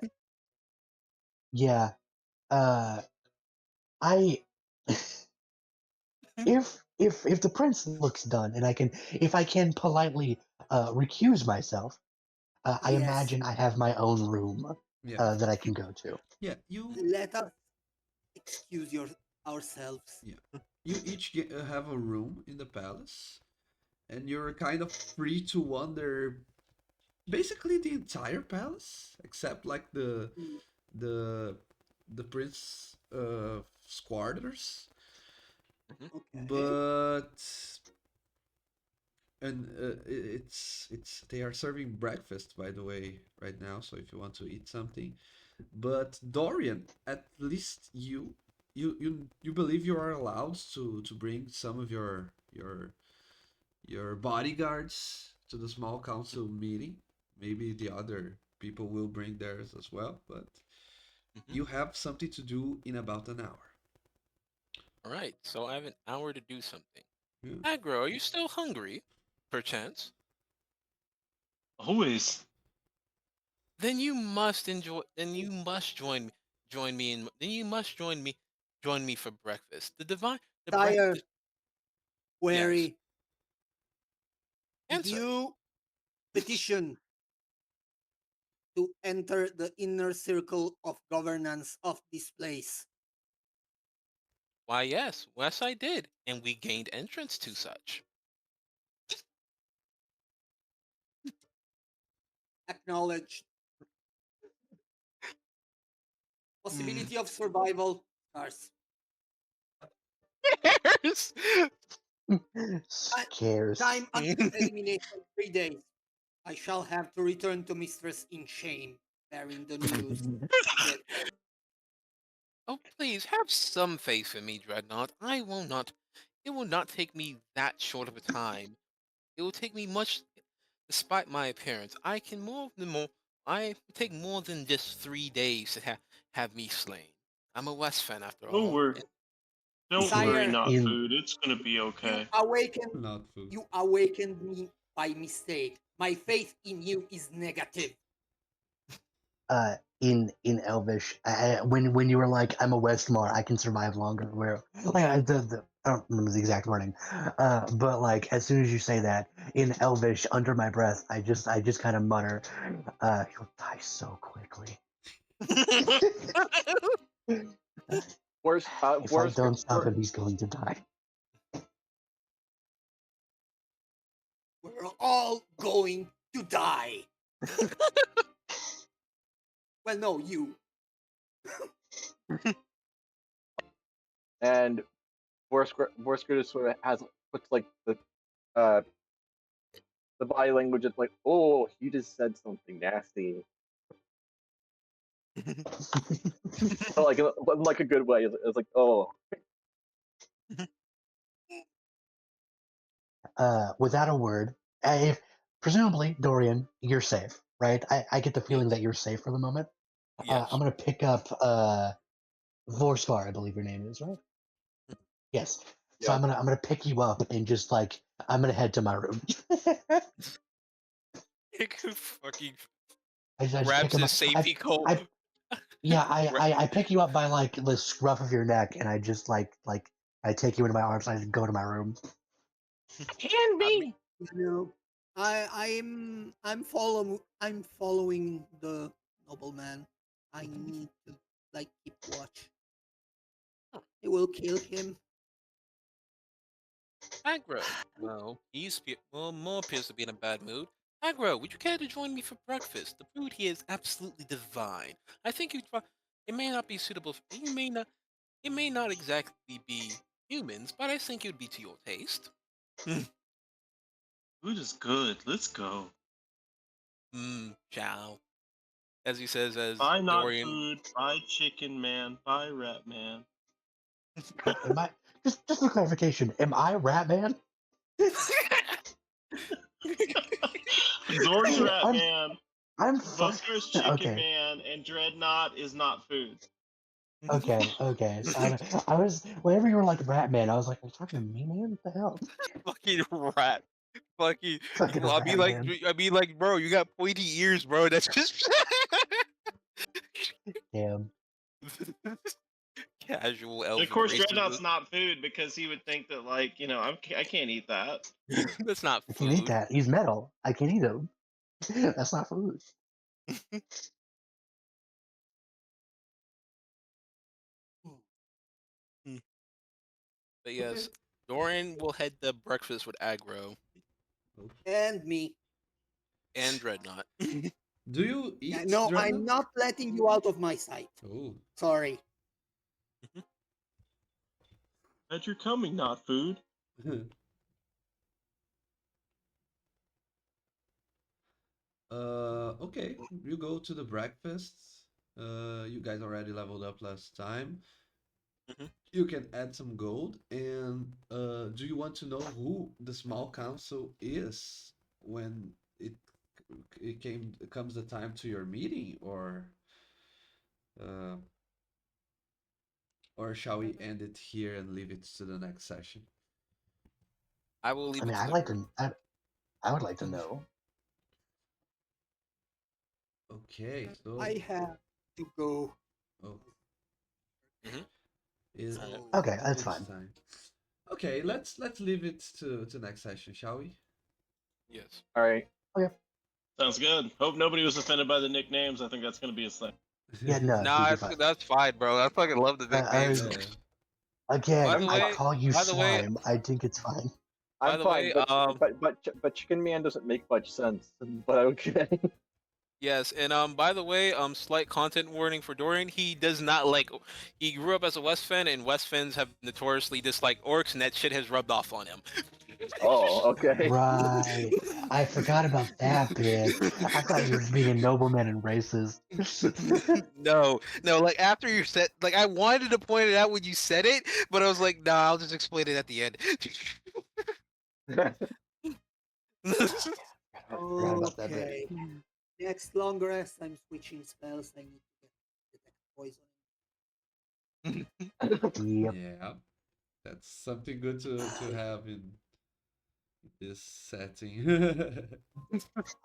yeah. I if the prince looks done and if I can politely recuse myself, I Yes. imagine I have my own room Yeah, that I can go to. yeah. You Let us excuse ourselves. you each have a room in the palace, and you're kind of free to wander basically the entire palace except like the prince squatters. Okay. But and it's they are serving breakfast, by the way, right now, so if you want to eat something. But Dorian, at least you believe you are allowed to bring some of your bodyguards to the small council meeting. Maybe the other people will bring theirs as well, but you have something to do in about an hour. All right, so I have an hour to do something. Yeah. Aggro, are you still hungry? Perchance. Always. Then you must enjoy. Then you must join me in. Then you must join me for breakfast. The Sire, breakfast. query. Did Answer. you petition to enter the inner circle of governance of this place? Why, yes, I did, and we gained entrance to such. Acknowledged. Possibility of survival, stars. Scares. Time until elimination, 3 days. I shall have to return to Mistress in shame, bearing the news. Oh, please, have some faith in me, Dreadnought. It will not take me that short of a time. It will take me much, despite my appearance. I take more than just 3 days to have me slain. I'm a West fan after Don't all. worry. Don't Sire, worry, not in- food. It's gonna be okay. Not food. You awakened me by mistake. My faith in you is negative. In Elvish, when you were like, "I'm a Westmar, I can survive longer." Where like I don't remember the exact wording, but like as soon as you say that in Elvish, under my breath, I just kind of mutter, "You'll die so quickly." Worst, If I don't stop him, he's going to die. We're all going to die. Well, no, you. and Vorskut sort of has puts like the body language is like, oh, he just said something nasty. But like in like a good way. It's like, oh, Without a word, if presumably Dorian, you're safe, right? I get the feeling Yes. that you're safe for the moment. Yes. I'm gonna pick up Vorspar, I believe your name is, right? Yes. So Yeah. I'm gonna pick you up and just like I'm gonna head to my room. Fucking I just grabs pick him his up. safety coat. I pick you up by like the scruff of your neck, and I just like I take you into my arms. And I just go to my room. can be. You know, I'm following the nobleman. I need to like keep watch. It will kill him. Aggro. Well, more appears to be in a bad mood. Aggro, would you care to join me for breakfast? The food here is absolutely divine. I think it may not be suitable. It may not exactly be humans, but I think it would be to your taste. Food is good. Let's go. Chow. As he says, as Buy not Dorian. food. Buy chicken man. Buy rat man. Am I just for clarification? Am I Ratman? Zorg's rat I'm- man. I'm Busker's chicken okay. man, and Dreadnought is not food. Okay. So I was whenever you were like Ratman, I was like, "Are you talking to me, man? What the hell?" Fucking rat. Fucking. Fucking I mean, like, bro, you got pointy ears, bro. That's just. Damn. Casual And elven of course, racism. Dreadnought's not food because he would think that, like, I can't eat that. That's not I can't eat food. that. He's metal. I can't eat him. That's not food. But yes, Dorian will head to breakfast with Aggro And me. and Dreadnought. Do you eat? No, Dreadnought? I'm not letting you out of my sight. Oh. Sorry. That you're coming, not food. Okay. You go to the breakfast. You guys already leveled up last time. Mhm. You can add some gold. And do you want to know who the small council is when it comes the time to your meeting, uh, or shall we end it here and leave it to the next session? I will leave I mean, it to I'd the like group. to. I would like to know. Okay, so I have to go. oh, Mhm. is Alright. Okay, that's it's fine. time. Okay, let's leave it to next session, shall we? Yes. all right. Sounds good. Hope nobody was offended by the nicknames. I think that's gonna be his thing. Yeah, no, Nah, you're fine. that's fine, bro. I fucking love the nicknames. Yeah. Again, By the I way- call you by the way- slime. I think it's fine. By I'm the fine, way, but Chicken Man doesn't make much sense. But okay. Yes, and by the way, slight content warning for Dorian. He does not like. He grew up as a West Fen, and West Fens have notoriously disliked orcs, and that shit has rubbed off on him. Oh, okay. Right. I forgot about that bit. I thought you were being a nobleman and racist. No, like after you said, like I wanted to point it out when you said it, but I was like, nah, I'll just explain it at the end. Forgot about that bit. Okay. Next long rest, I'm switching spells. I need to get detect poison. Yep. Yeah, that's something good to have in this setting.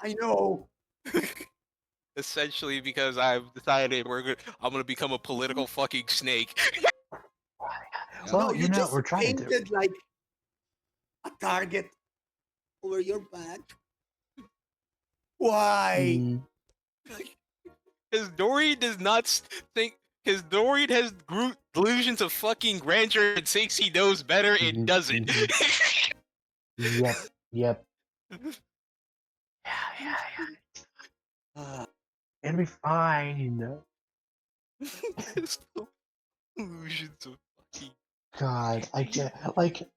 I know. Essentially, because I've decided I'm gonna become a political fucking snake. Well, No, you know, just we're trying to. painted like a target over your back. Why? Mm, Because Dorian does not think. Because Dorian has delusions of fucking grandeur and thinks he knows better and Mhm, doesn't. yep. Yep. Ah, It'll be fine. Delusions of fucking. God, I can't. Like.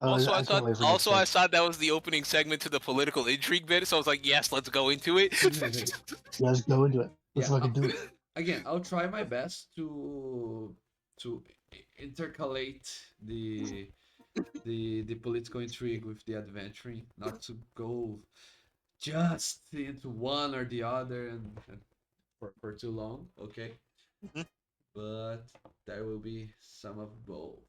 Also, I can't wait for next I week. thought that was the opening segment to the political intrigue bit, so I was like, yes, let's go into it. Yeah, let's go into it. Let's Yeah, fucking do it. Again, I'll try my best to intercalate the political intrigue with the adventuring, not to go just into one or the other and for too long. Okay, Mhm. but there will be some of both.